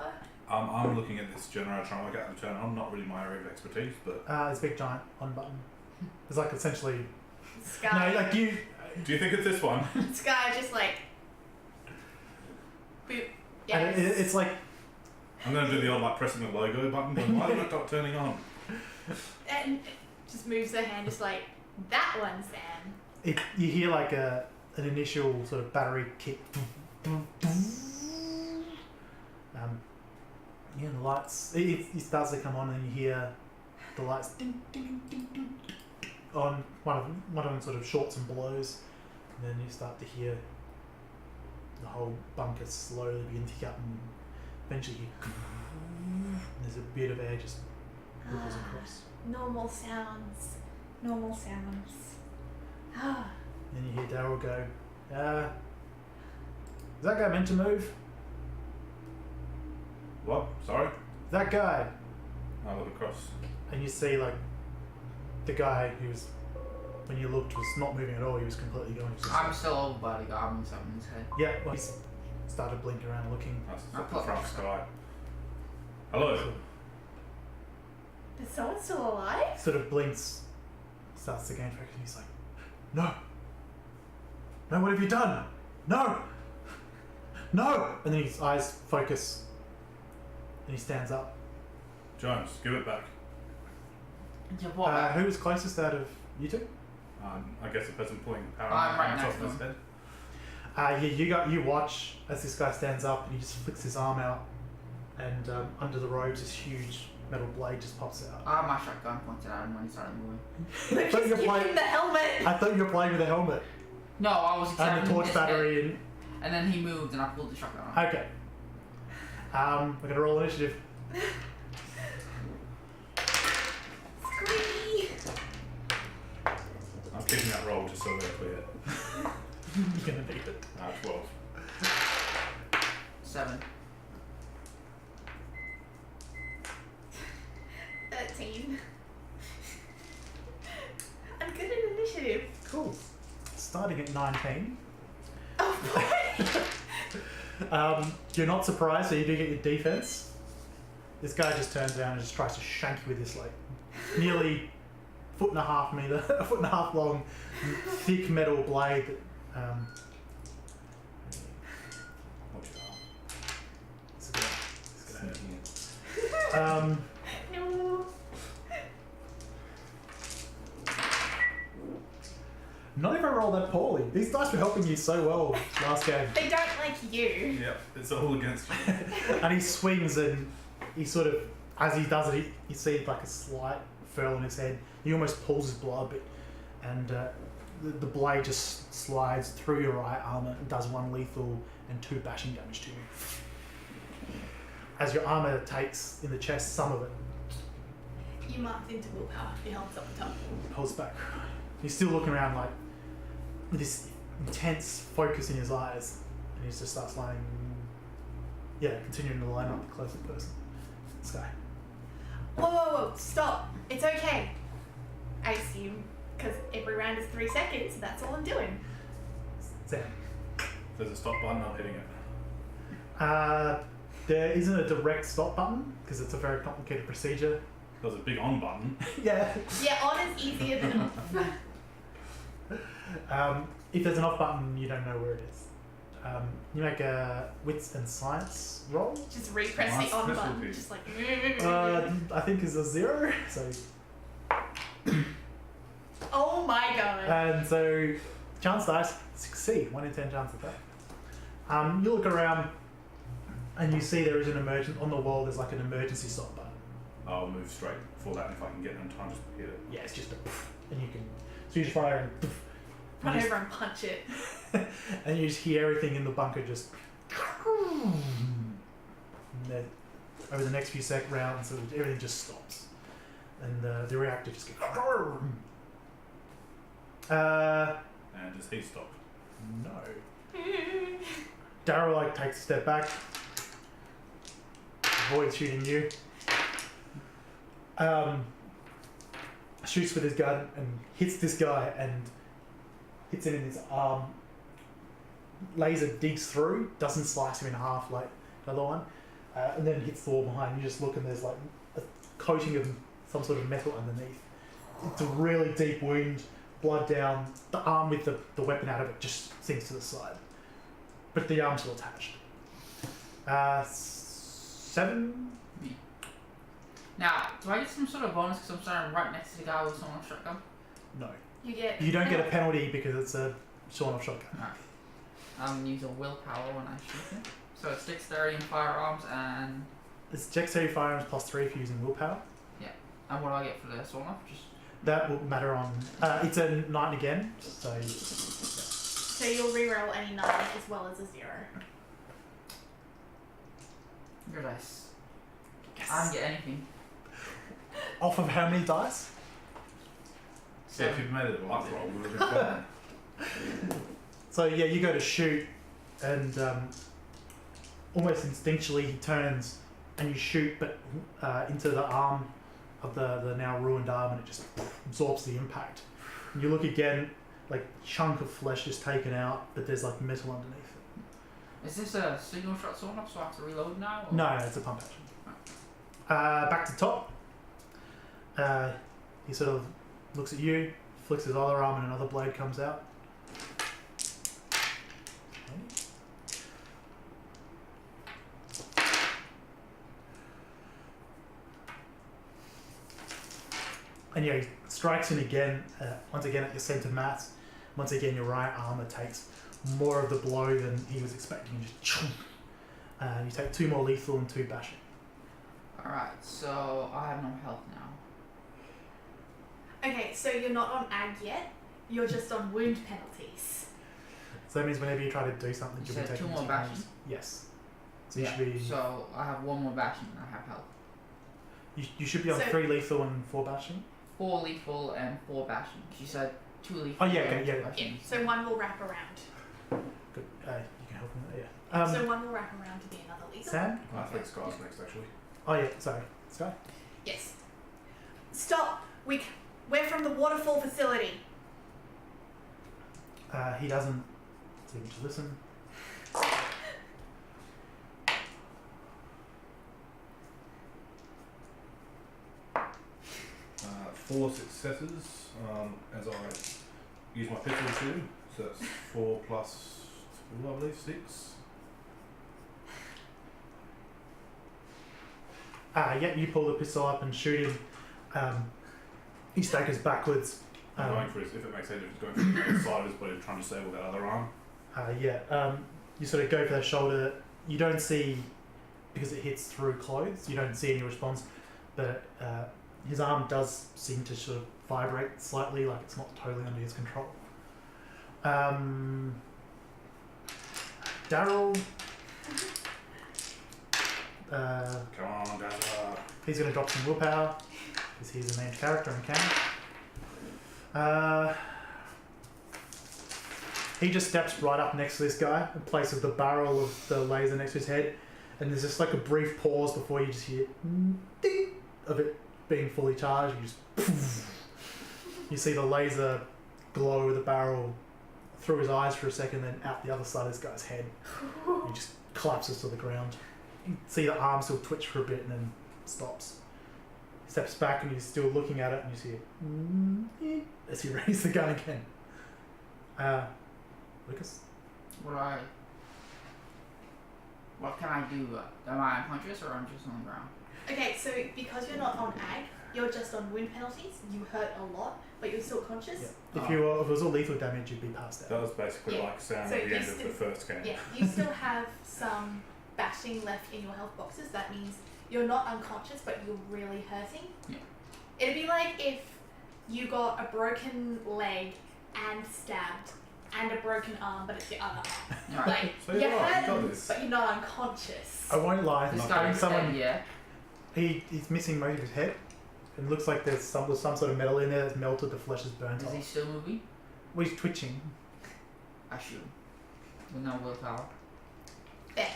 S4: I'm looking at this generator trying to work out the turn on. Not really my area of expertise, but
S3: It's a big giant on button. It's like essentially
S5: Skye.
S3: no, like you.
S4: do you think it's this one?
S5: Skye just like. Boop.
S3: And
S5: Yes.
S3: it's like
S4: I'm going to do the old like pressing the logo button, but why did it stop turning on?
S5: And just moves her hand, just like that one, Sam.
S3: you hear like an initial sort of battery kick. The lights. It starts to come on, and you hear the lights ding, ding, ding, ding, ding, on one of them sort of shorts and blows, and then you start to hear the whole bunker slowly begin to heat up, and eventually there's a bit of air just ripples across.
S5: Normal sounds. Normal sounds. Ah.
S3: Then you hear Daryl go, is that guy meant to move?
S4: What? Sorry?
S3: That guy.
S4: I look across.
S3: And you see like the guy who's, when you looked, was not moving at all. He was completely going.
S6: I'm still over by the guy with something in his head.
S3: Yeah, well, he's started blinking around looking.
S4: That's
S6: I'll
S4: the
S6: put-
S4: front Skye. Hello.
S5: Is someone still alive?
S3: Sort of blinks, starts to gain focus, and he's like, no, what have you done? No. And then his eyes focus, and he stands up.
S4: Jones, give it back.
S6: Yeah, what?
S3: Who was closest out of you two?
S4: I guess the person pulling the power
S6: I'm right
S4: arm
S6: next
S4: off
S6: to
S4: his
S6: him.
S4: head.
S3: You watch as this guy stands up, and he just flicks his arm out, and under the robes, this huge metal blade just pops out.
S6: I had my shotgun pointed at him when he started moving.
S3: I thought you were playing.
S5: the helmet.
S3: I thought you were playing with a helmet
S6: No, I was
S3: and
S6: examining
S3: the torch
S6: his head,
S3: battery.
S6: and then he moved, and I pulled the shotgun on.
S3: Okay. We're gonna roll initiative.
S5: Screamy.
S4: I'm keeping that roll just so we're clear.
S3: You're gonna need it.
S4: 12.
S6: 7.
S5: 13. I'm good at initiative.
S3: Cool. Starting at 19.
S5: Oh boy.
S3: You're not surprised, so you do get your defense. This guy just turns around and just tries to shank you with this like nearly a foot and a half long, thick metal blade that
S4: Watch your arm.
S3: it's gonna hurt you.
S5: No.
S3: Not even roll that poorly. These dice were helping you so well last game.
S5: They don't like you.
S4: Yep, it's all against you.
S3: And he swings, and he sort of, as he does it, you see like a slight furl in his head. He almost pulls his blood a bit, and the blade just slides through your right armor and does 1 lethal and 2 bashing damage to you. As your armor takes in the chest some of it,
S5: You marked into willpower. It helps up the top.
S3: pulls back. He's still looking around like with this intense focus in his eyes, and he just starts lying. Yeah, continuing to line up the closest person. Skye.
S5: Whoa, stop. It's okay. I assume, because every round is 3 seconds, that's all I'm doing.
S3: Sam.
S4: There's a stop button, I'm hitting it.
S3: There isn't a direct stop button because it's a very complicated procedure.
S4: There's a big on button.
S3: Yeah.
S5: Yeah, on is easier than off.
S3: If there's an off button, you don't know where it is. You make a wits and science roll.
S5: Just repress
S4: Nice
S5: the on
S4: crystal
S5: button.
S4: piece.
S5: Just like.
S3: I think is a 0. So,
S5: Oh my god.
S3: and so chance dice succeed. 1 in 10 chance of that. You look around and you see there is an emergency on the wall. There's like an emergency stop button.
S4: I'll move straight for that if I can get in time, just hit it.
S3: Yeah, it's just a poof, and you can. So you just fire and poof,
S5: Run
S3: you just-
S5: over and punch it.
S3: and you just hear everything in the bunker just. And then over the next few rounds, everything just stops, and the reactor just goes.
S4: And does he stop?
S3: No. Daryl like takes a step back, avoids shooting you. Shoots with his gun and hits this guy and hits him in his arm. Laser digs through, doesn't slice him in half like the other one, and then hits the wall behind. You just look and there's like a coating of some sort of metal underneath. It's a really deep wound, blood down. The arm with the weapon out of it just sinks to the side, but the arm's still attached. 7.
S6: Now, do I get some sort of bonus because I'm standing right next to the guy with someone's shotgun?
S3: No.
S5: You
S3: don't get a penalty because it's a sawn-off shotgun.
S6: Alright. I'm using willpower when I shoot him. So it's dexterity and firearms and...
S3: It's dexterity firearms plus 3 if you're using willpower.
S6: And what do I get for the sawn-off? Just...
S3: That will matter on... it's a 9 again, so...
S5: So you'll reroll any 9 as well as a 0.
S6: Your dice.
S3: Yes.
S6: I don't get anything.
S3: Off of how many dice?
S4: Yeah, if you'd made it a luck roll, we would have been fine.
S3: So yeah, you go to shoot, and almost instinctually he turns, and you shoot, but into the arm of the now ruined arm, and it just absorbs the impact. And you look again, like chunk of flesh is taken out, but there's like metal underneath it.
S6: Is this a single shot sawn-off so I have to reload now? Or?
S3: No, it's a pump action. Back to top. He sort of looks at you, flicks his other arm, and another blade comes out. And yeah, he strikes in again, once again at your centre mass. Once again, your right armour takes more of the blow than he was expecting. Just you take 2 more lethal and 2 bashing.
S6: Alright, so I have no health now.
S5: Okay, so you're not on ag yet. You're just on wound penalties.
S3: So that means whenever you try to do something,
S6: You
S3: you'll be
S6: said
S3: taking
S6: 2 more
S3: 2
S6: bashing?
S3: damage. Yes. So you
S6: Yeah,
S3: should be.
S6: so I have 1 more bashing and I have health.
S3: You should be on
S5: So-
S3: 3 lethal and 4 bashing.
S6: 4 lethal and 4 bashing. You said 2 lethal.
S3: Oh, yeah,
S6: and
S3: okay,
S6: 2
S3: yeah.
S6: bashing.
S5: Yeah, so 1 will wrap around.
S3: Good. You can help him. Yeah.
S5: So 1 will wrap around to be another lethal.
S3: Sam.
S4: I think Sky's next, actually.
S3: Oh yeah. Sorry. Skye.
S5: Yes. Stop! We're from the Waterfall Facility.
S3: He doesn't seem to listen.
S4: 4 successes as I use my pistol to shoot him. So that's 4 plus 2, I believe, 6.
S3: Yeah, you pull the pistol up and shoot him. He staggers backwards.
S4: I'm going for his, if it makes sense, if it's going for the side of his body, trying to disable that other arm.
S3: You sort of go for that shoulder. You don't see because it hits through clothes. You don't see any response, but his arm does seem to sort of vibrate slightly, like it's not totally under his control. Daryl.
S4: Come on, Dazzler.
S3: He's going to drop some willpower because he's a named character and can. He just steps right up next to this guy in place of the barrel of the laser next to his head, and there's just like a brief pause before you just hear ding of it being fully charged. You just poof. You see the laser glow the barrel through his eyes for a second, then out the other side of this guy's head. He just collapses to the ground. You see the arm still twitch for a bit and then stops. He steps back and he's still looking at it, and you see it as he raises the gun again. Lucas?
S6: What can I do? Am I unconscious or I'm just on the ground?
S5: Okay, so because you're not on ag, you're just on wound penalties. You hurt a lot, but you're still conscious.
S3: Yeah. If it was all lethal damage, you'd be passed
S4: That
S3: out.
S4: was basically
S5: Yeah.
S4: like Sam
S5: So
S4: at the
S5: you
S4: end of
S5: still-
S4: the first game.
S5: Yeah, you still have some bashing left in your health boxes. That means you're not unconscious, but you're really hurting.
S6: Yeah.
S5: It'd be like if you got a broken leg and stabbed and a broken arm, but it's your other arm.
S6: Alright.
S5: Like,
S4: So
S5: you're
S4: you're right, you got
S5: hurting,
S4: this.
S5: but you're not unconscious.
S3: I won't lie.
S6: This
S3: Not
S6: guy
S3: having
S6: is
S3: someone.
S6: dead, yeah?
S3: He's missing most of his head. It looks like there's some sort of metal in there that's melted. The flesh is burnt
S6: Is he
S3: off.
S6: still moving?
S3: Well, he's twitching.
S6: I shoot him. With no willpower.
S5: There.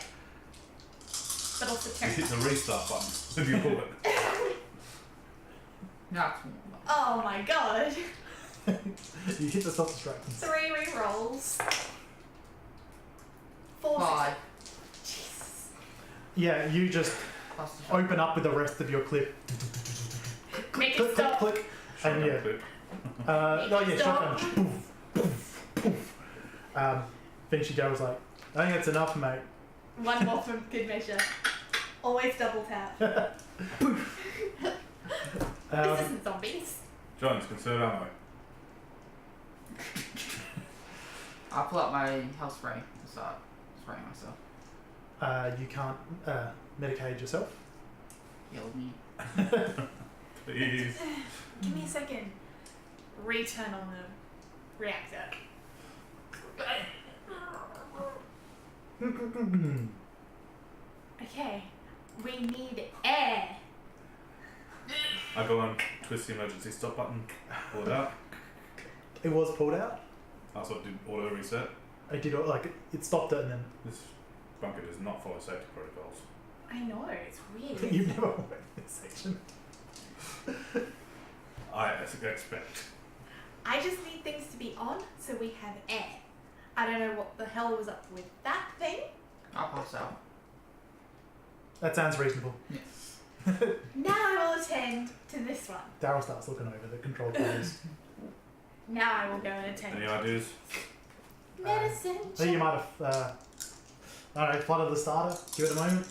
S5: But also
S4: You hit
S5: terrifying.
S4: the restart button if you pull it.
S6: That's one.
S5: Oh my god.
S3: You hit the stop distractions.
S5: 3 re-rolls. 4
S6: 5.
S5: Jesus.
S3: Yeah, you just
S6: Plus the shot.
S3: open up with the rest of your clip.
S5: Make
S3: Click,
S5: it stop.
S3: click, click. And yeah.
S4: Clip.
S3: Oh yeah,
S5: Stop.
S3: shotgun. Poof, poof, poof. Finchy Joe was like, I think that's enough, mate.
S5: One more for good measure. Always double tap. This isn't zombies.
S4: Jones, conserve ammo.
S6: I'll pull out my health spray and start spraying myself.
S3: You can't medicate yourself.
S6: Heal me.
S4: Please.
S5: Give me a second. Return on the reactor. Okay. We need air.
S4: I go and twist the emergency stop button, pull it out.
S3: It was pulled out.
S4: That's what did auto reset.
S3: I did like it stopped it, and then
S4: This bunker does not follow safety protocols.
S5: I know, it's weird.
S3: you've never worked this section.
S4: I expect.
S5: I just need things to be on so we have air. I don't know what the hell was up with that thing.
S6: I'll pass out.
S3: That sounds reasonable.
S6: Yes.
S5: Now I will attend to this one.
S3: Daryl starts looking over the control panels.
S5: Now I will go and attend.
S4: Any ideas?
S5: Medicine.
S3: I think you might have, I don't know, flooded the starter. Give it a moment.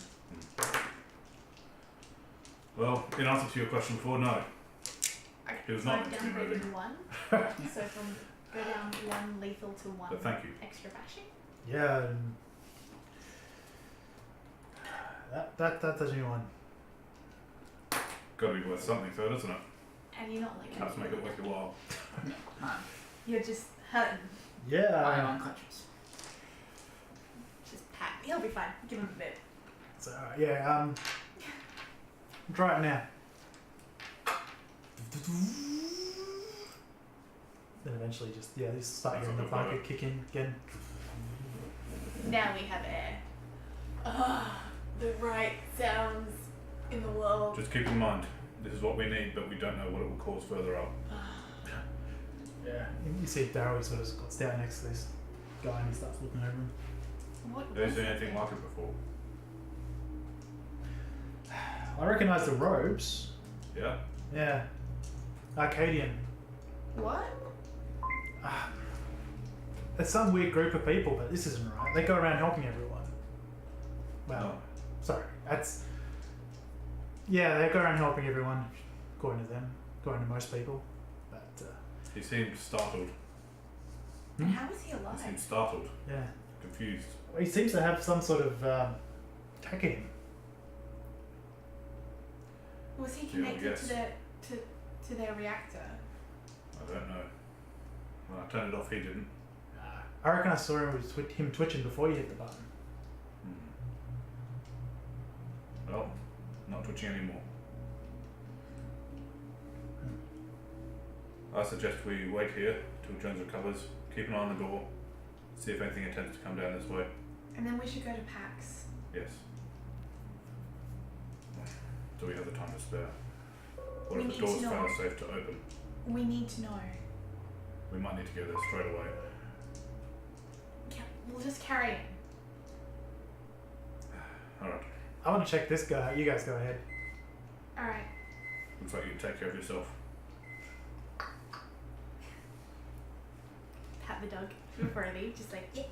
S4: Well, in answer to your question before, no.
S5: Okay,
S4: It was
S5: so
S4: not
S5: I've downgraded 1. So from go down 1 lethal to 1
S4: But thank you.
S5: extra bashing.
S3: Yeah. That's a new one.
S4: Gotta be worth something, though, doesn't it?
S5: And you're not like
S4: Perhaps make it worth your while.
S6: No, I'm
S5: you're just hurting.
S6: I
S3: Yeah.
S6: am unconscious.
S5: Just pat. He'll be fine. Give him a bit.
S3: So, yeah. Try it now. Then eventually, just you start hearing the bunker kick in again.
S5: Now we have air. Ah, the right sounds in the world.
S4: Just keep in mind, this is what we need, but we don't know what it will cause further up.
S3: Yeah. You see Daryl sort of squats down next to this guy and he starts looking over him.
S5: What
S4: Have you
S5: was
S4: seen
S5: it
S4: anything
S5: then?
S4: like it before?
S3: I recognise the robes.
S4: Yeah?
S3: Yeah. Arcadian.
S5: What?
S3: It's some weird group of people, but this isn't right. They go around helping everyone. Well,
S4: No.
S3: sorry. That's... Yeah, they go around helping everyone, according to them, according to most people. But,
S4: He seemed startled.
S5: And how is he
S4: He
S5: alive?
S4: seemed startled,
S3: yeah.
S4: confused.
S3: He seems to have some sort of tech in him.
S5: Was he
S4: Yeah,
S5: connected
S4: yes.
S5: to their reactor?
S4: I don't know. When I turned it off, he didn't.
S3: I reckon I saw him twitching before you hit the button.
S4: Well, not twitching anymore. I suggest we wait here till Jones recovers, keep an eye on the door, see if anything attempts to come down this way.
S5: And then we should go to PAX.
S4: Yes. Do we have the time to spare? What
S5: We
S4: if
S5: need
S4: the door's
S5: to know.
S4: fail safe to open?
S5: We need to know.
S4: We might need to go there straight away.
S5: Yeah, we'll just carry it.
S4: Alright.
S3: I want to check this guy. You guys go ahead.
S5: Alright.
S4: Looks like you can take care of yourself.
S5: Pat the dog before I leave, just like, yeah.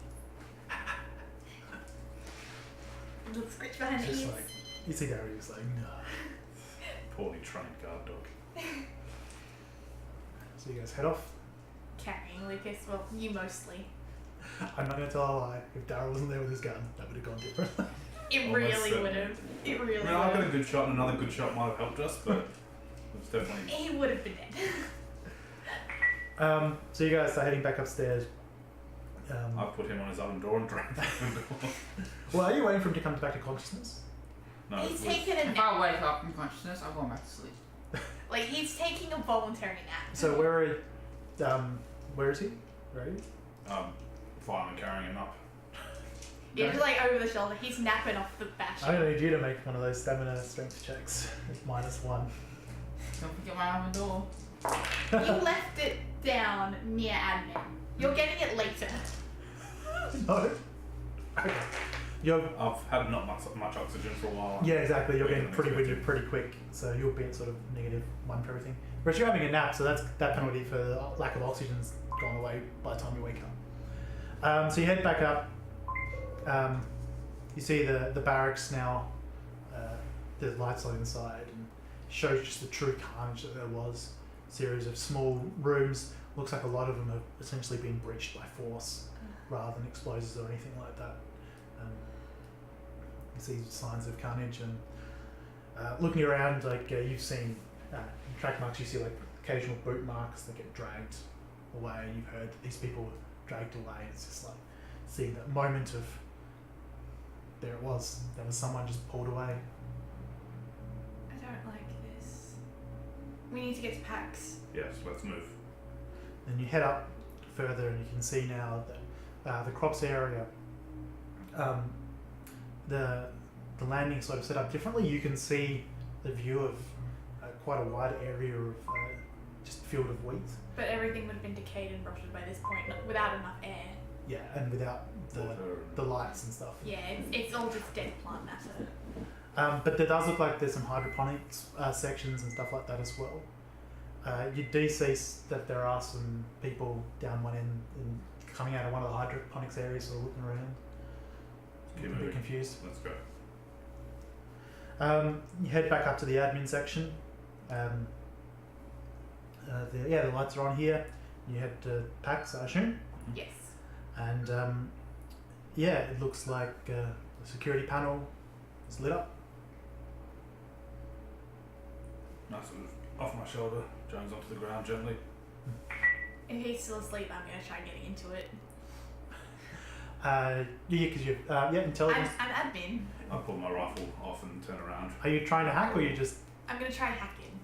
S5: Little scritch behind the
S3: Just
S5: ears.
S3: like, you see Darius like, no.
S4: Poorly trained guard dog.
S3: So you guys head off.
S5: Carrying Lucas, well, you mostly.
S3: I'm not going to tell a lie. If Daryl wasn't there with his gun, that would have gone different.
S5: It
S4: Almost
S5: really
S4: certainly.
S5: would have. It really
S4: I mean, I
S5: would
S4: got a
S5: have.
S4: good shot and another good shot might have helped us, but it's definitely...
S5: He would have been dead.
S3: So you guys are heading back upstairs.
S4: I put him on his own door and dragged him the door.
S3: Well, are you waiting for him to come back to consciousness?
S4: No,
S5: He's
S4: we-
S5: taken a
S6: If
S5: nap.
S6: I wake up in consciousness, I'm going back to sleep.
S5: Like, he's taking a voluntary nap.
S3: So where is he? Where are you?
S4: fireman carrying him up.
S5: Yeah, just like over the shoulder. He's napping off the bash.
S3: I'm going to need you to make one of those stamina strength checks. -1.
S6: Don't forget my oven door.
S5: You left it down near admin. You're getting it later.
S3: No. Okay. You're,
S4: I've had not much oxygen for a while.
S3: yeah, exactly. You're
S4: Later
S3: getting
S4: than
S3: pretty
S4: expected.
S3: winded pretty quick, so you'll be at sort of -1 for everything. Whereas you're having a nap, so that penalty for lack of oxygen's gone away by the time you wake up. So you head back up. You see the barracks now. The lights on inside and shows just the true carnage that there was. Series of small rooms. Looks like a lot of them have essentially been breached by force rather than explosives or anything like that. You see signs of carnage and looking around, like you've seen track marks. You see like occasional boot marks that get dragged away. And you've heard that these people were dragged away. It's just like seeing that moment of there it was. There was someone just pulled away.
S5: I don't like this. We need to get to PAX.
S4: Yes, let's move.
S3: Then you head up further and you can see now that the crops area, the landing sort of set up differently. You can see the view of quite a wide area of just field of wheat.
S5: But everything would have been decayed and rotted by this point, without enough air.
S3: Yeah, and without the lights and stuff.
S5: Yeah, it's all just dead plant matter.
S3: But there does look like there's some hydroponics sections and stuff like that as well. You do see that there are some people down one end and coming out of one of the hydroponics areas, sort of looking around.
S4: Keep
S3: A bit
S4: moving.
S3: confused.
S4: Let's go.
S3: You head back up to the admin section. The lights are on here. You head to PAX, I assume.
S5: Yes.
S3: And it looks like the security panel is lit up.
S4: Nice sort of off my shoulder, Jones onto the ground gently.
S5: If he's still asleep, I'm gonna try getting into it.
S3: Because you've intelligence.
S5: I'm admin.
S4: I pull my rifle off and turn around.
S3: Are you trying to hack or you just?
S5: I'm gonna try hacking.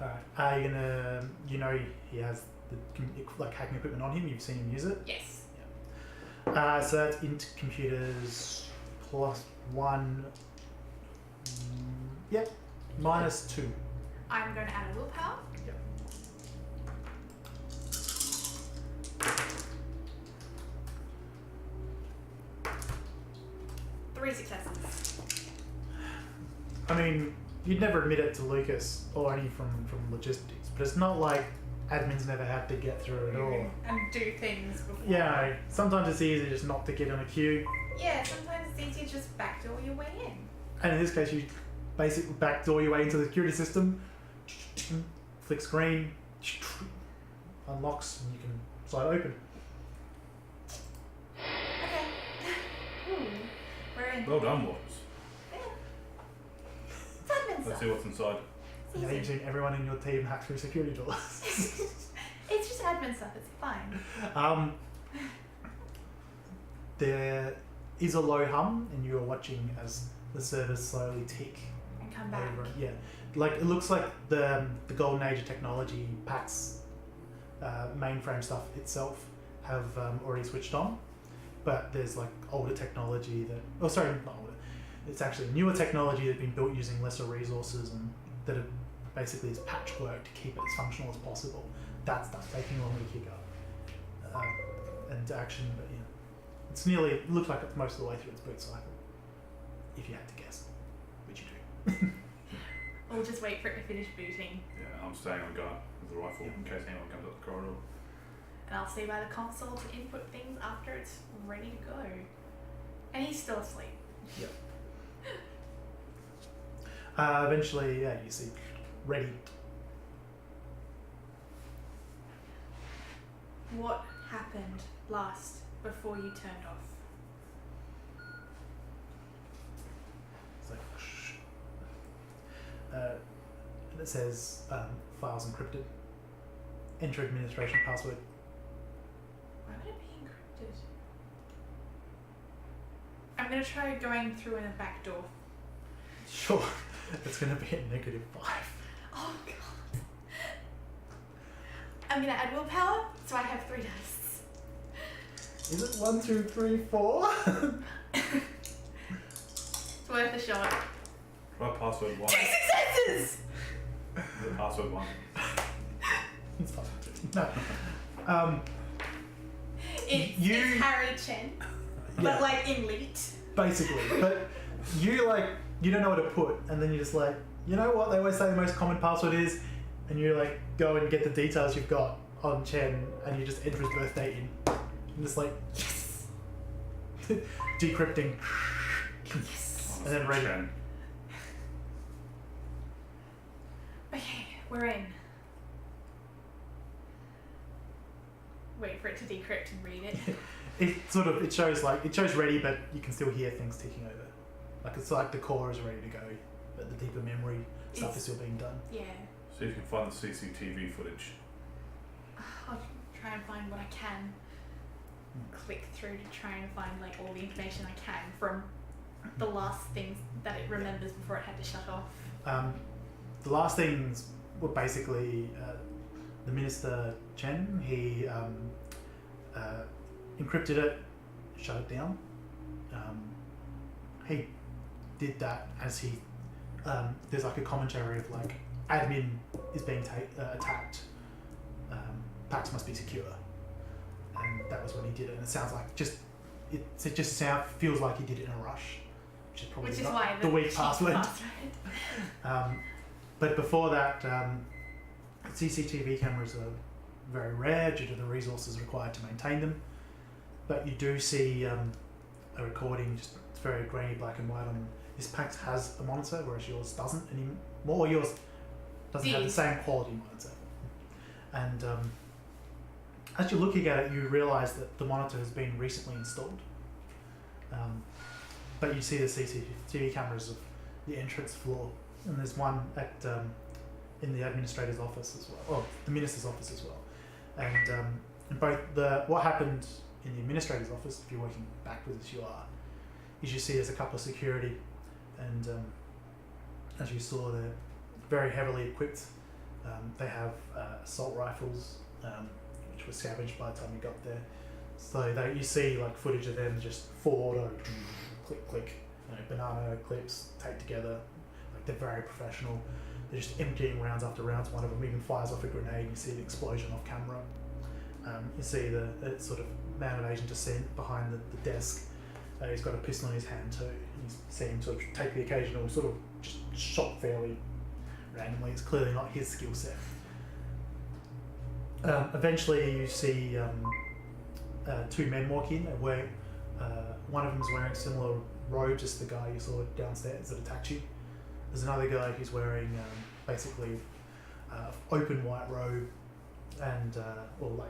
S3: Alright. Are you gonna? You know he has the hacking equipment on him. You've seen him use it.
S5: Yes.
S3: So that's into computers +1. Yep. -2.
S5: I'm going to add a willpower.
S3: Yep.
S5: Three successes.
S3: I mean, you'd never admit it to Lucas or any from logistics, but it's not like admins never had to get through it all.
S5: And do things before.
S3: Yeah, sometimes it's easier just not to get on a queue,
S5: Yeah, sometimes it's easier to just backdoor your way in.
S3: and in this case, you basically backdoor your way into the security system, flick screen, unlocks, and you can slide open.
S5: Okay. We're in.
S4: Well done, Waters.
S5: Yeah. Admin
S4: Let's
S5: stuff.
S4: see what's inside.
S3: Yeah, you've seen everyone in your team hack through security doors.
S5: It's just admin stuff. It's fine.
S3: There is a low hum, and you are watching as the servers slowly tick
S5: And come back.
S3: over. Yeah, like it looks like the golden age of technology packs mainframe stuff itself have already switched on, but there's like older technology that not older, it's actually newer technology that's been built using lesser resources and that it basically is patchwork to keep it as functional as possible. That stuff's taking longer to kick up into action, but yeah, it's nearly, it looks like it's most of the way through its boot cycle, if you had to guess, which you do.
S5: We'll just wait for it to finish booting.
S4: Yeah, I'm staying on guard with the rifle in case anyone comes up the corridor.
S5: And I'll stay by the console to input things after it's ready to go. And he's still asleep.
S3: Yep. Eventually, yeah, you see, ready.
S5: What happened last before you turned off?
S3: It's like, shh. And it says files encrypted. Enter administration password.
S5: Why would it be encrypted? I'm gonna try going through in a back door.
S3: Sure, it's going to be a -5.
S5: Oh god. I'm gonna add willpower, so I have 3 dice.
S3: Is it 1, 2, 3, 4?
S5: It's worth a shot.
S4: Try password 1.
S5: 2 successes!
S4: The password 1.
S3: It's fine. No.
S5: It's Harry Chen,
S3: Yeah,
S5: but like elite.
S3: basically. But you don't know what to put, and then you're just like, you know what? They always say the most common password is, and you like go and get the details you've got on Chen, and you just enter his birthday in, and just like
S5: Yes!
S3: decrypting,
S5: Yes!
S3: and then ready.
S4: Chen.
S5: Okay, we're in. Wait for it to decrypt and read it.
S3: It shows ready, but you can still hear things ticking over. Like it's like the core is ready to go, but the deeper memory stuff is still being done.
S5: Yeah.
S4: See if you can find the CCTV footage.
S5: I'll try and find what I can. Click through to try and find like all the information I can from the last things that it remembers before it had to shut off.
S3: The last things were basically the Minister Chen. He encrypted it, shut it down. He did that as he there's like a commentary of like admin is being attacked. Packs must be secure, and that was when he did it. And it sounds like feels like he did it in a rush, which is probably
S5: Which is
S3: not
S5: why
S3: the weak
S5: cheap
S3: password. But before that, CCTV cameras are very rare due to the resources required to maintain them. But you do see a recording, just it's very grainy, black and white. On this PAX has a monitor, whereas yours doesn't anymore. Or yours doesn't have the same quality monitor. And as you're looking at it, you realise that the monitor has been recently installed. But you see the CCTV cameras of the entrance floor, and there's one at in the administrator's office as well, or the minister's office as well. And both what happened in the administrator's office, if you're working backwards as you are, is you see there's a couple of security, and as you saw, they're very heavily equipped. They have assault rifles, which were scavenged by the time you got there. So you see like footage of them just full auto, click click, banana clips taped together. Like they're very professional. They're just emptying rounds after rounds. One of them even fires off a grenade. You see the explosion off camera. You see the sort of man of Asian descent behind the desk. He's got a pistol in his hand too. You see him sort of take the occasional sort of just shot fairly randomly. It's clearly not his skill set. Eventually you see two men walk in. One of them is wearing similar robes as the guy you saw downstairs that attacked you. There's another guy who's wearing basically open white robe and like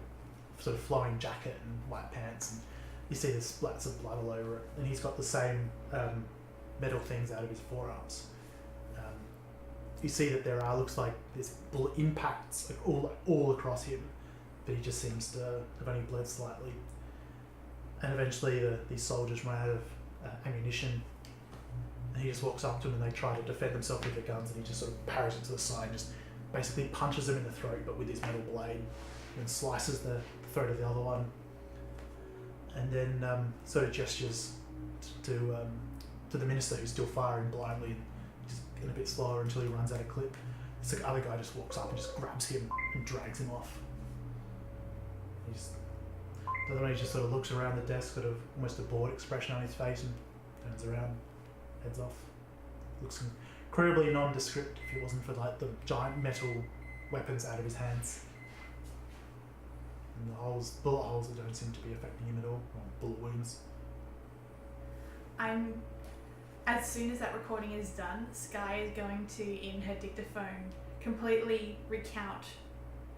S3: sort of flowing jacket and white pants, and you see the splats of blood all over it. And he's got the same metal things out of his forearms. you see that there looks like there's bullet impacts like all across him, but he just seems to have only bled slightly. And eventually these soldiers run out of ammunition, and he just walks up to them and they try to defend themselves with their guns, and he just sort of parries it to the side and just basically punches them in the throat, but with his metal blade, and slices the throat of the other one. And then sort of gestures to the minister, who's still firing blindly, just getting a bit slower until he runs out of clip. This other guy just walks up and just grabs him and drags him off. The other one, he just sort of looks around the desk, sort of almost a bored expression on his face, and turns around, heads off. Looks incredibly nondescript if it wasn't for like the giant metal weapons out of his hands. And the bullet holes that don't seem to be affecting him at all, or bullet wounds.
S5: As soon as that recording is done, Skye is going to, in her dictaphone, completely recount,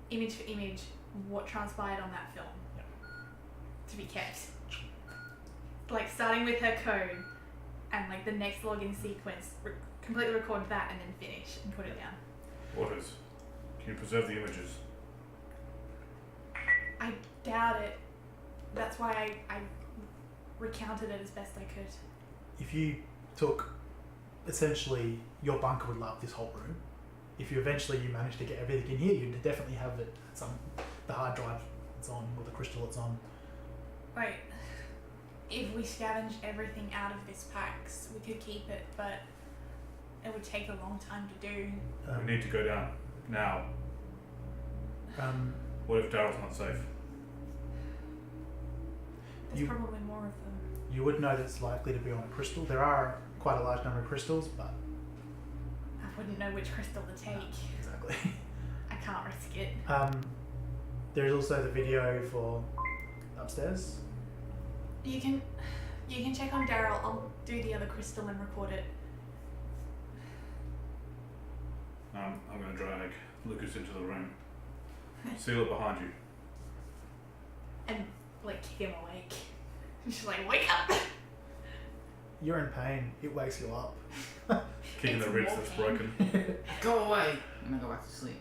S5: image for image, what transpired on that film.
S3: Yep.
S5: To be kept. Like, starting with her code, and like the next login sequence, completely record that and then finish and put it down.
S4: Waters, can you preserve the images?
S5: I doubt it. That's why I recounted it as best I could.
S3: If you took, essentially, your bunker would love this whole room. If you managed to get everything in here, you'd definitely have it. The hard drive it's on, or the crystal it's on.
S5: Wait, if we scavenged everything out of this packs, we could keep it, but it would take a long time to do.
S4: We need to go down now. What if Daryl's not safe?
S5: There's probably more of them.
S3: You would know that it's likely to be on a crystal. There are quite a large number of crystals, but
S5: I wouldn't know which crystal to take.
S3: exactly.
S5: I can't risk it.
S3: There is also the video for upstairs.
S5: You can check on Daryl. I'll do the other crystal and record it.
S4: I'm going to drag Lucas into the room. Seal it behind you.
S5: And like kick him awake. She's like, wake up!
S3: You're in pain. It wakes you up.
S4: Kicking
S5: It's
S4: the ribs that's
S5: walking.
S4: broken.
S6: Go away! And I go back to sleep.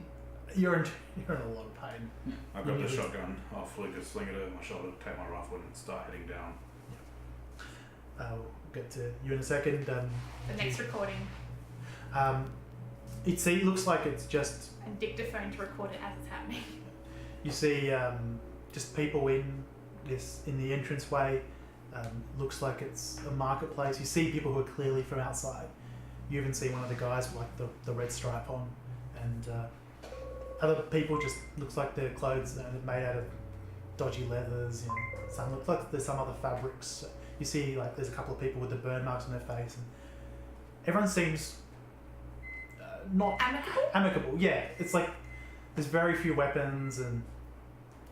S3: You're in a lot of pain.
S4: I've got
S3: You
S4: the
S3: need-
S4: shotgun. I'll fully just sling it over my shoulder, take my rifle, and start heading down.
S3: We'll get to you in a second.
S5: The next recording.
S3: It looks like it's just
S5: And dictaphone to record it as it's happening.
S3: you see just people in the entranceway. Looks like it's a marketplace. You see people who are clearly from outside. You even see one of the guys with like the red stripe on, and other people just looks like their clothes are made out of dodgy leathers. Some looks like there's some other fabrics. You see like there's a couple of people with the burn marks on their face, and everyone seems not amicable. Yeah, it's like there's very few weapons, and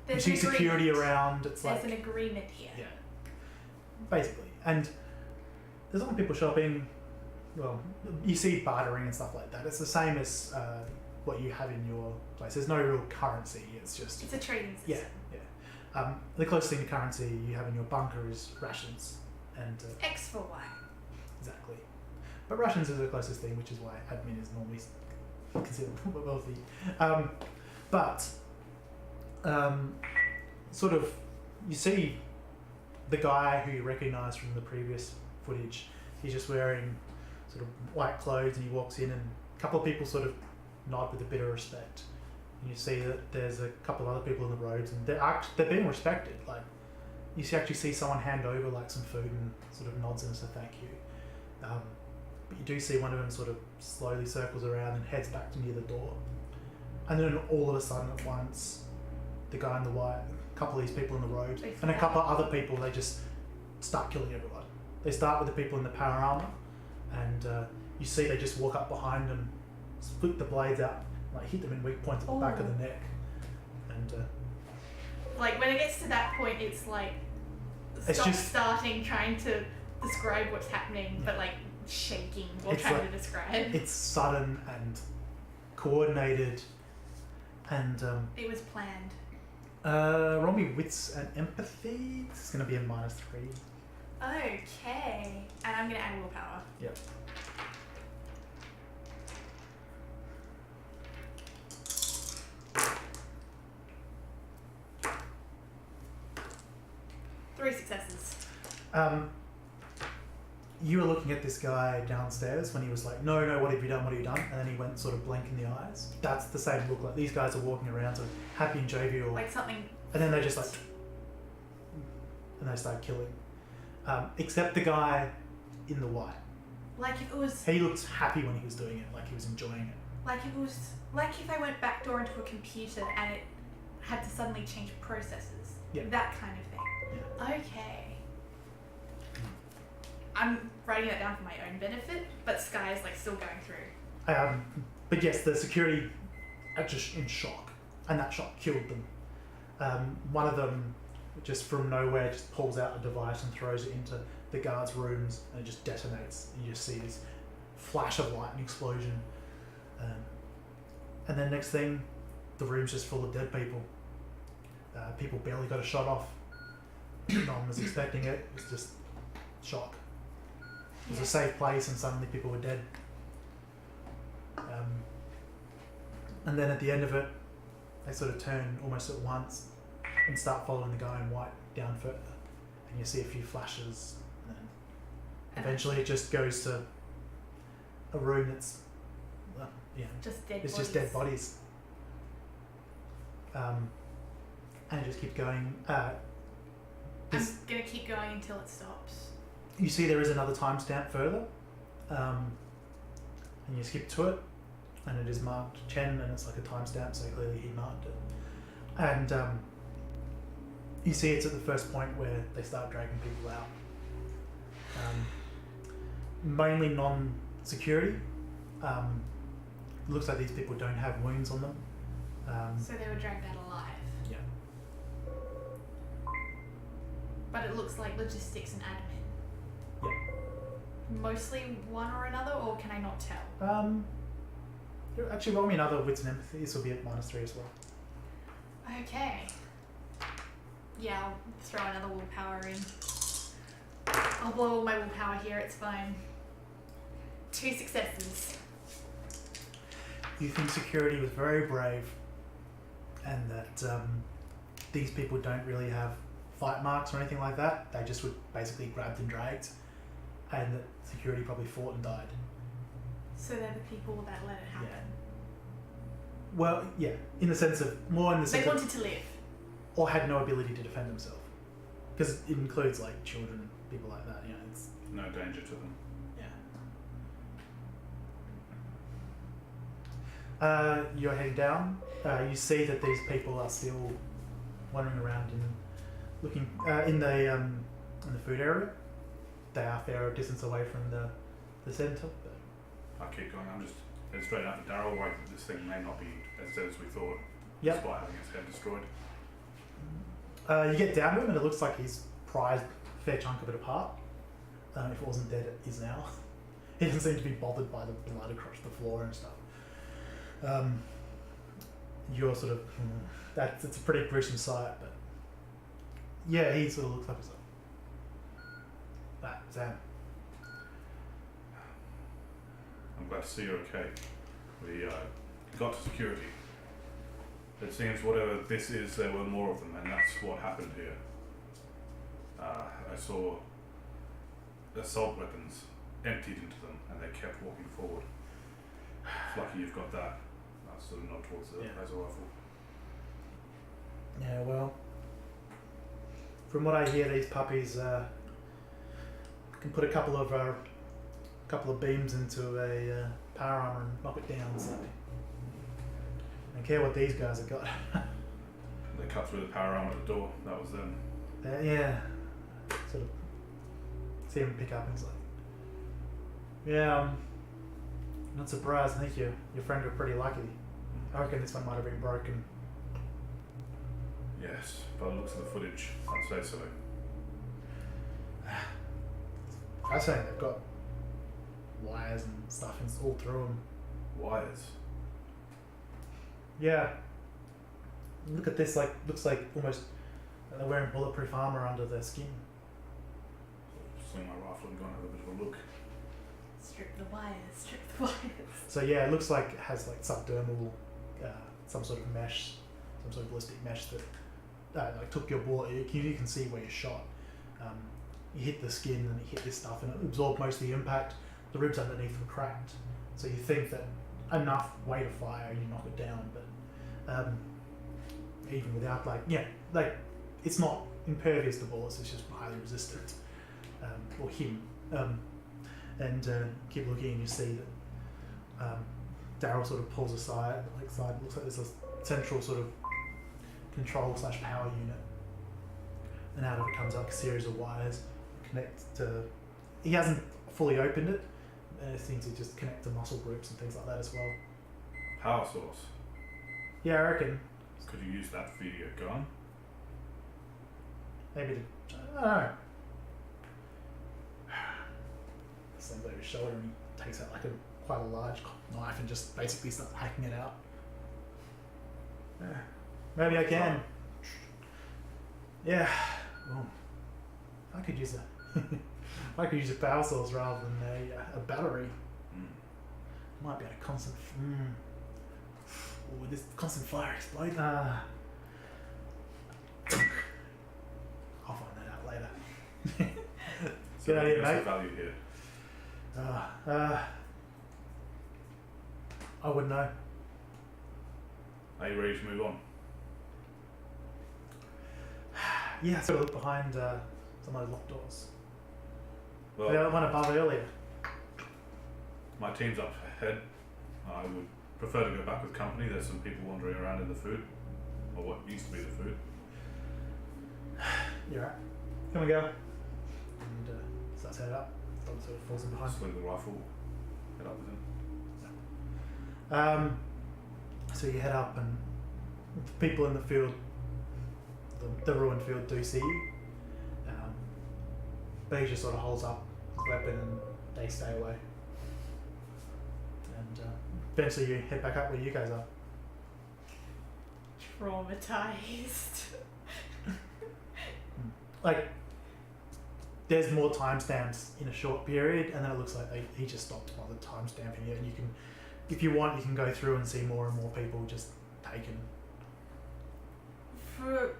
S5: There's
S3: you
S5: an
S3: see security
S5: agreement.
S3: around. It's
S5: There's
S3: like
S5: an agreement here.
S3: yeah, basically. And there's other people shopping. Well, you see bartering and stuff like that. It's the same as what you have in your place. There's no real currency. It's just
S5: It's a trading system.
S3: yeah. The closest thing to currency you have in your bunker is rations, and
S5: X for Y.
S3: exactly. But rations is the closest thing, which is why admin is normally considered wealthy. But sort of, you see the guy who you recognise from the previous footage. He's just wearing sort of white clothes, and he walks in, and a couple of people sort of nod with a bit of respect. And you see that there's a couple of other people in the robes, and they're being respected. Like you actually see someone hand over like some food and sort of nods and says thank you. But you do see one of them sort of slowly circles around and heads back to near the door. And then all of a sudden at once, the guy in the white, a couple of these people in the robes, and a couple of other people, they just start killing everyone. They start with the people in the power armor, and you see they just walk up behind them, split the blades out, like hit them in weak points at the back of the neck. And
S5: Like when it gets to that point, it's like
S3: It's
S5: stop
S3: just-
S5: starting trying to describe what's happening, but like shaking while
S3: It's
S5: trying
S3: like-
S5: to describe.
S3: it's sudden and coordinated, and
S5: It was planned.
S3: roll me wits and empathy. This is going to be a -3.
S5: Okay, and I'm gonna add willpower.
S3: Yep.
S5: successes.
S3: You were looking at this guy downstairs when he was like, no, what have you done, and then he went sort of blank in the eyes. That's the same look, like these guys are walking around sort of happy and jovial,
S5: Like something.
S3: and then they just like, and they start killing. Except the guy in the white.
S5: Like if it was.
S3: He looked happy when he was doing it, like he was enjoying it.
S5: Like it was. Like if I went backdoor into a computer and it had to suddenly change processes.
S3: Yeah.
S5: That kind of thing.
S3: Yeah.
S5: Okay. I'm writing that down for my own benefit, but Skye is like still going through.
S3: But yes, the security are just in shock, and that shock killed them. One of them, just from nowhere, just pulls out a device and throws it into the guards' rooms, and it just detonates. You just see this flash of light and explosion. And then next thing, the room's just full of dead people. People barely got a shot off. No one was expecting it. It was just shock. It was a safe place, and suddenly people were dead. And then at the end of it, they sort of turn almost at once and start following the guy in white down further. And you see a few flashes, and then eventually it just goes to a room that's,
S5: Just dead
S3: it's
S5: bodies.
S3: just dead bodies. And it just keeps going.
S5: I'm gonna keep going until it stops.
S3: You see there is another timestamp further, and you skip to it, and it is marked 10, and it's like a timestamp, so clearly he marked it. And you see it's at the first point where they start dragging people out. Mainly non-security. Looks like these people don't have wounds on them.
S5: So they were dragged out alive.
S3: Yeah.
S5: But it looks like logistics and admin.
S3: Yeah.
S5: Mostly one or another, or can I not tell?
S3: Actually, roll me another wits and empathy. This will be at -3 as well.
S5: Okay. Yeah, I'll throw another willpower in. I'll blow all my willpower here, it's fine. 2 successes.
S3: You think security was very brave, and that these people don't really have fight marks or anything like that. They just were basically grabbed and dragged, and that security probably fought and died.
S5: So they're the people that let it happen.
S3: Well, yeah, in the sense of
S5: They wanted to live.
S3: or had no ability to defend themselves, because it includes like children, people like that. You know, it's
S4: No danger to them.
S3: You're heading down. You see that these people are still wandering around and looking in the food area. They are a fair distance away from the centre.
S4: I keep going. I'm just heading straight out to Darryl, worried that this thing may not be as dead as we thought,
S3: Yep.
S4: despite having its head destroyed.
S3: You get down to him, and it looks like he's prized a fair chunk of it apart. If it wasn't dead, it is now. He doesn't seem to be bothered by the blood across the floor and stuff. You're sort of it's a pretty gruesome sight, but yeah, he sort of looks up and says, "That Sam."
S4: I'm glad to see you're okay. We got to security. It seems whatever this is, there were more of them, and that's what happened here. I saw assault weapons emptied into them, and they kept walking forward. It's lucky you've got that. That's sort of nod towards the laser rifle.
S3: Yeah, well, from what I hear, these puppies can put a couple of beams into a power armor and knock it down. So I don't care what these guys have got.
S4: They cut through the power arm at the door. That was them.
S3: Yeah, sort of see him pick up and he's like, "Yeah, I'm not surprised. I think your friend got pretty lucky. I reckon this one might have been broken."
S4: Yes, by the looks of the footage, I'd say so.
S3: Fascinating. They've got wires and stuff all through them.
S4: Wires.
S3: Yeah. Look at this. Like, looks like almost they're wearing bulletproof armor under their skin.
S4: Swing my rifle and go and have a bit of a look.
S5: Strip the wires, strip the wires.
S3: So yeah, it looks like it has like subdermal, some sort of mesh, some sort of ballistic mesh that like took your bullet. You can see where you're shot. You hit the skin and you hit this stuff, and it absorbed most of the impact. The ribs underneath were cracked, so you think that enough weight of fire and you knock it down, but even without it's not impervious to bullets. It's just highly resistant, or him. Keep looking and you see that Daryl sort of pulls aside, looks like there's a central sort of control/power unit, and out of it comes like a series of wires connect to. He hasn't fully opened it, and it seems to just connect to muscle groups and things like that as well.
S4: Power source.
S3: Yeah, I reckon.
S4: Could you use that for your gun?
S3: Maybe I don't know. Slings over his shoulder and he takes out like quite a large knife and just basically starts hacking it out. Maybe I can. Yeah. Well, I could use a power source rather than a battery. Might be able to constant. Would this constant fire explode? I'll find that out later.
S4: So
S3: Good idea,
S4: what's
S3: mate.
S4: the value here?
S3: I wouldn't know.
S4: Are you ready to move on?
S3: Yeah, so look behind some of those locked doors.
S4: Well,
S3: The one above earlier.
S4: my team's up ahead. I would prefer to go back with company. There's some people wandering around in the food, or what used to be the food.
S3: You're right. Come and go. And starts headed up. Dog sort of falls in behind.
S4: Sling the rifle, head up with him.
S3: So you head up, and the people in the field, the ruined field, do see you. But he just sort of holds up his weapon and they stay away. And eventually you head back up where you guys are.
S5: Traumatized.
S3: Like, there's more timestamps in a short period, and then it looks like he just stopped by the timestamping it, and you can, if you want, you can go through and see more and more people just taken.
S5: For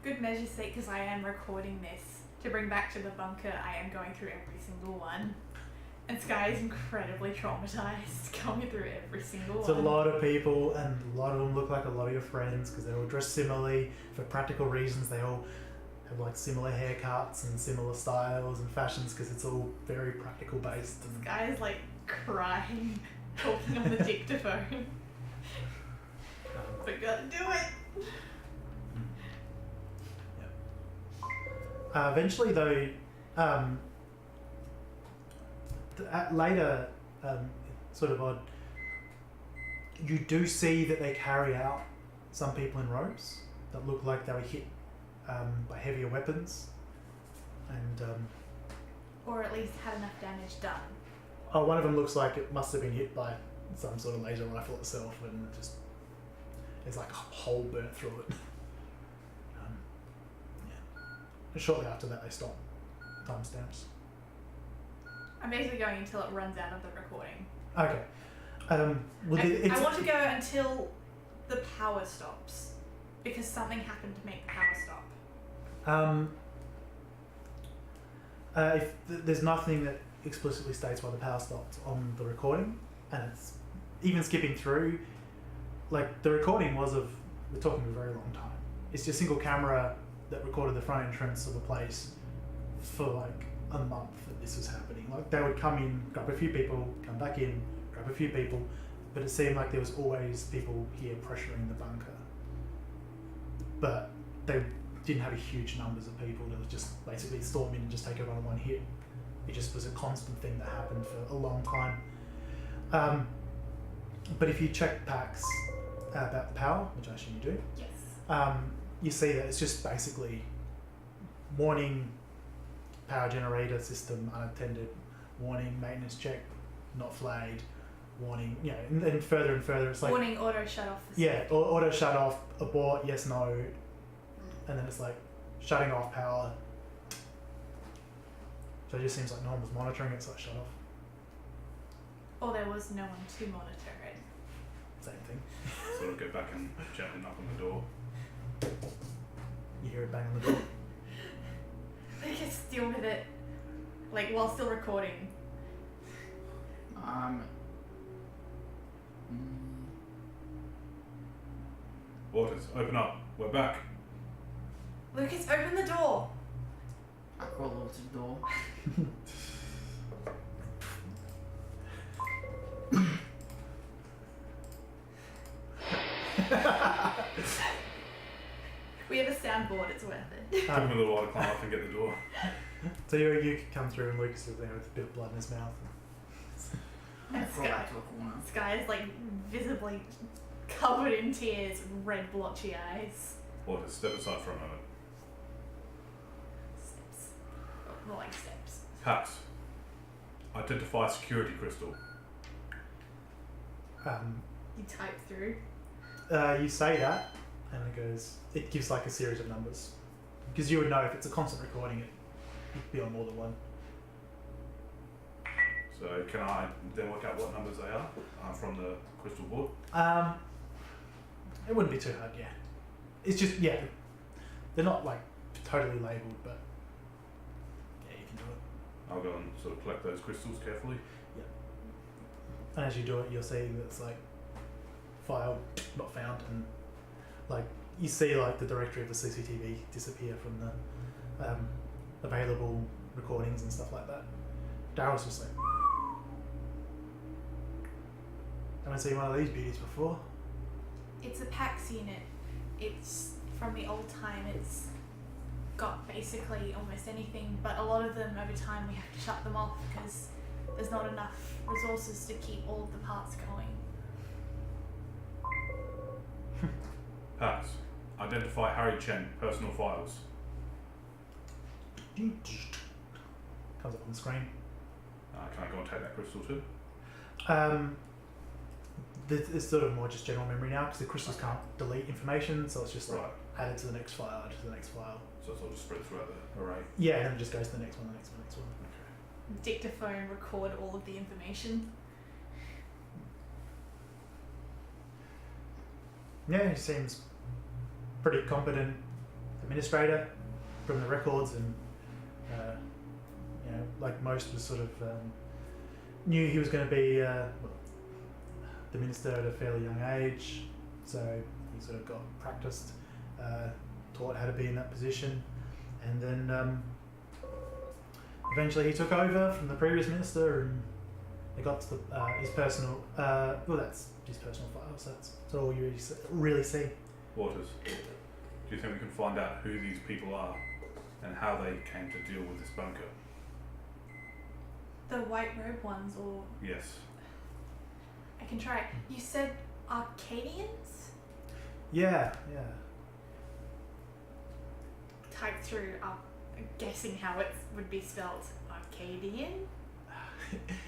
S5: good measure's sake, because I am recording this to bring back to the bunker, I am going through every single one. And Skye is incredibly traumatized going through every single
S3: It's
S5: one.
S3: a lot of people, and a lot of them look like a lot of your friends because they're all dressed similarly for practical reasons. They all have like similar haircuts and similar styles and fashions because it's all very practical based. And
S5: Skye is like crying, talking on the dictaphone. We gotta do it!
S3: eventually, though, later, sort of odd, you do see that they carry out some people in robes that look like they were hit by heavier weapons, and
S5: Or at least had enough damage done.
S3: one of them looks like it must have been hit by some sort of laser rifle itself, and just there's like a hole burnt through it. Shortly after that, they stop timestamps.
S5: I'm basically going until it runs out of the recording.
S3: Okay.
S5: I want to go until the power stops, because something happened to make the power stop.
S3: If there's nothing that explicitly states why the power stopped on the recording, and it's even skipping through, like the recording was of, we're talking a very long time. It's just single camera that recorded the front entrance of the place for like a month that this was happening. Like they would come in, grab a few people, come back in, grab a few people, but it seemed like there was always people here pressuring the bunker. But they didn't have huge numbers of people. There was just basically storm in and just take everyone in one hit. It just was a constant thing that happened for a long time. But if you check packs about the power, which I assume you do,
S5: Yes.
S3: you see that it's just basically warning, power generator system unattended, warning, maintenance check, not flagged, warning, and then further and further it's like
S5: Warning, auto shut off.
S3: auto shut off, abort, yes, no, and then it's like shutting off power. So it just seems like no one was monitoring it, so it shut off.
S5: Or there was no one to monitor it.
S3: Same thing.
S4: Sort of go back and gently knock on the door.
S3: You hear it bang on the door.
S5: Lucas, deal with it. Like, while still recording.
S4: Waters, open up. We're back.
S5: Lucas, open the door.
S6: I crawl over to the door.
S5: We have a soundboard, it's worth it.
S4: Give him a little while to climb up and get the door.
S3: So you come through and Lucas is there with a bit of blood in his mouth.
S6: I
S5: And
S6: crawl back to a corner.
S5: Skye is like visibly covered in tears, red blotchy eyes.
S4: Waters, step aside for a moment.
S5: Steps. More like steps.
S4: Pax, identify security crystal.
S5: You type through.
S3: You say that, and it gives like a series of numbers. Because you would know if it's a constant recording, it'd be on more than one.
S4: So can I then work out what numbers they are from the crystal board?
S3: It wouldn't be too hard, yeah. It's just, yeah, they're not like totally labelled, but yeah, you can do it.
S4: I'll go and sort of collect those crystals carefully.
S3: And as you do it, you'll see that it's like file not found, and like you see like the directory of the CCTV disappear from the available recordings and stuff like that. Daryl's just like, haven't seen one of these beauties before.
S5: It's a PAX unit. It's from the old time. It's got basically almost anything, but a lot of them over time we have to shut them off because there's not enough resources to keep all of the parts going.
S4: Pax, identify Harry Chen, personal files.
S3: Comes up on the screen.
S4: Can I go and take that crystal too?
S3: It's sort of more just general memory now because the crystals can't delete information, so it's just like
S4: Right.
S3: added to the next file, added to the next file.
S4: So it's all just spread throughout the array.
S3: Yeah, and then it just goes to the next one, the next one, the next one.
S5: Dictaphone record all of the information.
S3: Yeah, he seems pretty competent administrator from the records, and you know, like most was sort of knew he was going to be the minister at a fairly young age, so he sort of got practiced, taught how to be in that position, and then eventually he took over from the previous minister, and it got to his personal. Well, that's his personal file, so that's all you really see.
S4: Waters, do you think we can find out who these people are and how they came to deal with this bunker?
S5: The white robe ones, or
S4: Yes.
S5: I can try. You said Arcadians?
S3: Yeah.
S5: Type through. I'm guessing how it would be spelled. Arcadian.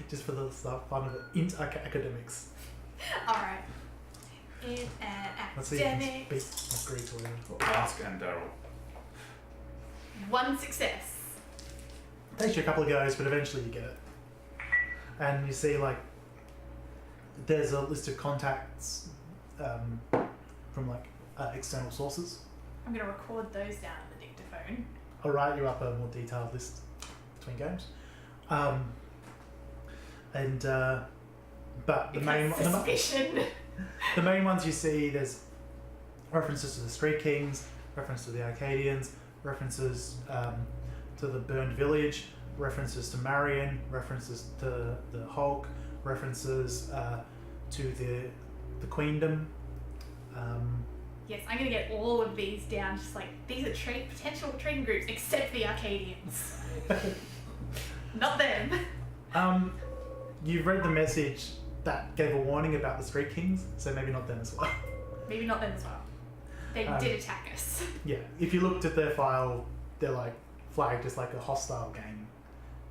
S3: Just for the fun of it, academics.
S5: All right. In an
S3: Let's see if you can
S5: academic.
S3: speak like Greek or whatever.
S4: Well, Ask and Daryl.
S5: One success.
S3: Takes you a couple of goes, but eventually you get it. And you see, like, there's a list of contacts from, like, external sources.
S5: I'm going to record those down on the dictaphone.
S3: I'll write you up a more detailed list between games. But the
S5: Suspicion.
S3: the main ones you see, there's references to the Street Kings, reference to the Arcadians, references to the burned village, references to Marion, references to the Hulk, references to the Queendom.
S5: Yes, I'm going to get all of these down. Just like, these are potential trading groups, except the Arcadians. Not them.
S3: You've read the message that gave a warning about the Street Kings, so maybe not them as well.
S5: Maybe not them as well. They did attack us.
S3: Yeah, if you looked at their file, they're like flagged as like a hostile gang.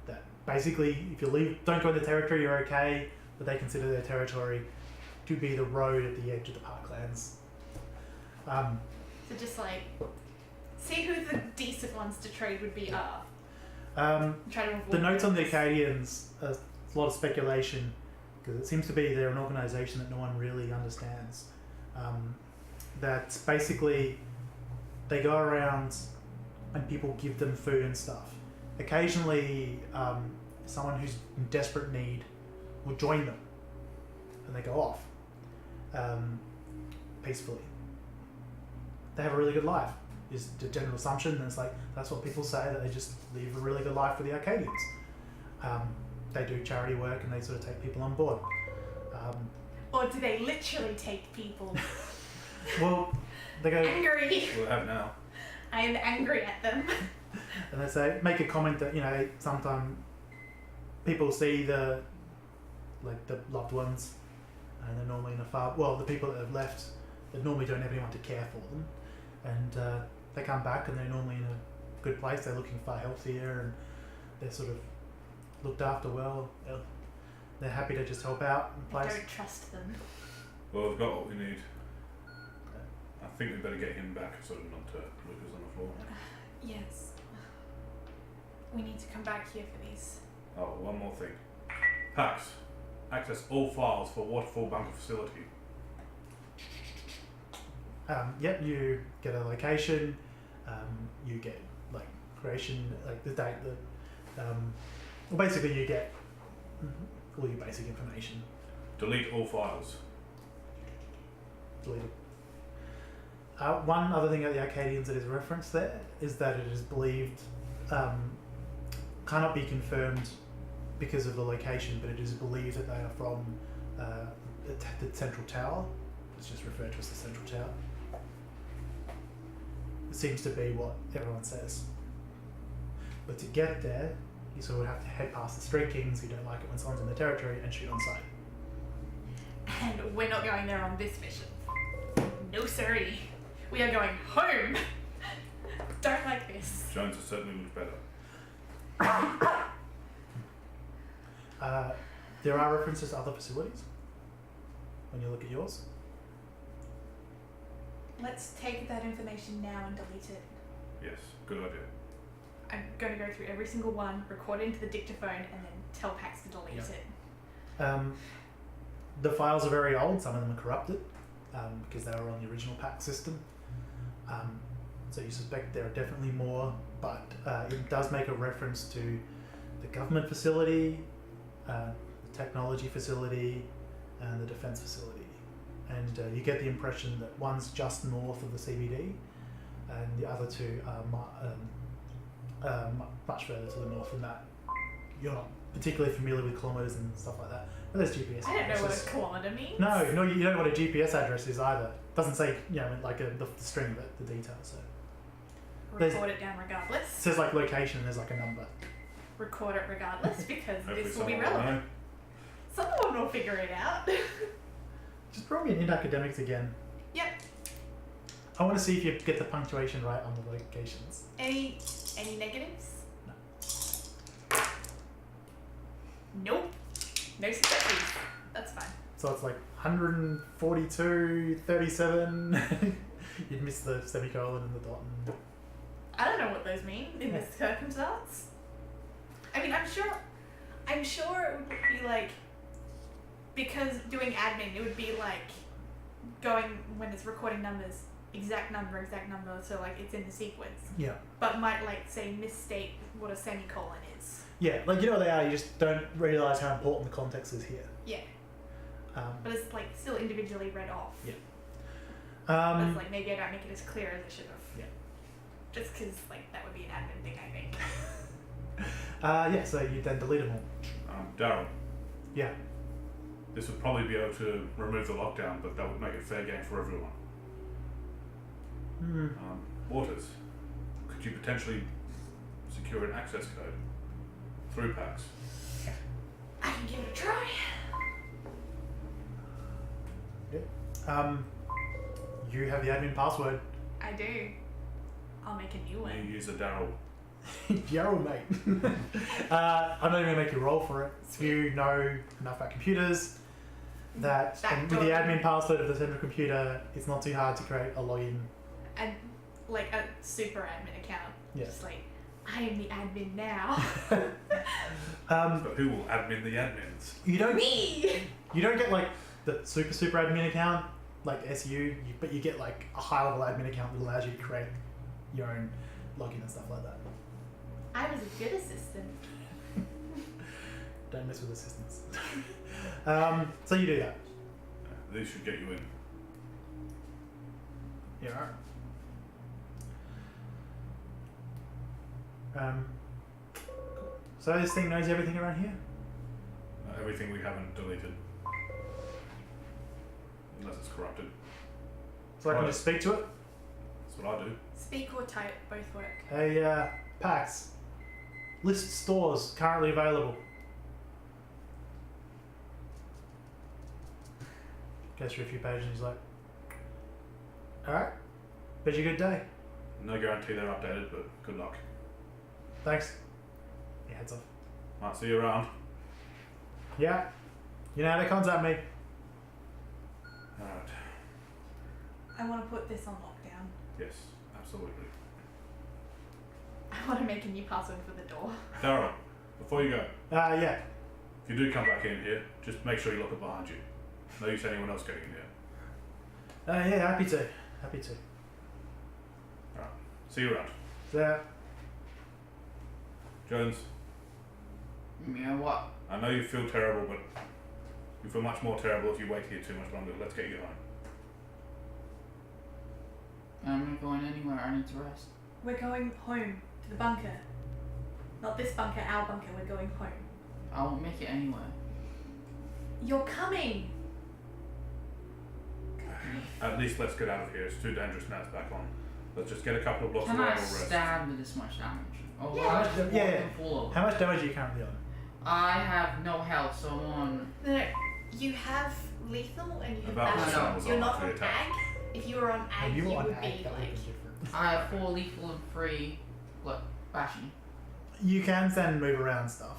S3: That basically, if you don't go in the territory, you're okay, but they consider their territory to be the road at the edge of the parklands.
S5: So just like, see who the decent ones to trade would be are. Try to avoid
S3: The notes on the
S5: those.
S3: Acadians, a lot of speculation, because it seems to be they're an organisation that no one really understands. That basically they go around and people give them food and stuff. Occasionally, someone who's in desperate need will join them, and they go off peacefully. They have a really good life, is the general assumption, and it's like, that's what people say, that they just live a really good life for the Arcadians. They do charity work and they sort of take people on board.
S5: Or do they literally take people?
S3: Well, they go,
S5: Angry.
S4: We'll have now.
S5: I am angry at them.
S3: and they say, make a comment that, you know, sometimes people see the loved ones, and they're normally in a the people that have left, they normally don't have anyone to care for them, and they come back and they're normally in a good place, they're looking far healthier, and they're sort of looked after well. They're happy to just help out in
S5: I
S3: place.
S5: don't trust them.
S4: Well, we've got what we need. I think we better get him back, sort of not to Lucas on the floor.
S2: Yes. We need to come back here for these.
S4: Oh, one more thing. Pax, access all files for Waterfall Bunker Facility.
S3: Yep, you get a location, you get like creation, like the date, well, basically you get all your basic information.
S4: Delete all files.
S3: Deleted. One other thing about the Arcadians that is referenced there is that it is believed cannot be confirmed because of the location, but it is believed that they are from the Central Tower. It's just referred to as the Central Tower. It seems to be what everyone says. But to get there, you sort of have to head past the Street Kings who don't like it when someone's in their territory and shoot on sight.
S5: And we're not going there on this mission. No siree. We are going home. Don't like this.
S4: Jones has certainly looked better.
S3: There are references to other facilities when you look at yours.
S5: Let's take that information now and delete it.
S4: Yes, good idea.
S5: I'm going to go through every single one, record it into the dictaphone, and then tell Pax to delete it.
S3: The files are very old, some of them are corrupted because they were on the original PAC system. So you suspect there are definitely more, but it does make a reference to the government facility, the technology facility, and the defence facility. And you get the impression that one's just north of the CBD, and the other two are much further to the north than that. You're not particularly familiar with kilometres and stuff like that. But there's GPS
S5: I don't know what
S3: addresses.
S5: a kilometre means.
S3: No, you don't know what a GPS address is either. It doesn't say, like the string of it, the details. So
S5: Record it down regardless.
S3: it says like location and there's like a number.
S5: Record it regardless because
S4: Hopefully
S5: this will be
S4: someone will
S5: relevant. Someone will figure it out.
S3: Just throw me in academics again.
S5: Yep.
S3: I want to see if you get the punctuation right on the locations.
S5: Any negatives?
S3: No.
S5: Nope. No successes. That's fine.
S3: So it's like 142, 37. You'd miss the semicolon and the dot. And
S5: I don't know what those mean in this circumstance. I mean, I'm sure it would be like, because doing admin, it would be like going when it's recording numbers, exact number, so like it's in the sequence.
S3: yeah.
S5: But might like say misstate what a semicolon is.
S3: Yeah, like you know what they are, you just don't realise how important the context is here.
S5: Yeah. But it's like still individually read off.
S3: Yeah.
S5: But it's like maybe I don't make it as clear as I should have.
S3: Yeah.
S5: Just because like that would be an admin thing, I think.
S3: Yeah, so you then delete them all.
S4: Darryl,
S3: Yeah.
S4: this would probably be able to remove the lockdown, but that would make it fair game for everyone. Waters, could you potentially secure an access code through PAX?
S5: I can give it a try.
S3: You have the admin password.
S5: I do. I'll make a new one.
S4: You use a Darryl.
S3: Yarrow, mate. I'm not even going to make you roll for it. If you know enough about computers, and with the admin password of the central computer, it's not too hard to create a login.
S5: And like a super admin account.
S3: Yeah.
S5: Just like, I am the admin now.
S4: But who will admin the admins?
S3: You don't.
S5: Me!
S3: You don't get like the super admin account, like SU, but you get like a high level admin account that allows you to create your own login and stuff like that.
S5: I was a good assistant.
S3: Don't mess with assistants. So you do that.
S4: These should get you in.
S3: Yeah, alright. So this thing knows everything around here?
S4: Everything we haven't deleted. Unless it's corrupted.
S3: So I can
S4: Right.
S3: just speak to it?
S4: That's what I do.
S5: Speak or type, both work.
S3: Hey, Pax. List stores currently available. Goes through a few pages and he's like, alright, bet you a good day.
S4: No guarantee they're updated, but good luck.
S3: Thanks. He heads off.
S4: Might see you around.
S3: Yeah, you know how to contact me.
S4: Alright.
S2: I want to put this on lockdown.
S4: Yes, absolutely.
S5: I want to make a new password for the door.
S4: Daryl, before you go,
S3: Yeah.
S4: if you do come back in here, just make sure you lock it behind you. No use anyone else getting in here.
S3: Yeah, happy to. Happy to.
S4: Alright. See you around.
S3: So,
S4: Jones,
S6: Yeah, what?
S4: I know you feel terrible, but you feel much more terrible if you wait here too much longer. Let's get you home.
S6: I'm not going anywhere. I need to rest.
S2: We're going home to the bunker. Not this bunker, our bunker. We're going home.
S6: I won't make it anywhere.
S2: You're coming.
S4: At least let's get out of here. It's too dangerous now. It's back on. Let's just get a couple of blocks
S6: Can
S4: away
S6: I
S4: and we'll rest.
S6: stand with this much damage? Oh,
S5: Yeah.
S6: how
S3: How
S6: much
S3: much- yeah.
S6: full of?
S3: how much damage are you currently on?
S6: I have no health, so I'm on.
S5: No, you have lethal and you have
S4: About
S6: the
S5: ag.
S6: same
S4: was
S5: You're
S4: on
S5: not
S4: after
S5: on
S4: the attack.
S5: ag. If you were on ag,
S3: you
S5: you
S3: were on
S5: would
S3: ag,
S5: be
S3: that would
S5: like.
S3: be different.
S6: I have 4 lethal and 3, bashing.
S3: You can stand and move around stuff.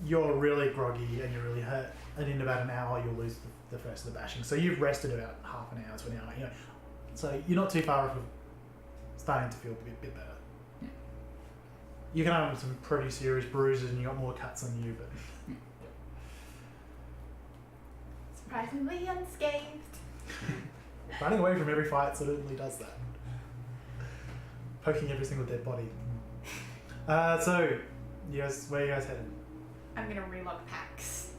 S3: You're really groggy and you're really hurt, and in about an hour you'll lose the first of the bashing. So you've rested about half an hour to an hour. You know, so you're not too far off of starting to feel a bit better.
S6: Yeah.
S3: You can have some pretty serious bruises and you got more cuts on you, but
S5: Surprisingly unscathed.
S3: running away from every fight certainly does that. Poking every single dead body. So, you guys, where are you guys headed?
S5: I'm gonna relog packs.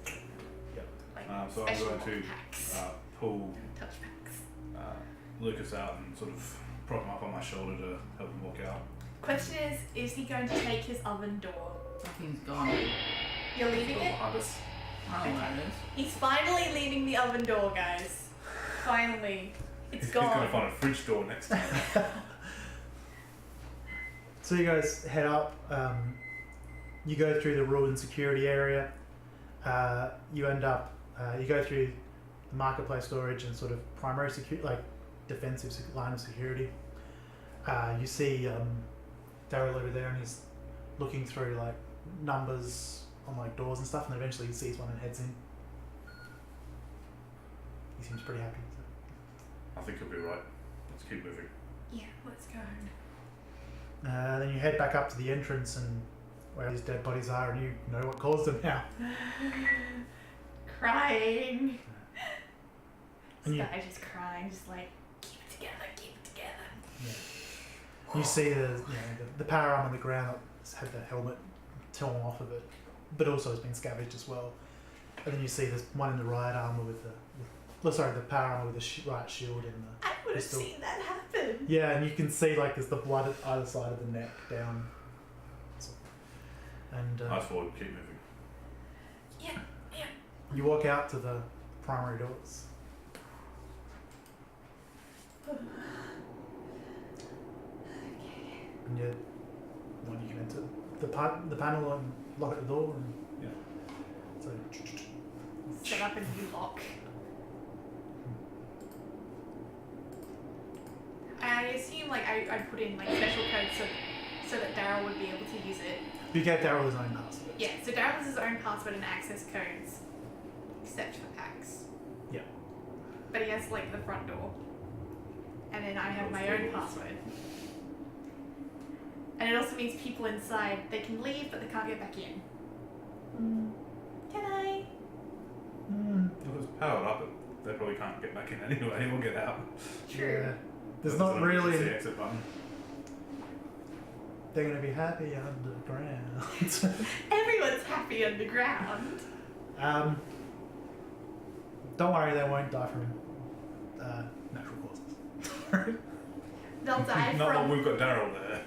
S3: Yep.
S5: Like
S4: So I'm
S5: special
S4: going to
S5: packs.
S4: pull
S5: Touch packs.
S4: Lucas out and sort of prop him up on my shoulder to help him walk out.
S5: Question is he going to take his oven door?
S6: That thing's gone.
S5: You're leaving
S4: Still
S5: it?
S4: behind us.
S6: I don't know where it is.
S5: He's finally leaving the oven door, guys. Finally. It's
S4: He's going to
S5: gone.
S4: find a fridge door next time.
S3: So you guys head up. You go through the ruined security area. You end up. You go through the marketplace storage and sort of primary security, like defensive line of security. You see Daryl over there, and he's looking through like numbers on like doors and stuff, and eventually he sees one and heads in. He seems pretty happy. So.
S4: I think he'll be right. Let's keep moving.
S2: Yeah, let's go.
S3: Then you head back up to the entrance and where these dead bodies are, and you know what caused them now.
S5: Crying.
S3: And you-
S5: Skye's just crying, just like, keep it together, keep it together.
S3: Yeah. You see the power arm on the ground that's had the helmet torn off of it, but also has been scavenged as well. And then you see this one in the right armor with the power armor with the right shield and the
S5: I would have
S3: pistol.
S5: seen that happen.
S3: Yeah, and you can see like there's the blood at either side of the neck down. So- And
S4: Nice forward, keep moving.
S5: Yeah, yeah.
S3: you walk out to the primary doors. And you can enter the panel and lock at the door. And,
S4: Yeah.
S3: So
S5: Set up a new lock. I assume like I put in like special codes so that Daryl would be able to use it.
S3: you gave Daryl his own password.
S5: Yeah, so Daryl has his own password and access codes, except for PAX.
S3: Yeah.
S5: But he has like the front door, and then I have my
S4: Those
S5: own
S4: doors.
S5: password. And it also means people inside, they can leave but they can't get back in. Can I?
S4: If it's powered up, they probably can't get back in anyway. We'll get out.
S5: True.
S3: Yeah. There's
S4: There's
S3: not
S4: an
S3: really.
S4: emergency exit button.
S3: they're going to be happy underground.
S5: Everyone's happy underground.
S3: Don't worry, they won't die from natural causes.
S5: They'll die
S4: Not that
S5: from
S4: we've got Daryl there.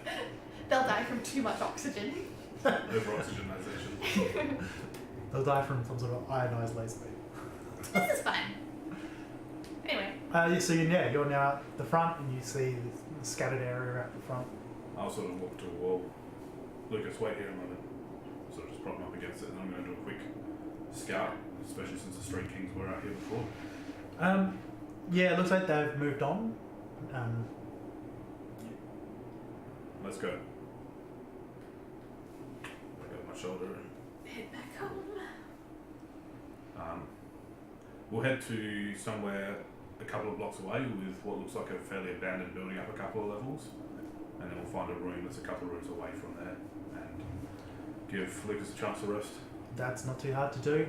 S5: they'll die from too much oxygen.
S4: Over oxygenization.
S3: They'll die from some sort of ionized laser beam.
S5: This is fine. Anyway,
S3: So you're now at the front, and you see the scattered area at the front.
S4: I'll sort of walk to a wall. Lucas, wait here a moment. Sort of just prop him up against it, and I'm going to do a quick scout, especially since the Street Kings were out here before.
S3: Yeah, it looks like they've moved on.
S4: Let's go. I got my shoulder.
S5: head back home.
S4: We'll head to somewhere a couple of blocks away with what looks like a fairly abandoned building up a couple of levels, and then we'll find a room that's a couple of rooms away from there and give Lucas a chance to rest.
S3: That's not too hard to do.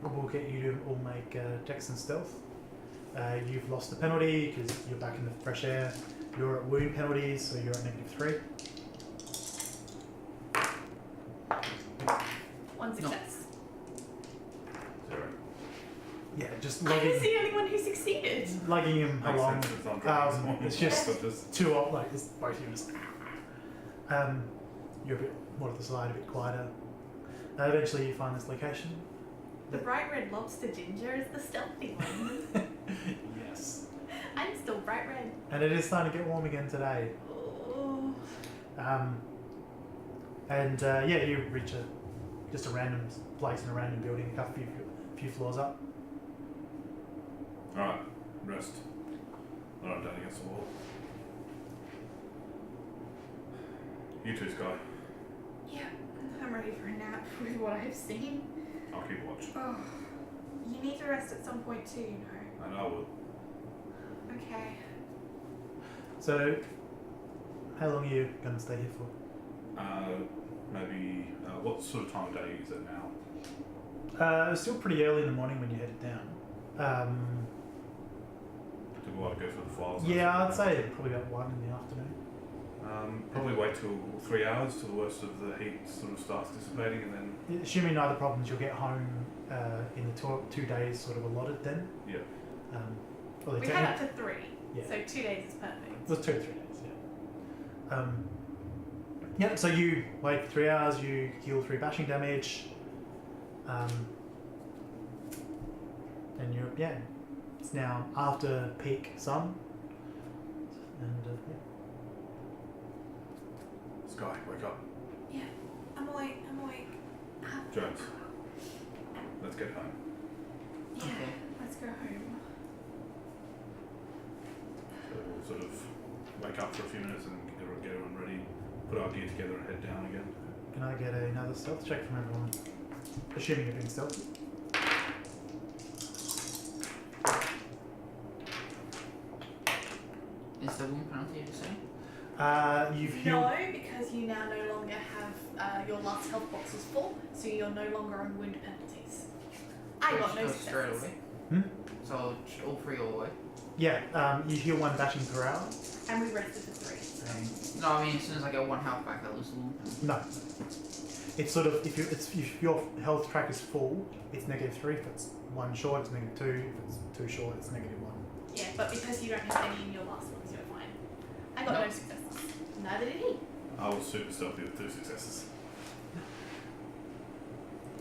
S3: We'll get you to all make dex and stealth. You've lost the penalty because you're back in the fresh air. You're at wound penalties, so you're at -3.
S5: One success.
S4: 0.
S3: Yeah, just
S5: I was
S3: lugging,
S5: the only one who succeeded.
S3: lugging him
S4: Makes
S3: along.
S4: sense if I'm driving this morning.
S3: It's just
S4: But just
S3: two up, like it's both of you just. You're a bit more to the side, a bit quieter. Eventually, you find this location.
S5: The bright red lobster ginger is the stealthy one.
S3: Yes.
S5: I'm still bright red.
S3: And it is starting to get warm again today.
S5: Oh.
S3: Yeah, you reach just a random place in a random building, a few floors up.
S4: alright, rest. Alright, down against the wall. You too, Skye.
S5: Yeah, I'm ready for a nap with what I've seen.
S4: I'll keep watch.
S5: Oh, you need to rest at some point too, you know.
S4: And I will.
S5: Okay.
S3: So, how long are you going to stay here for?
S4: Maybe, what sort of time of day is it now?
S3: It was still pretty early in the morning when you headed down.
S4: Took a while to go through the files.
S3: Yeah, I'd say probably about 1 in the afternoon.
S4: Probably wait till 3 hours till the worst of the heat sort of starts dissipating, and then
S3: Assuming no other problems, you'll get home in the 2 days sort of allotted then.
S4: yeah.
S3: Well,
S5: We had up to 3,
S3: Yeah.
S5: so 2 days is perfect.
S3: It was 2 or 3 days, yeah. Yep, so you wait for 3 hours, you heal 3 bashing damage, and it's now after peak sun, and
S4: Skye, wake up.
S2: Yeah, I'm awake.
S4: Jones, let's get home.
S2: Yeah,
S6: Okay.
S2: let's go home.
S4: So we'll sort of wake up for a few minutes and get everyone ready, put our gear together and head down again.
S3: can I get another stealth check from everyone? Assuming you're being stealthy.
S6: Is the wound penalty the same?
S3: You've healed.
S5: No, because you now no longer have your last health box is full, so you're no longer on wound penalties. I got no
S6: Go straight
S5: successes.
S6: away.
S3: Hmm?
S6: So all 3 all away.
S3: Yeah, you heal 1 bashing per hour.
S5: And we rested for 3. So.
S6: No, I mean as soon as I get 1 health back, I lose the wound penalty.
S3: No. It's sort of if your health track is full, it's -3. If it's 1 short, it's -2. If it's 2 short, it's -1.
S5: Yeah, but because you don't have any in your last ones, you're fine. I got no successes. Neither did he.
S4: I was super stealthy with 2 successes.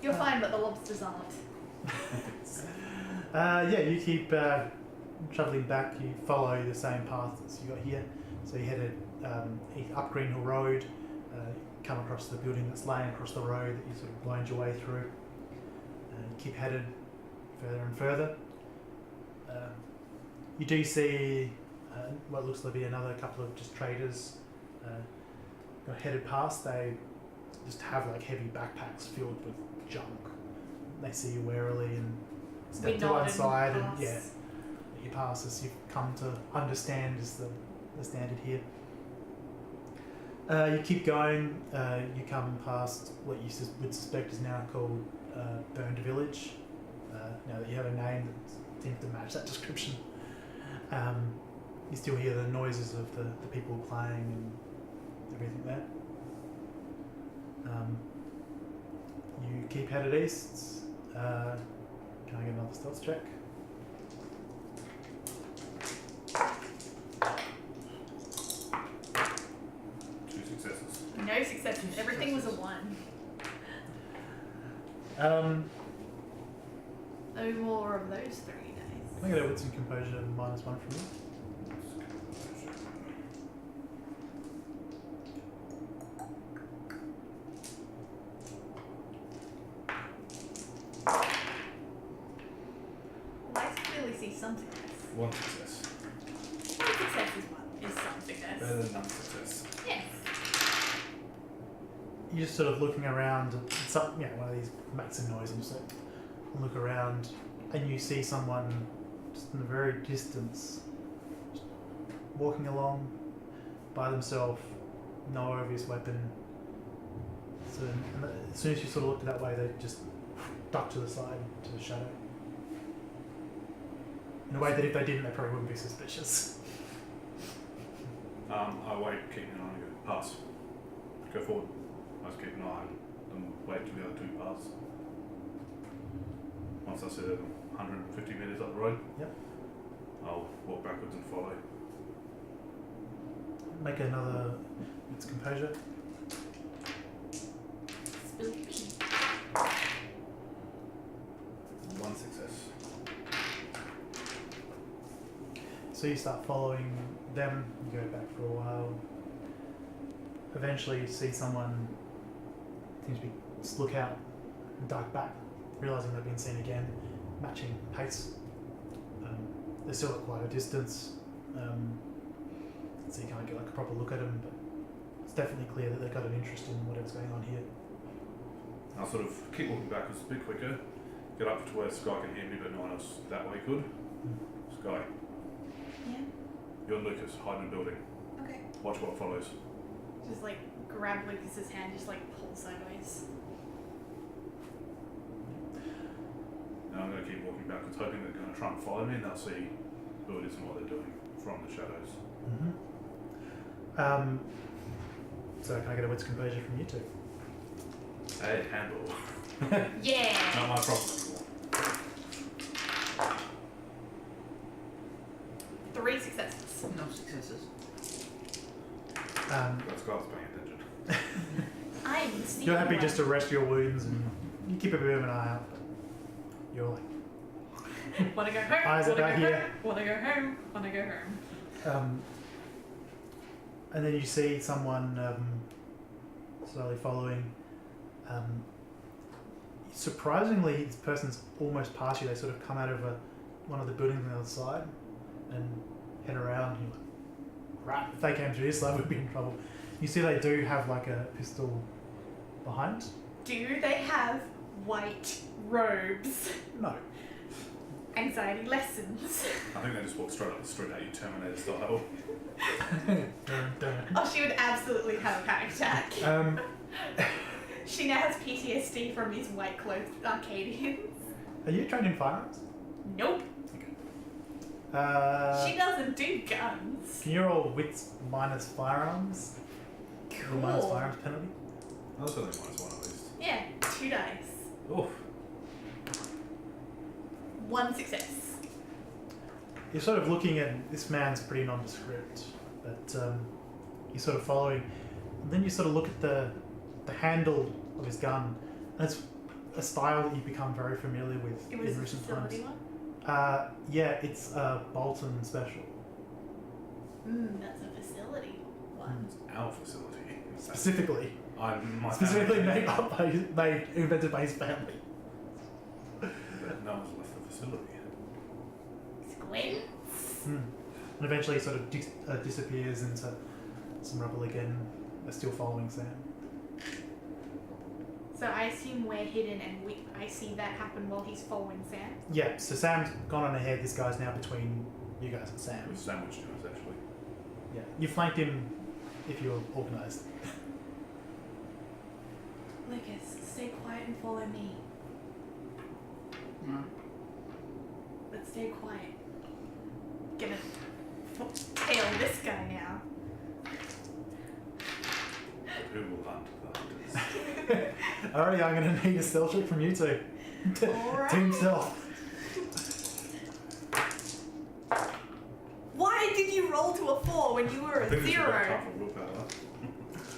S5: You're fine, but the lobsters aren't.
S3: Yeah, you keep travelling back. You follow the same path as you got here. So you headed up Green Hill Road, come across the building that's laying across the road that you sort of wind your way through. You keep headed further and further. You do see what looks to be another couple of just traders got headed past. They just have like heavy backpacks filled with junk. They see you warily and step
S5: We
S3: to
S5: nod
S3: one
S5: and
S3: side, and
S5: pass.
S3: yeah, you pass as you've come to understand is the standard here. You keep going. You come past what you would suspect is now called Burned Village. Now that you have a name that seems to match that description. You still hear the noises of the people playing and everything there. You keep headed east. Can I get another stealth check?
S4: Two successes.
S5: No successes. Everything was a 1. No more of those 3 days.
S3: Can I get a wits and composure -1 from you?
S5: I clearly see some success.
S4: One success.
S5: One success is some success.
S4: Better than none success.
S5: Yes.
S3: You're just sort of looking around, and one of these makes a noise, and you just like look around, and you see someone just in the very distance, just walking along by themselves, no obvious weapon. So, and as soon as you sort of looked that way, they just duck to the side, to the shadow. In a way that if they didn't, they probably wouldn't be suspicious.
S4: I wait, keep an eye on you. Pass. Go forward. I just keep an eye on them, wait till the other 2 pass. Once I see them 150 metres up the road,
S3: Yep.
S4: I'll walk backwards and follow.
S3: Make another wits composure.
S5: Spooky.
S4: 1 success.
S3: So you start following them, you go back for a while. Eventually you see someone seems to be just look out and duck back, realising they've been seen again, matching pace. They're still at quite a distance, so you can't get like a proper look at them, but it's definitely clear that they've got an interest in whatever's going on here.
S4: I'll sort of keep walking backwards a bit quicker, get up to where Skye can hear me but no one else that way could. Skye,
S5: Yeah.
S4: you're Lucas, hide in a building.
S5: Okay.
S4: Watch what follows.
S5: Just like grab Lucas's hand, just like pull sideways.
S4: Now I'm going to keep walking backwards, hoping they're going to try and follow me and they'll see who it is and what they're doing from the shadows.
S3: So can I get a wits composure from you two?
S4: Hey, handle.
S5: Yeah.
S4: Not my problem anymore.
S5: 3 successes.
S6: No successes.
S4: That's Sky's paying attention.
S5: I'm seeing
S3: You're happy
S5: one.
S3: just to rest your wounds and you keep a bit of an eye out, but you're like,
S5: Wanna go home?
S3: Eyes
S5: wanna
S3: about
S5: go
S3: here.
S5: home? Wanna go home? Wanna go home?
S3: and then you see someone slowly following. Surprisingly, this person's almost past you. They sort of come out of one of the buildings on the other side and head around. And you're like, right, if they came through this side, we'd be in trouble. You see they do have like a pistol behind.
S5: Do they have white robes?
S3: No.
S5: Anxiety lessons.
S4: I think they just walk straight up the street at you, Terminator style.
S3: Dun, dun.
S5: Oh, she would absolutely have a panic attack. She now has PTSD from these white-clothed Arcadians.
S3: Are you trained in firearms?
S5: Nope. She doesn't do guns.
S3: Can you roll wits minus firearms? Or minus
S5: Cool.
S3: firearms penalty?
S4: I was only minus 1 at least.
S5: Yeah, 2 dice.
S4: Oof.
S5: 1 success.
S3: You're sort of looking at this man's pretty nondescript, but you're sort of following. And then you sort of look at the handle of his gun, and it's a style that you've become very familiar with
S5: It was
S3: in
S5: a
S3: recent times.
S5: facility one?
S3: Yeah, it's a Bolton special.
S5: That's a facility one.
S4: It's our facility.
S3: Specifically.
S4: My
S3: Specifically
S4: family.
S3: made up by invented by his family.
S4: But no one's left the facility.
S5: Squints?
S3: And eventually sort of disappears into some rubble again. They're still following Sam.
S5: So I assume we're hidden and I see that happen while he's following Sam.
S3: Yeah, so Sam's gone on ahead. This guy's now between you guys and Sam.
S4: We've sandwiched him, essentially.
S3: Yeah, you flanked him if you're organised.
S5: Lucas, stay quiet and follow me.
S6: No.
S5: But stay quiet. Gonna tail this guy now.
S4: Who will hunt the hunters?
S3: Alrighty, I'm going to need a stealth check from you two.
S5: Alright.
S3: Team stealth.
S5: Why did you roll to a 4 when you were
S4: I
S5: a
S4: think this is about
S5: 0?
S4: time for willpower.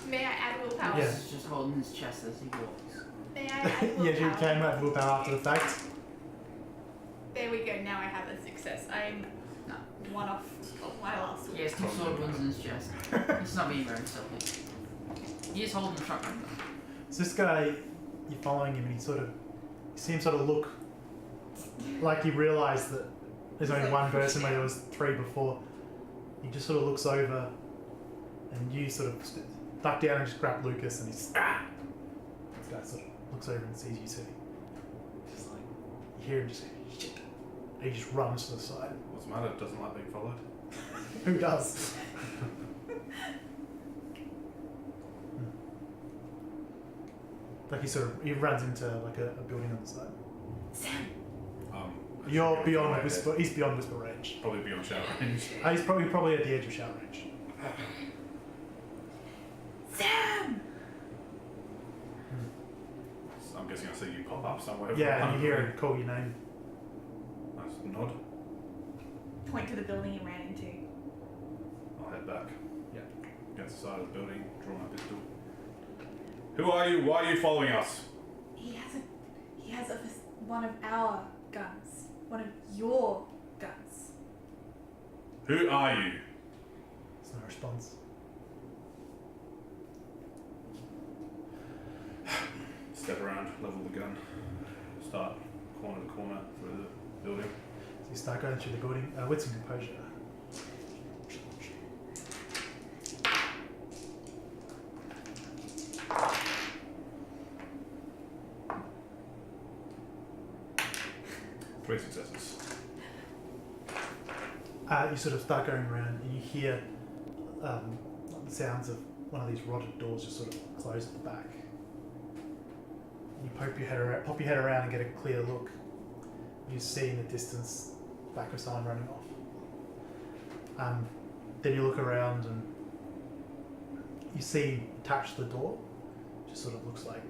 S5: May I add willpower?
S3: Yeah.
S6: He's just holding his chest as he walks.
S5: May I add willpower?
S3: Yes, you can have willpower after the fact.
S5: There we go, now I have a success. I'm one off of my last one.
S6: He has 2 sword wounds in his chest. He's not being very stealthy. He is holding the shotgun though.
S3: So this guy, you're following him and you see him sort of look like he realised that there's only one person where there was 3 before. He just sort of looks over and you sort of duck down and just grab Lucas and he's This guy sort of looks over and sees you too. Just like, you hear him just go, shit. And he just runs to the side.
S4: What's the matter? Doesn't like being followed?
S3: Who does? Like he runs into like a building on the side.
S5: Sam!
S3: You're beyond whisper. He's beyond whisper range.
S4: Probably beyond shout range.
S3: He's probably at the edge of shout range.
S5: Sam!
S4: I'm guessing I see you pop up somewhere.
S3: Yeah, and you hear him call your name.
S4: Nice nod.
S5: Point to the building he ran into.
S4: I'll head back.
S3: Yeah.
S4: Against the side of the building, draw my pistol. Who are you? Why are you following us?
S5: He has one of our guns. One of your guns.
S4: Who are you?
S3: There's no response.
S4: Step around, level the gun, start corner to corner through the building.
S3: So you start going through the building with some composure.
S4: Three successes.
S3: You sort of start going around and you hear the sounds of one of these rotted doors just sort of close at the back. You pop your head around and get a clear look. You see in the distance back of someone running off. Then you look around and you see attached to the door, just sort of looks like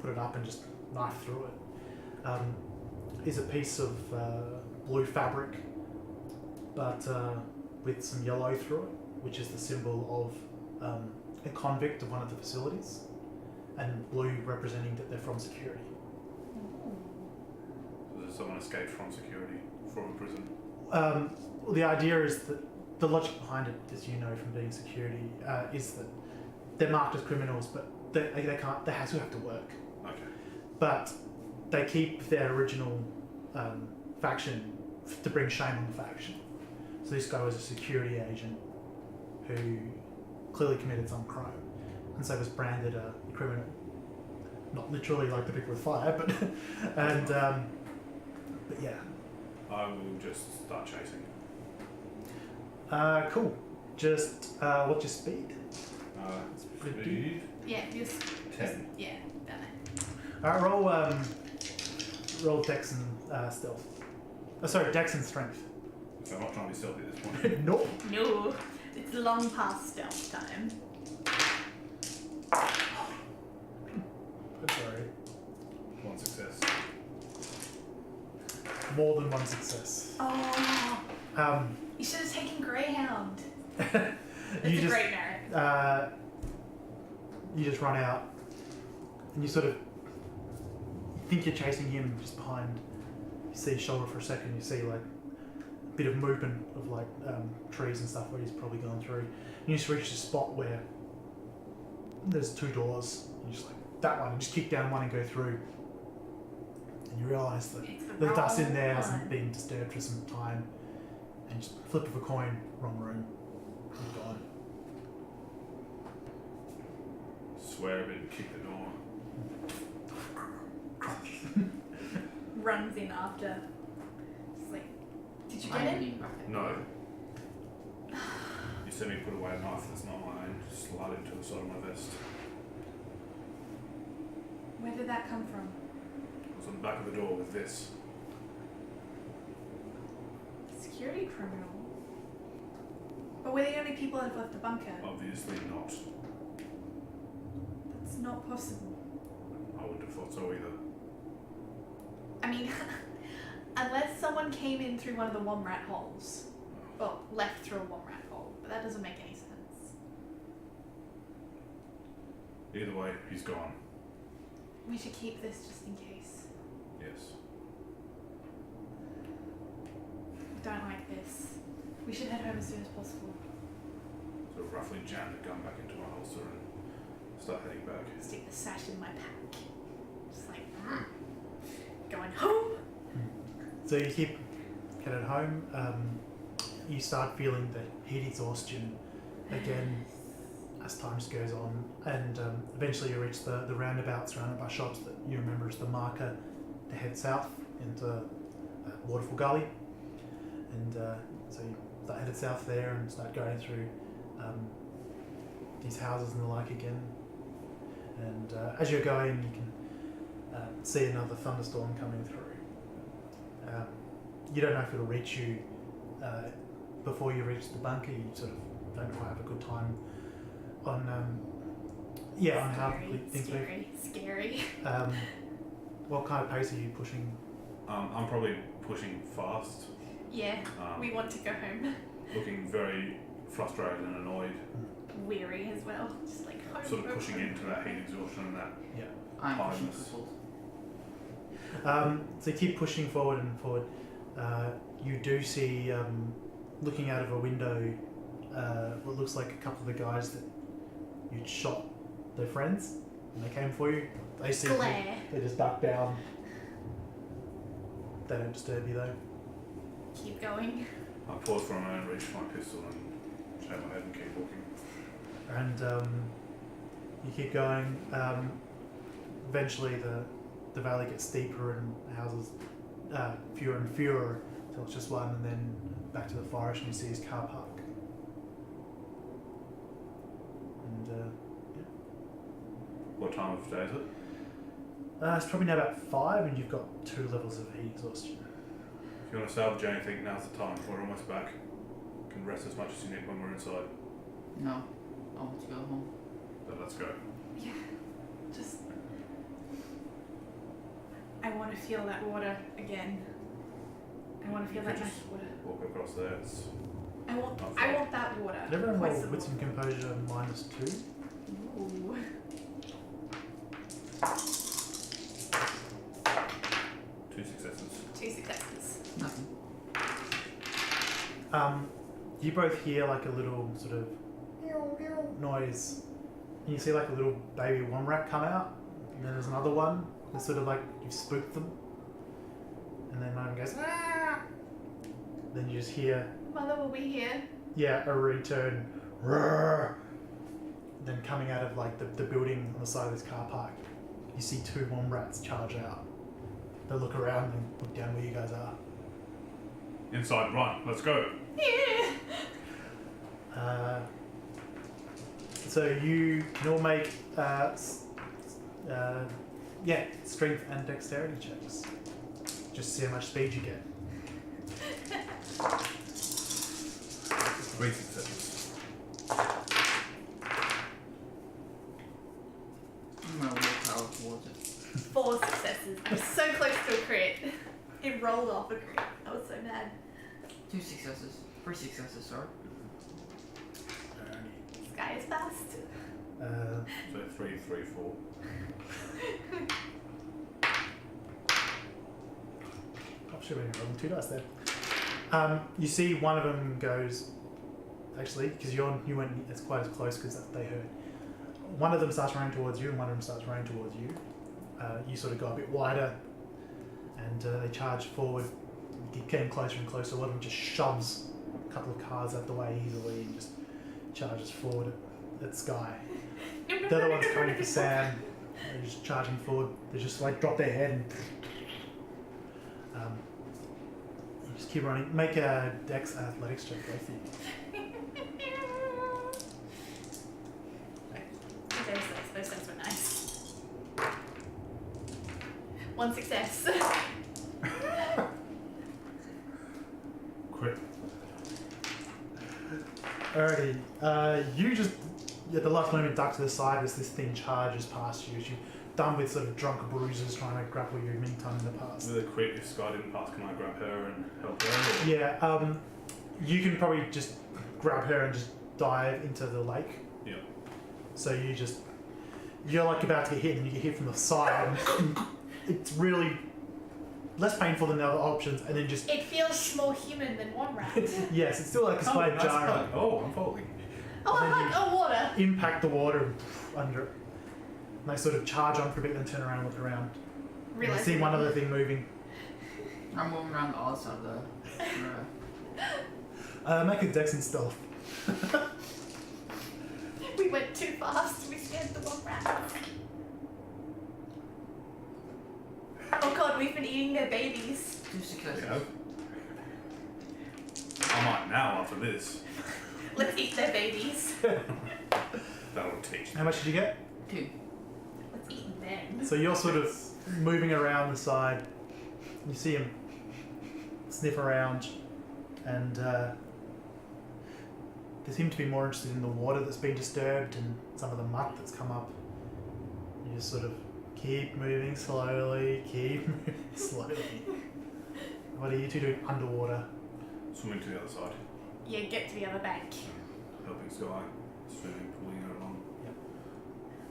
S3: put it up and just knife through it. Is a piece of blue fabric, but with some yellow through it, which is the symbol of a convict of one of the facilities, and blue representing that they're from security.
S4: Does someone escaped from security from a prison?
S3: Well, the idea is that the logic behind it, as you know from being security, is that they're marked as criminals, but they can't. They have to work.
S4: Okay.
S3: But they keep their original faction to bring shame on the faction. So this guy was a security agent who clearly committed some crime, and so was branded a criminal. Not literally like the people with fire, but but yeah.
S4: I will just start chasing.
S3: Cool. Just what's your speed? pretty
S4: Speed
S5: Yeah, just
S4: 10.
S5: yeah, done it.
S3: Alright, roll Dex and stealth. Sorry, Dex and strength.
S4: So I'm not trying to be stealthy at this point.
S3: Nope.
S5: No, it's long past stealth time.
S3: I'm sorry.
S4: One success.
S3: More than one success.
S5: Oh,
S3: Um,
S5: you should have taken Greyhound.
S3: you
S5: It's a
S3: just
S5: great merit.
S3: you just run out, and you sort of think you're chasing him just behind. You see his shoulder for a second. You see like a bit of movement of like trees and stuff where he's probably gone through. And you just reach a spot where there's 2 doors. And you just like that one, and just kick down one and go through. And you realise that
S5: It's
S3: the dust in
S5: wrong
S3: there
S5: one.
S3: hasn't been disturbed for some time. And just flip of a coin, wrong room, you're gone.
S4: Swear a bit and kick the door.
S5: Runs in after. It's like, did you
S6: I'm
S5: get it?
S6: leaning back at
S4: No. You said me put away a knife that's not mine. Slide it into the side of my vest.
S5: Where did that come from?
S4: It was on the back of the door with this.
S5: Security criminal. But we're the only people that have left the bunker.
S4: Obviously not.
S5: It's not possible.
S4: I wouldn't have thought so either.
S5: I mean, unless someone came in through one of the Womrat holes. Well, left through a Womrat hole. But that doesn't make any sense.
S4: Either way, he's gone.
S5: We should keep this just in case.
S4: Yes.
S5: Don't like this. We should head home as soon as possible.
S4: So roughly jam the gun back into my holster and start heading back.
S5: Stick the sash in my pack. Just like, going home.
S3: So you keep headed home. You start feeling the heat exhaustion again as time just goes on, and eventually you reach the roundabout surrounded by shops that you remember as the marker to head south into Waterfall Gully. And so you start headed south there and start going through these houses and the like again. And as you're going, you can see another thunderstorm coming through. You don't know if it'll reach you before you reach the bunker. You sort of don't quite have a good time on how quickly things move.
S5: Scary.
S3: What kind of pace are you pushing?
S4: I'm probably pushing fast.
S5: Yeah, we want to go home.
S4: Looking very frustrated and annoyed.
S5: Weary as well. Just like home.
S4: Sort of pushing into that heat exhaustion and that.
S3: Yeah.
S6: I'm pushing
S4: Tiredness.
S6: crippled.
S3: So you keep pushing forward and forward. You do see, looking out of a window, what looks like a couple of the guys that you'd shot their friends and they came for you. They see you,
S5: Glare.
S3: they just duck down. They don't disturb you though.
S5: Keep going.
S4: I pause for a moment, reach for my pistol and shake my head and keep walking.
S3: And you keep going. Eventually the valley gets steeper and houses fewer and fewer until it's just one, and then back to the forest and you see his car park. And
S4: What time of day is it?
S3: it's probably now about 5 and you've got 2 levels of heat exhaustion.
S4: If you want to salvage anything, now's the time. We're almost back. Can rest as much as you need when we're inside.
S6: No, I want to go home.
S4: But let's go.
S5: Yeah. Just. I want to feel that water again. I want to feel
S4: You
S5: that
S4: could
S5: nice
S4: just
S5: water.
S4: walk across there. It's
S5: I want that water.
S3: Did everyone roll
S5: Poison
S3: wits and composure -2?
S5: Ooh.
S4: 2 successes.
S5: 2 successes.
S6: Nothing.
S3: You both hear like a little sort of noise. And you see like a little baby womrat come out, and then there's another one. It's sort of like you've spooked them. And then one goes, "Ah!" Then you just hear,
S5: Mother will be here.
S3: yeah, a return. Roar. Then coming out of like the building on the side of this car park, you see 2 womrats charge out. They look around and look down where you guys are.
S4: Inside, run. Let's go.
S3: So you can all make strength and dexterity checks. Just see how much speed you get.
S4: 3 successes.
S6: I'm gonna willpower towards it.
S5: 4 successes. I'm so close to a crit. It rolled off a crit. I was so mad.
S6: 2 successes. 3 successes, sorry.
S5: Skye is fast.
S4: So 3, 3, 4.
S3: I'm sure we're rolling 2 dice there. You see one of them goes, actually, because you weren't as quite as close because they heard. One of them starts running towards you and one of them starts running towards you. You sort of go a bit wider and they charge forward. You keep getting closer and closer. One of them just shoves a couple of cars out the way easily and just charges forward at Skye. The other one's coming for Sam. They're just charging forward. They just like drop their head and you just keep running. Make a Dex athletics check, both of you.
S5: Those things were nice. 1 success.
S4: Crit.
S3: Alrighty, you just at the last moment duck to the side as this thing charges past you. As you're done with sort of drunk bruises trying to grapple you many times in the past.
S4: Really quick, if Skye didn't pass, can I grab her and help her? Or?
S3: Yeah, you can probably just grab her and just dive into the lake.
S4: Yeah.
S3: So you're like about to get hit and you get hit from the side and it's really less painful than the other options and then just...
S5: It feels more human than one rat.
S3: Yes, it's still like a slight
S4: nice
S3: jar.
S4: hug. Oh, I'm falling.
S5: Oh,
S3: And then
S5: I like water.
S3: Impact the water and under it. And they sort of charge on for a bit, then turn around and look around. And you
S5: Realize
S3: see one other thing moving.
S6: I'm moving around the other side of the
S3: Make a dex and stealth.
S5: we went too fast. We scared the wrong rats. Oh god, we've been eating their babies.
S6: 2 successes.
S4: Yeah. I might now after this.
S5: Let's eat their babies.
S4: That'll teach.
S3: How much did you get?
S6: 2.
S5: Let's eat them.
S3: So you're sort of moving around the side. You see him sniff around, and they seem to be more interested in the water that's been disturbed and some of the muck that's come up. You just sort of keep moving slowly, keep moving slowly. What are you two doing underwater?
S4: Swimming to the other side.
S5: Yeah, get to the other bank.
S4: Helping Skye. Swimming, pulling her along.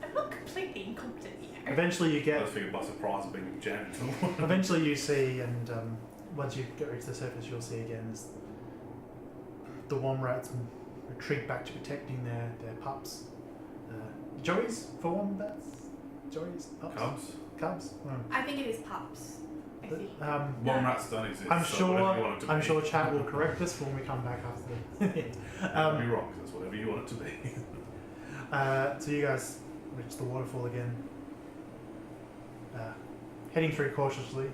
S5: I'm not completely incompetent here.
S3: Eventually you
S4: I
S3: get.
S4: just figured by surprise of being jammed into the water.
S3: Eventually you see, and once you get reach the surface, you'll see again is the wom rats retreat back to protecting their pups. Joeys for wombats? Joeys? Pups?
S4: Cubs.
S3: Cubs?
S5: I think it is pups. I think.
S4: Wom rats don't exist.
S3: I'm
S4: so whatever you want it to
S3: I'm
S4: be.
S3: sure chat will correct us when we come back after the end.
S4: I'll be wrong, 'cause that's whatever you want it to be.
S3: So you guys reach the waterfall again. Heading through cautiously.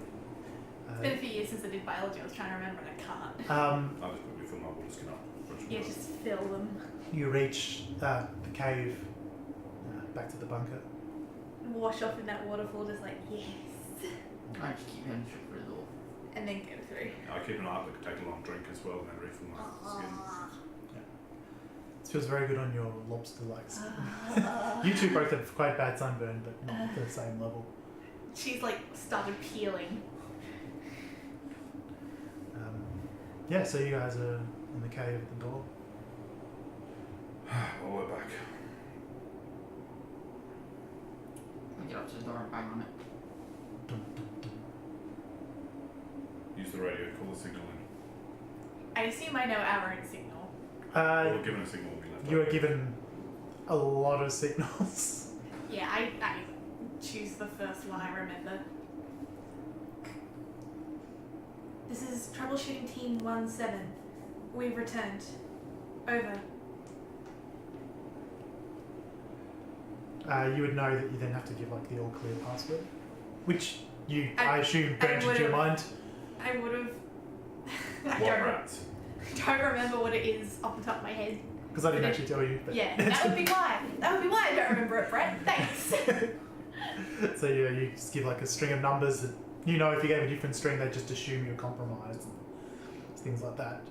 S5: It's been a few years since I did biology. I was trying to remember and I can't.
S4: I'll just quickly fill my water skin up.
S5: Yeah, just fill them.
S3: You reach the cave, back to the bunker.
S5: Wash off in that waterfall, just like, yes.
S6: I just keep heading straight for the door.
S5: And then go through.
S4: I keep an eye out, I could take a long drink as well and then refill my skin.
S3: It feels very good on your lobster-like skin. You two both have quite bad sunburn, but not the same level.
S5: She's like started peeling.
S3: Yeah, so you guys are in the cave at the door.
S4: Well, we're back.
S6: I get up to the door and bang on it.
S3: Dun, dun, dun.
S4: Use the radio, call the signal in.
S5: I assume I know our own signal.
S4: Or we're given a signal when we left.
S3: You were given a lot of signals.
S5: Yeah, I choose the first one I remember. This is Troubleshooting Team 17. We've returned. Over.
S3: You would know that you then have to give like the all clear password, which I
S5: I
S3: assume burnt into your
S5: would've-
S3: mind.
S5: I would have. I
S4: What rats?
S5: don't remember what it is off the top of my head.
S3: Because I didn't actually tell you. But
S5: Yeah, that would be why. That would be why I don't remember it, Brett. Thanks.
S3: So yeah, you just give like a string of numbers that you know if you gave a different string they'd just assume you're compromised and things like that.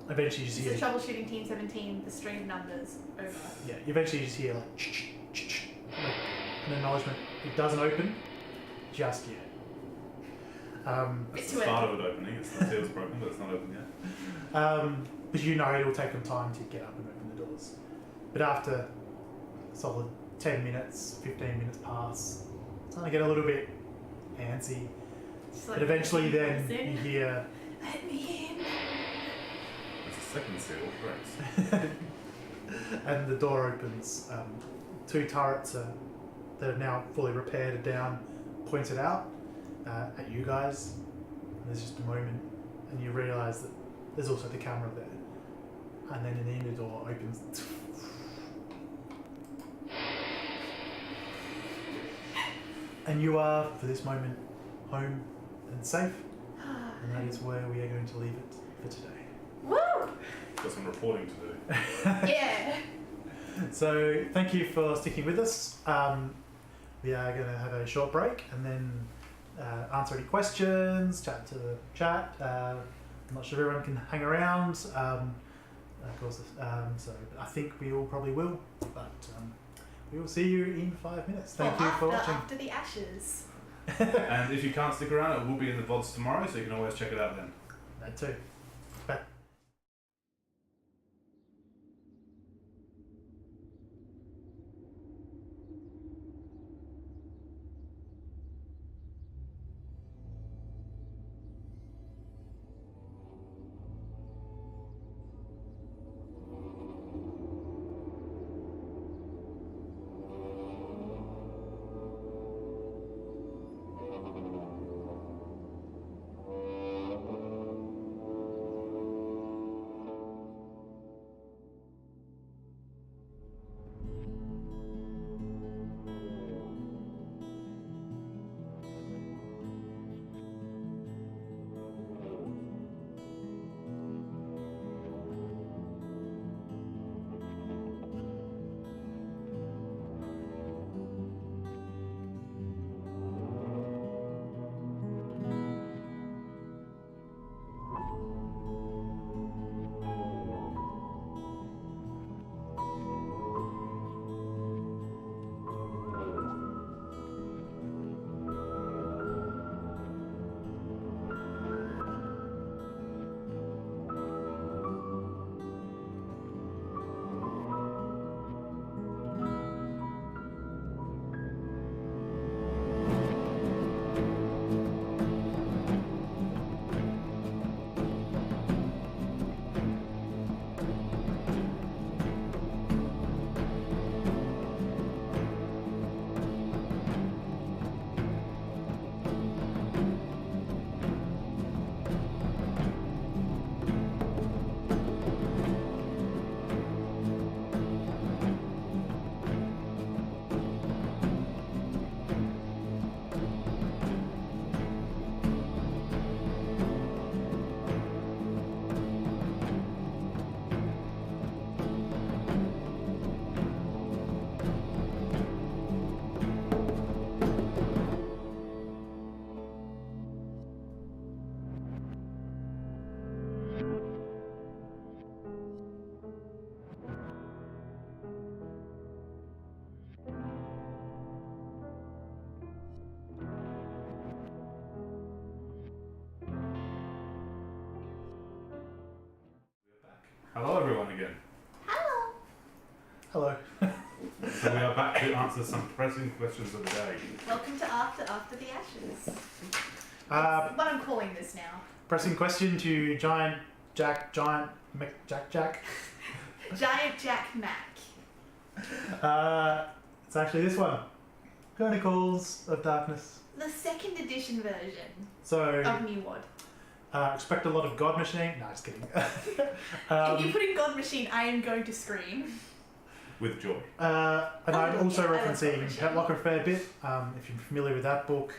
S3: Eventually you just
S5: This is
S3: hear
S5: Troubleshooting Team 17, the string of numbers. Over.
S3: yeah, you eventually just hear like an acknowledgement. It doesn't open just yet.
S5: Bit
S4: That's
S5: too
S4: the start
S5: early.
S4: of it opening. It's the seal's broken, but it's not open yet.
S3: But you know it'll take them time to get up and open the doors. But after a solid 10 minutes, 15 minutes pass, it's starting to get a little bit antsy.
S5: Just like,
S3: But eventually then
S5: "Listen,
S3: you hear
S5: let me in."
S4: It's a second seal. Great.
S3: and the door opens. Two turrets that are now fully repaired are down, pointed out at you guys. And there's just a moment, and you realise that there's also the camera there. And then an inner door opens. And you are, for this moment, home and safe. And that is where we are going to leave it for today.
S5: Woo!
S4: Got some reporting to do.
S5: Yeah.
S3: So thank you for sticking with us. We are going to have a short break and then answer any questions, chat to the chat. I'm not sure if everyone can hang around. Of course. So I think we all probably will, but we will see you in 5 minutes. Thank you for watching.
S5: After the ashes.
S4: And if you can't stick around, it will be in the VODs tomorrow, so you can always check it out then.
S3: That too. Bye.
S4: Hello everyone again.
S5: Hello.
S3: Hello.
S4: So we are back to answer some pressing questions of the day.
S5: Welcome to After the Ashes.
S3: Uh,
S5: What I'm calling this now.
S3: pressing question to Giant Jack.
S5: Giant Jack Mac.
S3: It's actually this one. Chronicles of Darkness.
S5: The 2nd edition version
S3: So
S5: of New Wad.
S3: expect a lot of God Machine. No, just kidding.
S5: If you put in God Machine, I am going to scream.
S4: With joy.
S3: And I'm also
S5: yeah, I love God
S3: referencing
S5: Machine.
S3: Petlock a fair bit. If you're familiar with that book,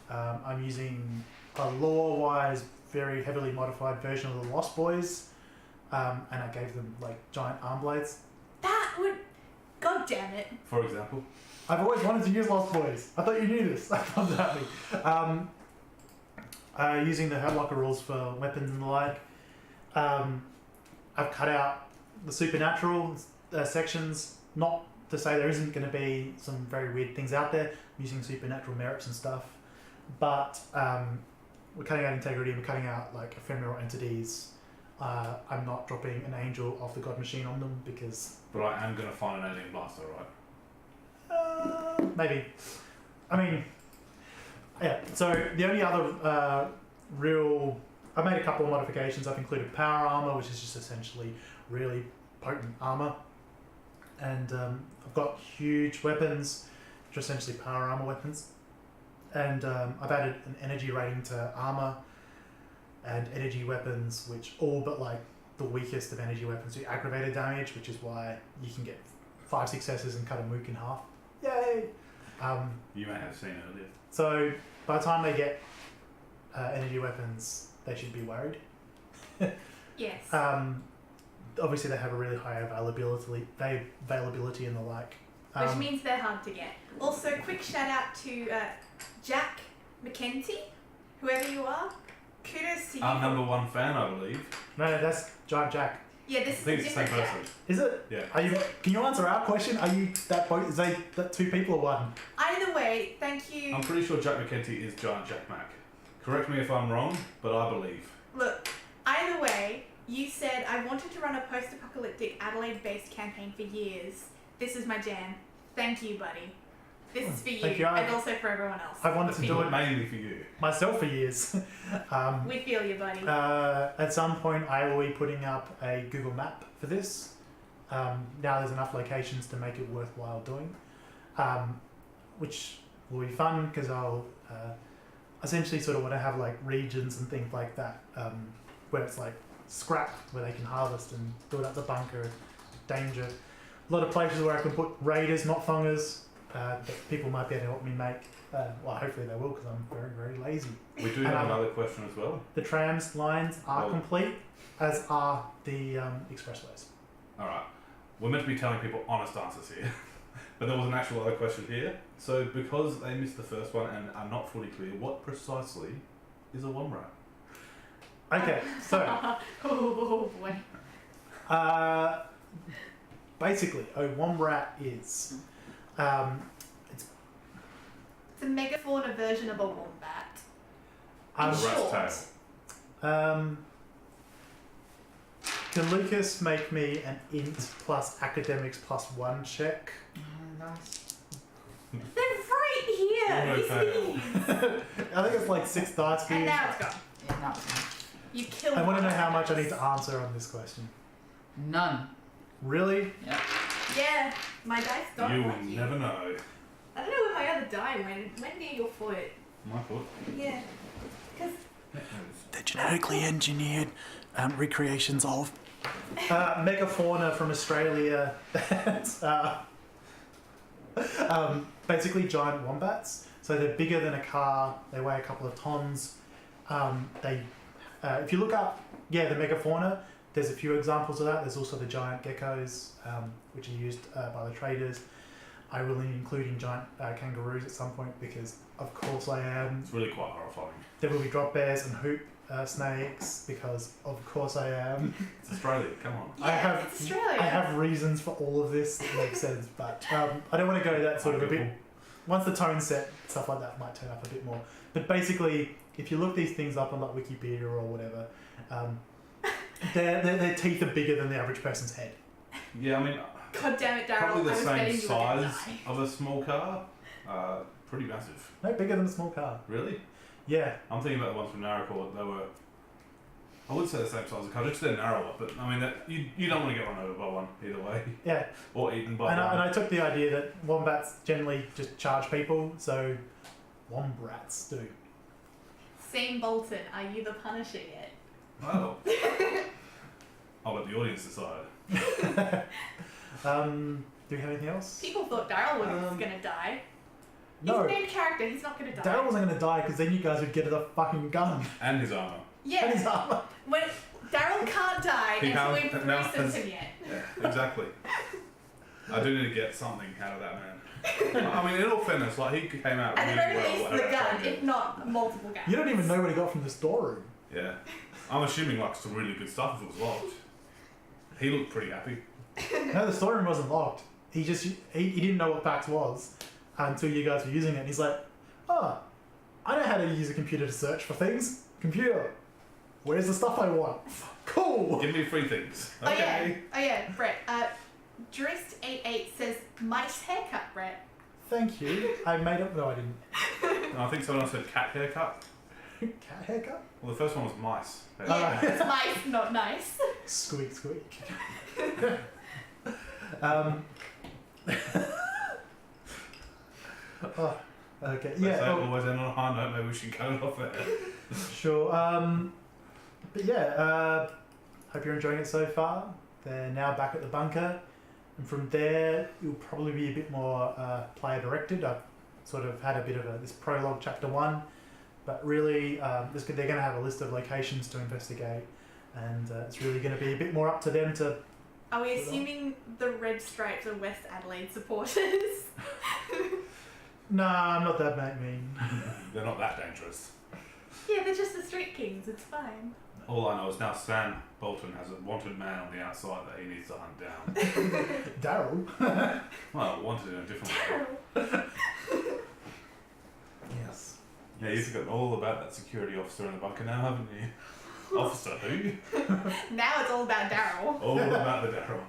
S3: I'm using a lore-wise, very heavily modified version of the Lost Boys, and I gave them like giant arm blades.
S5: That would... God damn it.
S4: For example.
S3: I've always wanted to use Lost Boys. I thought you knew this. That comes at me. Using the Hurtlocker rules for weapons and the like. I've cut out the supernatural sections. Not to say there isn't going to be some very weird things out there. I'm using supernatural merits and stuff. But we're cutting out integrity. We're cutting out like ephemeral entities. I'm not dropping an angel off the God Machine on them because...
S4: But I am going to find an alien blaster, right?
S3: Maybe. I mean, yeah. So the only other real... I made a couple of modifications. I've included power armor, which is just essentially really potent armor. And I've got huge weapons, which are essentially power armor weapons. And I've added an energy rating to armor and energy weapons, which all but like the weakest of energy weapons do aggravated damage, which is why you can get 5 successes and cut a mook in half. Yay!
S4: You may have seen it earlier.
S3: So by the time they get energy weapons, they should be worried.
S5: Yes.
S3: Obviously, they have a really high availability and the like.
S5: Which means they're hard to get. Also, quick shout out to Jack McKenzie, whoever you are. Kudos to you.
S4: Our number one fan, I believe.
S3: No, that's Giant Jack.
S5: Yeah,
S4: I
S5: this is a
S4: think it's the same
S5: different
S4: person.
S5: Jack.
S3: Is it?
S4: Yeah.
S3: Are you? Can you answer our question? Are you that both? Is they that two people or one?
S5: Either way, thank you.
S4: I'm pretty sure Jack McKenty is Giant Jack Mac. Correct me if I'm wrong, but I believe.
S5: Look, either way, you said I wanted to run a post-apocalyptic Adelaide-based campaign for years. This is my jam. Thank you, buddy. This is for you,
S3: Thank you.
S5: and also for everyone else.
S3: I wanted to do it
S4: mainly for you.
S3: myself for years.
S5: We feel you, buddy.
S3: At some point, I will be putting up a Google map for this. Now there's enough locations to make it worthwhile doing, which will be fun because I'll essentially sort of want to have like regions and things like that where it's like scrap where they can harvest and build up the bunker, danger. A lot of places where I can put raiders, not fungers, that people might be able to help me make. Well, hopefully they will because I'm very, very lazy.
S4: We do have another question as well.
S3: The trams lines are complete, as are the expressways.
S4: Alright. We're meant to be telling people honest answers here. But there was an actual other question here. So because they missed the first one and are not fully clear, what precisely is a Womrat?
S3: Okay, so
S5: Oh boy.
S3: basically, a womrat is
S5: It's a megafauna version of a wombat. In
S3: um,
S4: Rat's
S5: short.
S4: tail.
S3: Can Lucas make me an int plus academics plus 1 check?
S6: Nice.
S5: They're right here. These
S4: Okay.
S5: things.
S3: I think it's like 6 dice for
S5: And
S3: you.
S5: now it's gone.
S6: Yeah, no, it's fine.
S5: You killed.
S3: I want to know
S5: one.
S3: how much I need to answer on this question.
S6: None.
S3: Really?
S6: Yeah.
S5: Yeah, my dice don't
S4: You will
S5: like you.
S4: never know.
S5: I don't know where my other die went. Went near your foot.
S4: My foot.
S5: Yeah. Because
S3: They're genetically engineered recreations of megafauna from Australia. That's basically giant wombats. So they're bigger than a car. They weigh a couple of tons. If you look up, the megafauna, there's a few examples of that. There's also the giant geckos, which are used by the traders. I will be including giant kangaroos at some point because, of course, I am.
S4: It's really quite horrifying.
S3: There will be drop bears and hoop snakes because, of course, I am.
S4: It's Australia, come on.
S5: yeah, it's Australia.
S3: I have reasons for all of this that makes sense, but I don't want to go that sort of a bit. Once the tone's set, stuff like that might turn up a bit more. But basically, if you look these things up on like Wikipedia or whatever, their teeth are bigger than the average person's head.
S4: Yeah, I mean,
S5: God damn it, Daryl.
S4: probably the
S5: I was
S4: same
S5: betting you were gonna
S4: size
S5: die.
S4: of a small car. Pretty massive.
S3: No, bigger than a small car.
S4: Really?
S3: Yeah.
S4: I'm thinking about the ones from Narracourt. They were, I wouldn't say the same size as a car, just they're narrower. But I mean, you don't want to get run over by one either way,
S3: Yeah.
S4: or eaten by
S3: And
S4: one.
S3: I took the idea that wombats generally just charge people, so wombrats do.
S5: Sam Bolton, are you the Punisher yet?
S4: Well, I'll let the audience decide.
S3: Do we have anything else?
S5: People thought Daryl was gonna die.
S3: No.
S5: He's a main character, he's not gonna die.
S3: Daryl wasn't going to die because then you guys would get a fucking gun
S4: And his armor.
S5: Yeah.
S3: and his armor.
S5: When Daryl can't die
S4: He
S5: until
S4: can't-
S5: we've
S4: now
S5: threesomed
S4: has-
S5: him yet.
S4: Yeah, exactly. I do need to get something out of that man. I mean, in all fairness, like he came out
S5: At the
S4: really
S5: very
S4: well.
S5: least, the
S4: whatever
S5: gun,
S4: happened.
S5: if not multiple guns.
S3: You don't even know what he got from the storeroom.
S4: Yeah, I'm assuming like some really good stuff if it was locked. He looked pretty happy.
S3: No, the storeroom wasn't locked. He didn't know what PAX was until you guys were using it. And he's like, oh, I know how to use a computer to search for things. Computer, where's the stuff I want? Cool.
S4: Give me free things.
S5: Oh
S4: Okay.
S5: yeah, Brett. Drist88 says, nice haircut, Brett.
S3: Thank you. I made up. No, I didn't.
S4: No, I think someone else said cat haircut.
S3: Cat haircut?
S4: Well, the first one was mice.
S5: Yeah, it's nice, not nice.
S3: Squeak, squeak. Oh, okay.
S4: They
S3: Yeah.
S4: say
S3: oh,
S4: always end on a high note. Maybe we should cut it off there.
S3: Sure. But yeah, hope you're enjoying it so far. They're now back at the bunker, and from there it'll probably be a bit more player directed. I've sort of had a bit of this prologue chapter 1, but really they're going to have a list of locations to investigate, and it's really going to be a bit more up to them to.
S5: Are we assuming the Red Stripes are West Adelaide supporters?
S3: Nah, I'm not that mean.
S4: They're not that dangerous.
S5: Yeah, they're just the street Street Kings. It's fine.
S4: All I know is now Sam Bolton has a wanted man on the outside that he needs to hunt down.
S3: Daryl.
S4: Well, wanted in a different way.
S3: Yes.
S4: Yeah, you've forgotten all about that security officer in the bunker now, haven't you? Officer who?
S5: Now it's all about Daryl.
S4: All about the Daryl.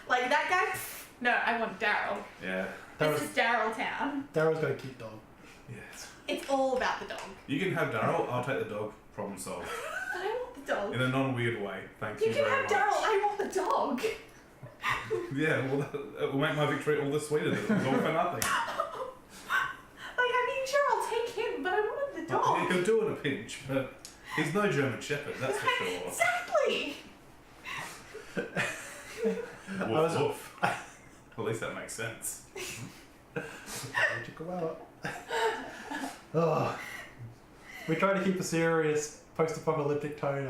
S5: Like that guy? No, I want Daryl.
S4: Yeah.
S5: This is Daryl Town.
S3: Daryl's got a cute dog.
S4: Yes.
S5: It's all about the dog.
S4: You can have Daryl, I'll take the dog. Problem solved.
S5: But I want the dog.
S4: In a non-weird way. Thank you
S5: You can
S4: very
S5: have
S4: much.
S5: Daryl. I want the dog.
S4: Yeah, well, that will make my victory all the sweeter. It was all for nothing.
S5: Like, I mean, sure, I'll take him, but I wanted the dog.
S4: He could do in a pinch, but he's no German Shepherd, that's for sure.
S5: Exactly.
S4: Woof, woof. At least that makes sense.
S3: Where'd you go out? Oh. We try to keep a serious post-apocalyptic tone.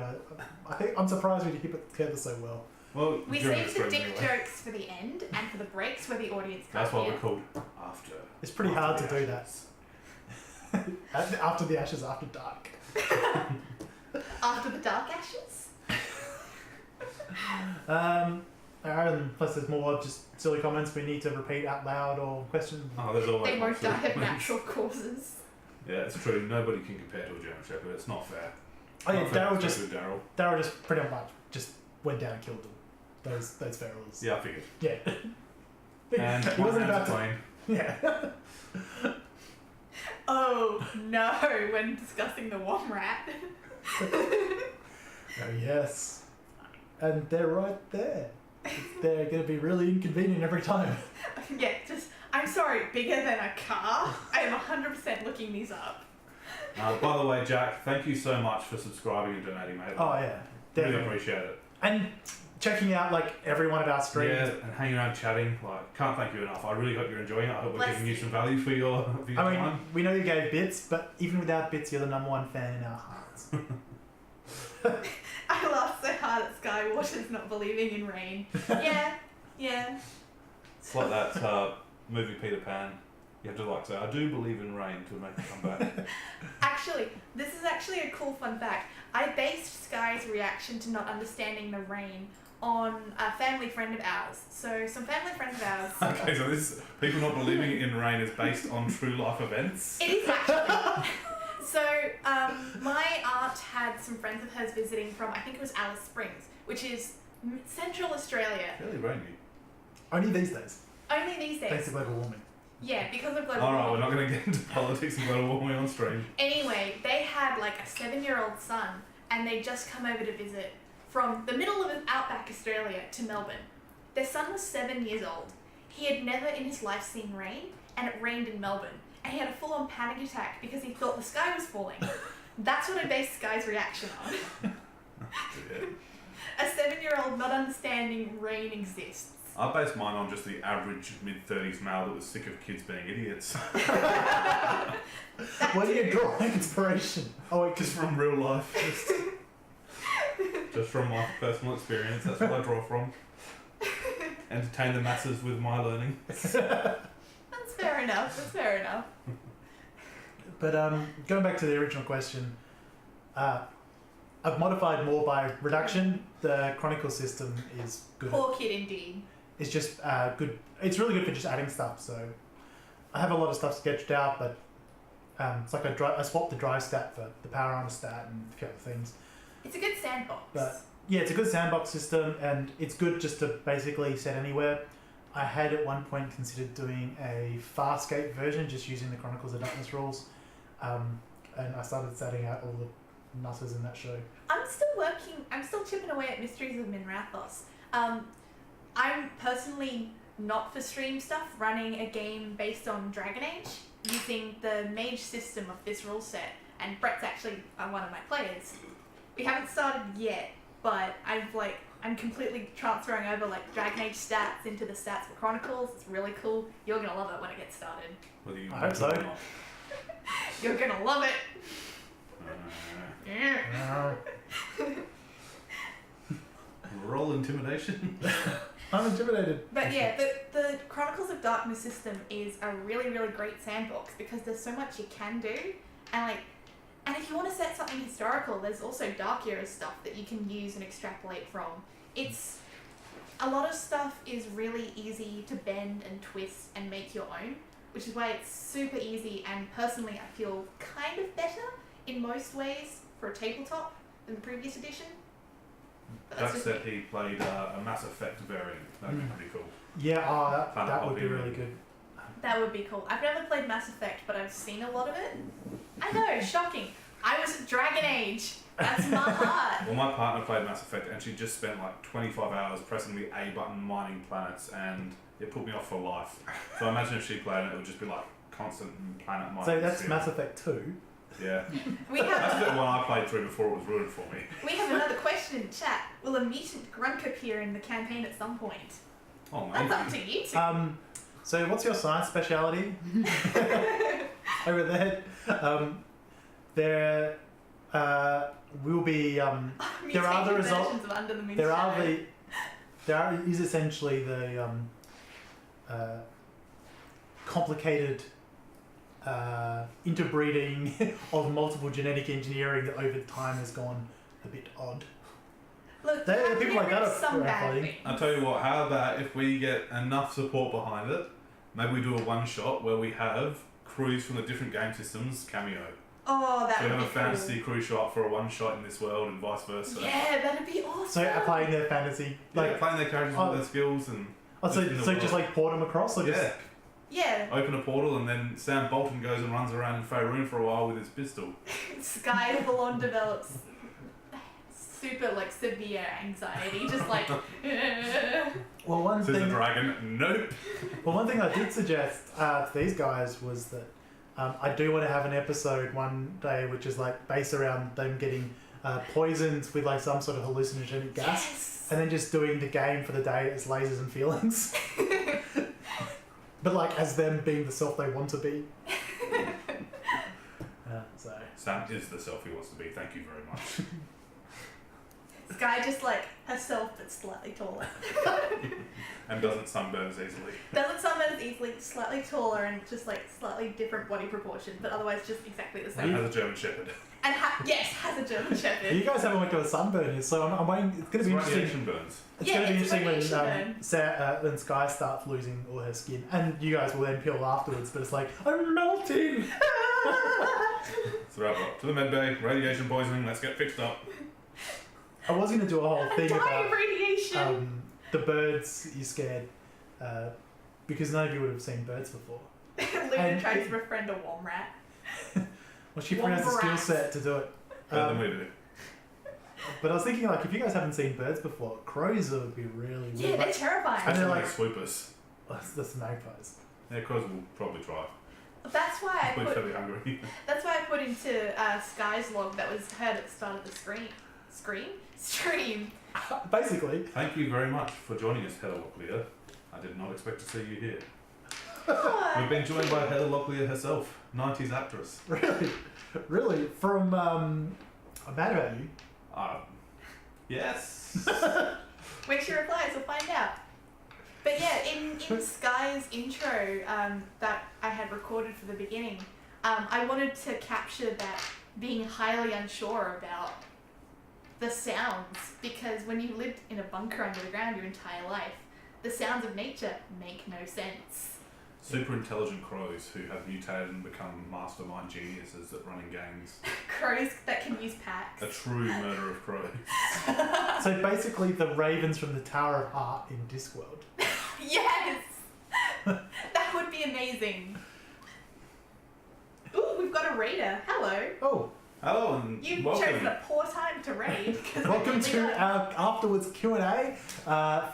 S3: I think I'm surprised we keep it together so well.
S4: Well,
S5: We
S4: during
S5: save the
S4: stream
S5: dick
S4: anyway.
S5: jokes for the end and for the breaks where the audience can't
S4: That's why
S5: hear.
S4: we're called After.
S3: It's pretty
S4: After
S3: hard
S4: the
S3: to do that.
S4: Ashes.
S3: After the ashes, after dark.
S5: After the dark ashes?
S3: And plus there's more just silly comments we need to repeat out loud or questions.
S4: Oh, there's always
S5: They won't
S4: one.
S5: die of natural causes.
S4: Yeah, it's true. Nobody can compare to a German Shepherd. It's not fair.
S3: Oh yeah,
S4: Not fair,
S3: Daryl just
S4: especially Daryl.
S3: pretty much just went down and killed them. Those ferals.
S4: Yeah, I figured.
S3: Yeah.
S4: And
S3: he
S4: one
S3: wasn't
S4: hand's
S3: about to.
S4: plane.
S3: Yeah.
S5: Oh no, when discussing the Wom Rat.
S3: Oh yes. And they're right there. They're going to be really inconvenient every time.
S5: Yeah, just, I'm sorry, bigger than a car? I am 100% looking these up.
S4: By the way, Jack, thank you so much for subscribing and donating, mate.
S3: Oh yeah,
S4: Really
S3: definitely.
S4: appreciate it.
S3: And checking out like every one of our streams.
S4: Yeah, and hanging around chatting. Like, can't thank you enough. I really hope you're enjoying it. I hope we're
S5: Bless
S4: giving you
S5: you.
S4: some value for your
S3: I mean,
S4: time.
S3: we know you gave bits, but even without bits, you're the #1 fan in our hearts.
S5: I laughed so hard at Skye Waters not believing in rain. Yeah.
S4: It's like that movie Peter Pan. You have to like say, I do believe in rain to make it come back.
S5: Actually, this is actually a cool fun fact. I based Skye's reaction to not understanding the rain on a family friend of ours. So, some family friends of ours.
S4: Okay, so this people not believing in rain is based on true life events.
S5: It is actually. So, my aunt had some friends of hers visiting from, I think it was Alice Springs, which is Central Australia.
S4: Fairly rainy.
S3: Only these days,
S5: Only these days.
S3: thanks to global warming.
S5: Yeah, because of global
S4: Alright, we're
S5: warming.
S4: not going to get into politics and global warming on stream.
S5: Anyway, they had like a 7-year-old son, and they'd just come over to visit from the middle of outback Australia to Melbourne. Their son was 7 years old. He had never in his life seen rain, and it rained in Melbourne. And he had a full-on panic attack because he thought the sky was falling. That's what I based Skye's reaction on.
S4: Yeah.
S5: A 7-year-old not understanding rain exists.
S4: I based mine on just the average mid-30s male that was sick of kids being idiots.
S5: That
S3: Where do you
S5: too.
S3: draw inspiration? Oh wait,
S4: Just from real life. Just from my personal experience. That's what I draw from. Entertain the masses with my learning.
S5: That's fair enough. That's fair enough.
S3: But going back to the original question, I've modified more by reduction. The Chronicle system is good.
S5: Poor kid indeed.
S3: It's just good. It's really good for just adding stuff. So I have a lot of stuff sketched out, but it's like I swapped the drive stat for the power armor stat and a few other things.
S5: It's a good sandbox.
S3: But yeah, it's a good sandbox system, and it's good just to basically set anywhere. I had at one point considered doing a Farscape version, just using the Chronicles of Darkness rules, and I started setting out all the nutters in that show.
S5: I'm still chipping away at Mysteries of Minrathos. I'm personally not for stream stuff, running a game based on Dragon Age, using the mage system of this rule set, and Brett's actually one of my players. We haven't started yet, but I'm completely transferring over like Dragon Age stats into the stats for Chronicles. It's really cool. You're gonna love it when it gets started.
S4: Whether you
S3: I hope so.
S4: or not.
S5: You're gonna love it. Yeah.
S4: Roll intimidation.
S3: I'm intimidated.
S5: But yeah, the Chronicles of Darkness system is a really, really great sandbox because there's so much you can do, and And if you want to set something historical, there's also Dark Era stuff that you can use and extrapolate from. It's a lot of stuff is really easy to bend and twist and make your own, which is why it's super easy, and personally I feel kind of better in most ways for a tabletop than the previous edition. But
S4: Jack
S5: just
S4: said
S5: me.
S4: he played a Mass Effect variant. That'd be pretty cool.
S3: Yeah,
S4: Found
S3: that
S4: a
S3: would be
S4: hobby.
S3: really good.
S5: That would be cool. I've never played Mass Effect, but I've seen a lot of it. I know, shocking. I was at Dragon Age. That's my heart.
S4: Well, my partner played Mass Effect and she just spent like 25 hours pressing the A button mining planets, and it put me off for life. So I imagine if she played it, it would just be like constant planet mining.
S3: So that's
S4: experience.
S3: Mass Effect 2.
S4: Yeah.
S5: We
S4: That's
S5: have
S4: the one I played through before it was ruined for me.
S5: we have another question in chat. Will a mutant grunk appear in the campaign at some point?
S4: Oh,
S5: That's up
S4: maybe.
S5: to you two.
S3: So what's your science speciality? Over there. There will be there are the
S5: Mutated
S3: result.
S5: versions of Under the Moon
S3: There are
S5: Shadow.
S3: there is essentially the complicated interbreeding of multiple genetic engineering that over time has gone a bit odd.
S5: Look,
S3: There
S5: you
S3: are
S5: have to
S3: people
S5: get
S3: like
S5: rid
S3: that
S5: of some
S3: are
S5: bad
S3: fighting.
S5: things.
S4: I'll tell you what, how about if we get enough support behind it, maybe we do a one shot where we have crews from the different game systems cameo.
S5: Oh, that
S4: So we
S5: would
S4: have
S5: be
S4: a fantasy crew show up for a one shot in this world and vice versa.
S5: cool. Yeah, that'd be awesome.
S3: So applying their fantasy,
S4: Like playing their characters
S3: Oh.
S4: with their skills and
S3: so
S4: in the
S3: just
S4: world.
S3: like port them across, or just
S4: yeah,
S5: Yeah,
S4: open a portal and then Sam Bolton goes and runs around in Faerun for a while with his pistol.
S5: Skye full on develops super like severe anxiety, just like.
S3: well one
S4: Says the
S3: thing.
S4: dragon, nope.
S3: Well, one thing I did suggest to these guys was that I do want to have an episode one day which is like based around them getting poisoned with like some sort of hallucinogenic gas,
S5: Yes.
S3: and then just doing the game for the day as lasers and feelings. But like as them being the self they want to be. So
S4: Sam is the self he wants to be, thank you very much.
S5: Skye just like herself but slightly taller.
S4: And doesn't sunburn as easily.
S5: Doesn't sunburn as easily, slightly taller and just like slightly different body proportion, but otherwise just exactly the
S4: And
S5: same.
S4: has a German Shepherd.
S5: And yes, has a German
S3: you
S5: Shepherd.
S3: guys haven't went to a sunburn yet, so I'm waiting. It's going to be
S4: It's
S3: interesting.
S4: radiation burns.
S3: It's
S5: Yeah,
S3: going to be
S5: it's a
S3: interesting
S5: radiation burn.
S3: when Skye starts losing all her skin, and you guys will then peel afterwards. But it's like I'm melting.
S4: So wrap up. To the med bay, radiation poisoning, let's get fixed up.
S3: I was going to do a whole
S5: I
S3: thing
S5: die
S3: about
S5: of radiation.
S3: the birds you scared, because none of you would have seen birds before.
S5: Luna
S3: and
S5: tries
S3: it-
S5: to befriend a worm rat.
S3: Well, she probably has the skill
S5: Womp
S3: set to do it.
S4: Better than we do.
S3: But I was thinking, like, if you guys haven't seen birds before, crows would be really weird.
S5: Yeah, they're
S3: Like,
S5: terrifying.
S3: And they're
S4: That's
S3: like-
S4: like swoopers.
S3: that's magpies.
S4: Yeah, crows will probably try.
S5: That's why I
S4: We're
S5: put.
S4: fairly hungry.
S5: That's why I put into Skye's log that was heard at the start of the stream.
S3: Basically.
S4: Thank you very much for joining us, Heather Locklear. I did not expect to see you here.
S5: Oh,
S4: We've been joined by Heather Locklear herself, 90s actress.
S3: Really? From, I'm mad about you.
S4: Yes.
S5: when she replies, we'll find out. But yeah, in Skye's intro that I had recorded for the beginning, I wanted to capture that being highly unsure about the sounds, because when you lived in a bunker under the ground your entire life, the sounds of nature make no sense.
S4: Super intelligent crows who have mutated and become mastermind geniuses at running games.
S5: Crows that can use packs.
S4: A true murder of crows.
S3: So basically the ravens from the Tower of Art in Discworld.
S5: Yes! That would be amazing. Ooh, we've got a raider. Hello.
S3: Oh,
S4: Hello and
S5: You've
S4: welcome.
S5: chosen a poor time to raid. 'cause
S3: welcome
S5: we're
S3: to
S5: really
S3: our afterwards Q&A.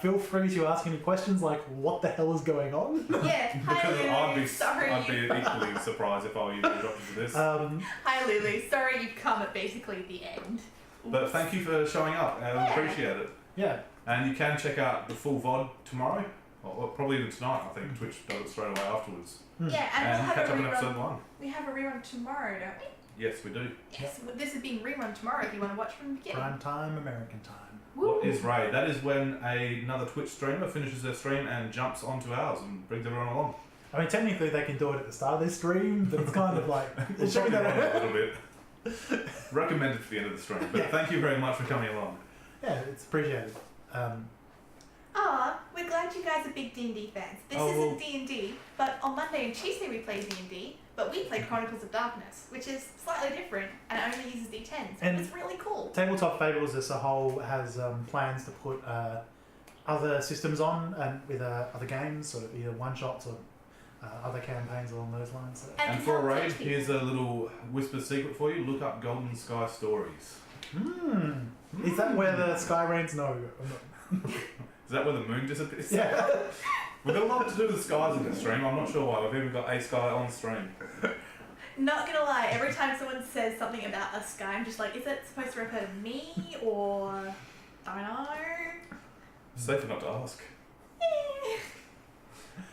S3: Feel free to ask any questions like, what the hell is going on?
S5: Yeah, hi
S4: Because
S5: Lulu. Sorry.
S4: I'd be equally surprised if I were you to drop into this.
S5: Hi Lulu. Sorry you've come at basically the end.
S4: But thank you for showing up. I
S5: Yeah.
S4: appreciate it.
S3: Yeah.
S4: And you can check out the full VOD tomorrow, or probably even tonight. I think Twitch does it straight away afterwards.
S5: Yeah, and
S4: And
S5: we'll
S4: catch
S5: have
S4: up
S5: a
S4: in episode
S5: rerun.
S4: 1.
S5: We have a rerun tomorrow, don't we?
S4: Yes, we do.
S5: Yes, well, this is being rerun tomorrow if you want to watch from the beginning.
S3: Prime time, American time.
S5: Woo.
S4: What is raid? That is when another Twitch streamer finishes their stream and jumps onto ours and brings everyone along.
S3: I mean, technically they can do it at the start of their stream, but it's kind of like...
S4: We'll
S3: it's showing
S4: probably run it a
S3: that
S4: little bit. Recommended for the end of the stream, but thank you very much for coming along.
S3: Yeah, it's appreciated.
S5: We're glad you guys are big D&D fans. This isn't D&D, but on Monday and Tuesday we play D&D, but we play Chronicles of Darkness, which is slightly different and it only uses D10s,
S3: And
S5: it's really cool.
S3: Tabletop Fables as a whole has plans to put other systems on and with other games, sort of either one-shots or other campaigns along those lines. So.
S4: And
S5: to
S4: for a
S5: help
S4: raid,
S5: teach people.
S4: here's a little whispered secret for you. Look up Golden Sky Stories.
S3: Is that where the sky rains? No. I'm not.
S4: Is that where the moon disappears?
S3: Yeah.
S4: We've got a lot to do with skies in this stream. I'm not sure why. We've even got a sky on stream.
S5: Not gonna lie, every time someone says something about a sky, I'm just like, is it supposed to refer to me or I don't know?
S4: Safer not to ask.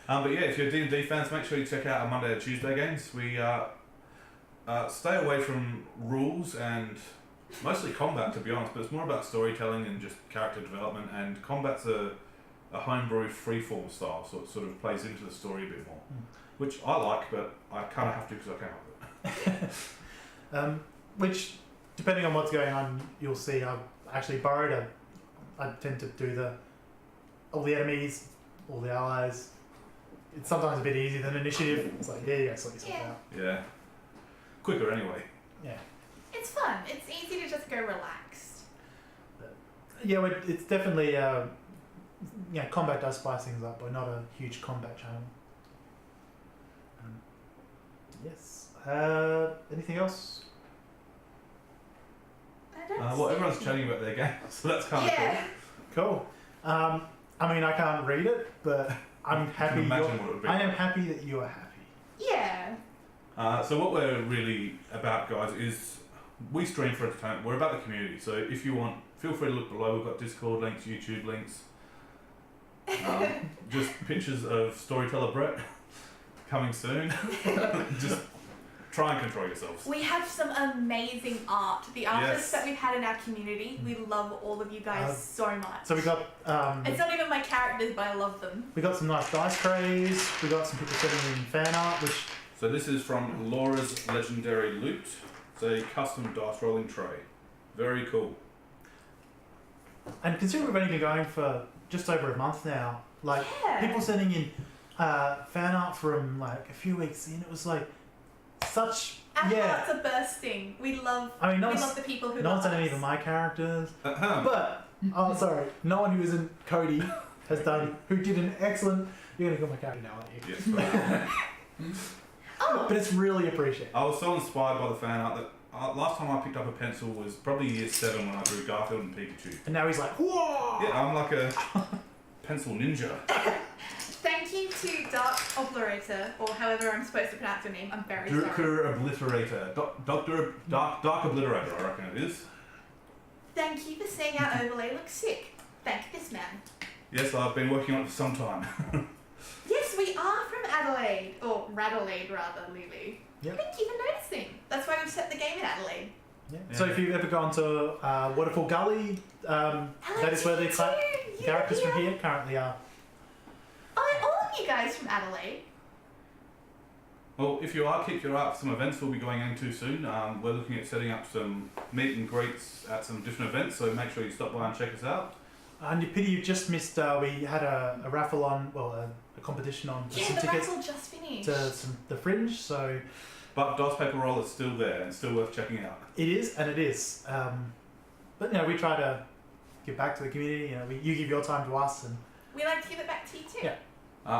S4: But yeah, if you're D&D fans, make sure you check out our Monday and Tuesday games. We stay away from rules and mostly combat, to be honest, but it's more about storytelling and just character development, and combat's a homebrew freeform style, so it sort of plays into the story a bit more, which I like, but I kind of have to because I can't help it.
S3: Which, depending on what's going on, you'll see I've actually borrowed I tend to do all the enemies, all the allies. It's sometimes a bit easier than initiative. It's like, yeah, sort yourself out.
S4: Yeah. Quicker anyway.
S3: Yeah.
S5: It's fun. It's easy to just go relaxed.
S3: Yeah, it's definitely, combat does spice things up. We're not a huge combat channel. Yes. Anything else?
S5: I don't
S4: Well,
S5: see
S4: everyone's
S5: anything.
S4: chatting about their game, so that's kind of
S5: Yeah.
S3: Cool. I mean, I can't read it, but I'm happy.
S4: imagine what it would be.
S3: I am happy that you are happy.
S5: Yeah.
S4: So what we're really about, guys, is we stream for entertainment. We're about the community. So if you want, feel free to look below. We've got Discord links, YouTube links, just pictures of storyteller Brett coming soon. Just try and control yourselves.
S5: We have some amazing art. The artists
S4: Yes.
S5: that we've had in our community, we love all of you guys so much.
S3: So we got
S5: It's not even my characters, but I love them.
S3: we got some nice dice trays. We got some people sending in fan art, which
S4: So this is from Laura's Legendary Loot. It's a custom dice rolling tray. Very cool.
S3: and considering we've only been going for just over a month now, like
S5: Yeah.
S3: people sending in fan art from like a few weeks in, it was like such
S5: Our
S3: yeah.
S5: hearts are bursting. We love.
S3: I mean,
S5: we love the people who
S3: no
S5: love
S3: one's done any
S5: us.
S3: of my characters,
S4: Uh-huh.
S3: but sorry, no one who isn't Cody has done who did an excellent. You're gonna go my character now, aren't you?
S4: Yes, right.
S5: Oh,
S3: But it's really appreciated.
S4: I was so inspired by the fan art that last time I picked up a pencil was probably year 7 when I drew Garfield and Pikachu.
S3: And now he's like, whoa!
S4: Yeah, I'm like a pencil ninja.
S5: thank you to Dark Obliterator, or however I'm supposed to pronounce your name. I'm very sorry.
S4: Drucker Obliterator. Doctor Dark Obliterator, I reckon it is.
S5: Thank you for saying our overlay looks sick. Thank this man.
S4: Yes, I've been working on it for some time.
S5: Yes, we are from Adelaide, or Radelaide rather, Lulu.
S3: Yep.
S5: Thank you for noticing. That's why we've set the game in Adelaide.
S3: Yeah. So if you've ever gone to Waterfall Gully, that is where the characters from here currently are.
S5: Oh, all of you guys from Adelaide.
S4: Well, if you are, keep your eye out for some events we'll be going into soon. We're looking at setting up some meet and greets at some different events, so make sure you stop by and check us out.
S3: And you pity you just missed, we had a raffle on, a competition on for
S5: Yeah,
S3: some
S5: the
S3: tickets
S5: raffle just finished.
S3: to the Fringe, so
S4: But Dice Paper Roll is still there and still worth checking out.
S3: it is, and it is. But, we try to give back to the community, you give your time to us, and
S5: We like to give it back to you too.
S3: Yeah.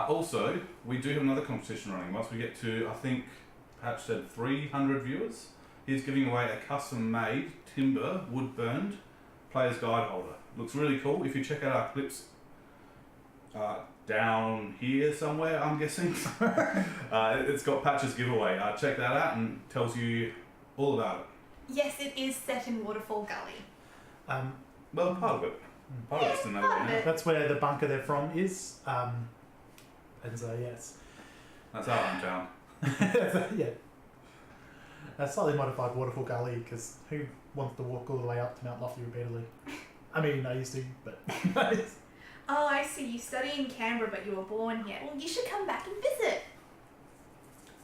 S4: Also, we do have another competition running. Once we get to, I think, Patch said 300 viewers, he's giving away a custom-made timber, wood-burned player's guide holder. Looks really cool. If you check out our clips down here somewhere, I'm guessing, it's got Patch's giveaway. Check that out and tells you all about it.
S5: Yes, it is set in Waterfall Gully.
S4: Well, part of it. Part of it's in
S5: part of
S4: there.
S5: it.
S3: that's where the bunker they're from is. And so, yes.
S4: That's our hometown.
S3: Yeah. A slightly modified Waterfall Gully, because who wants to walk all the way up to Mount Lofty repeatedly? I mean, I used to, but...
S5: Oh, I see. You study in Canberra, but you were born here. Well, you should come back and visit.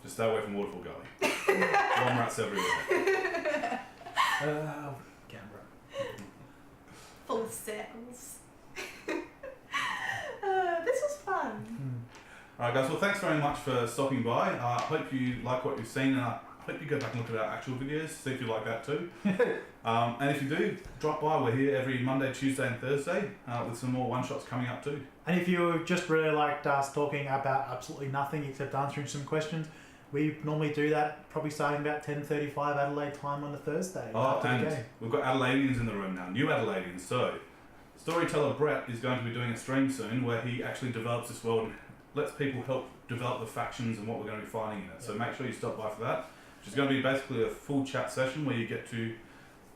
S4: Just stay away from Waterfall Gully. Worm rats everywhere.
S3: Canberra.
S5: Full of cells. This was fun.
S4: Alright guys, well thanks very much for stopping by. I hope you like what you've seen, and I hope you go back and look at our actual videos, see if you like that too. And if you do, drop by. We're here every Monday, Tuesday and Thursday with some more one-shots coming up too.
S3: And if you just really liked us talking about absolutely nothing except answering some questions, we normally do that probably starting about 10:35 Adelaide time on a Thursday.
S4: Oh,
S3: after the
S4: and
S3: game.
S4: we've got Adelaideans in the room now, new Adelaideans. So, storyteller Brett is going to be doing a stream soon where he actually develops this world and lets people help develop the factions and what we're going to be finding in it. So make sure you stop by for that, which is going to be basically a full chat session where you get to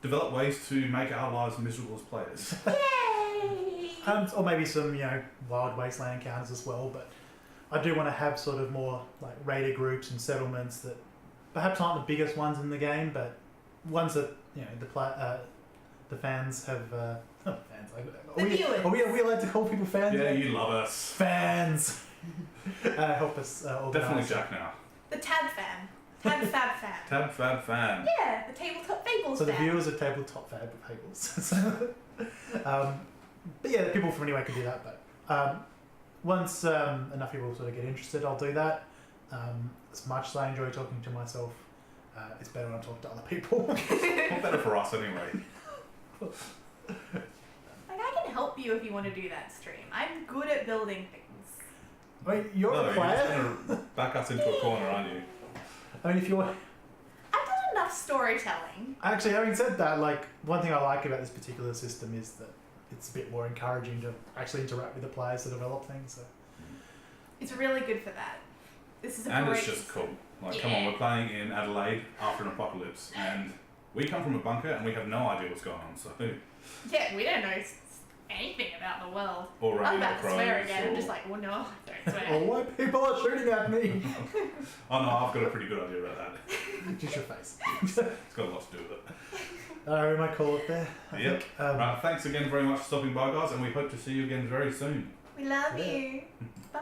S4: develop ways to make our lives miserable as players.
S5: Yay!
S3: Or maybe some, wild wasteland encounters as well, but I do want to have sort of more like raider groups and settlements that perhaps aren't the biggest ones in the game, but ones that the fans have. Fans. Are we allowed to call people fans?
S4: Yeah, you love us.
S3: Fans. Help us organise.
S4: Definitely Jack now.
S5: The Tab fan. Tab Fab fan.
S4: Tab Fab fan.
S5: Yeah, the Tabletop Fables
S3: So the
S5: fan.
S3: viewers of Tabletop Fables. But yeah, people from anywhere can do that. But once enough people sort of get interested, I'll do that. As much as I enjoy talking to myself, it's better when I talk to other people.
S4: Not better for us anyway.
S5: Like, I can help you if you want to do that stream. I'm good at building things.
S3: I mean, you're
S4: No,
S3: a
S4: you're
S3: player.
S4: just going to back us into a corner, aren't you?
S3: I mean, if you're
S5: I've done enough storytelling.
S3: actually having said that, like one thing I like about this particular system is that it's a bit more encouraging to actually interact with the players to develop things. So.
S5: It's really good for that. This is a
S4: And
S5: great
S4: it's just
S5: system.
S4: cool. Like, come on, we're playing in Adelaide after an apocalypse, and we come from a bunker and we have no idea what's going on. So,
S5: Yeah, we don't know anything about the world.
S4: or
S5: I'm
S4: running
S5: about to
S4: crows.
S5: swear again. I'm
S4: or-
S5: just like, well, no, don't swear.
S3: Oh, why people are shooting at me?
S4: Oh no, I've got a pretty good idea about that.
S3: Just your face.
S4: It's got a lot to do with it.
S3: We might call it there. I
S4: Yep.
S3: think.
S4: Right, thanks again very much for stopping by, guys, and we hope to see you again very soon.
S5: We love
S3: Yeah.
S5: you. Bye.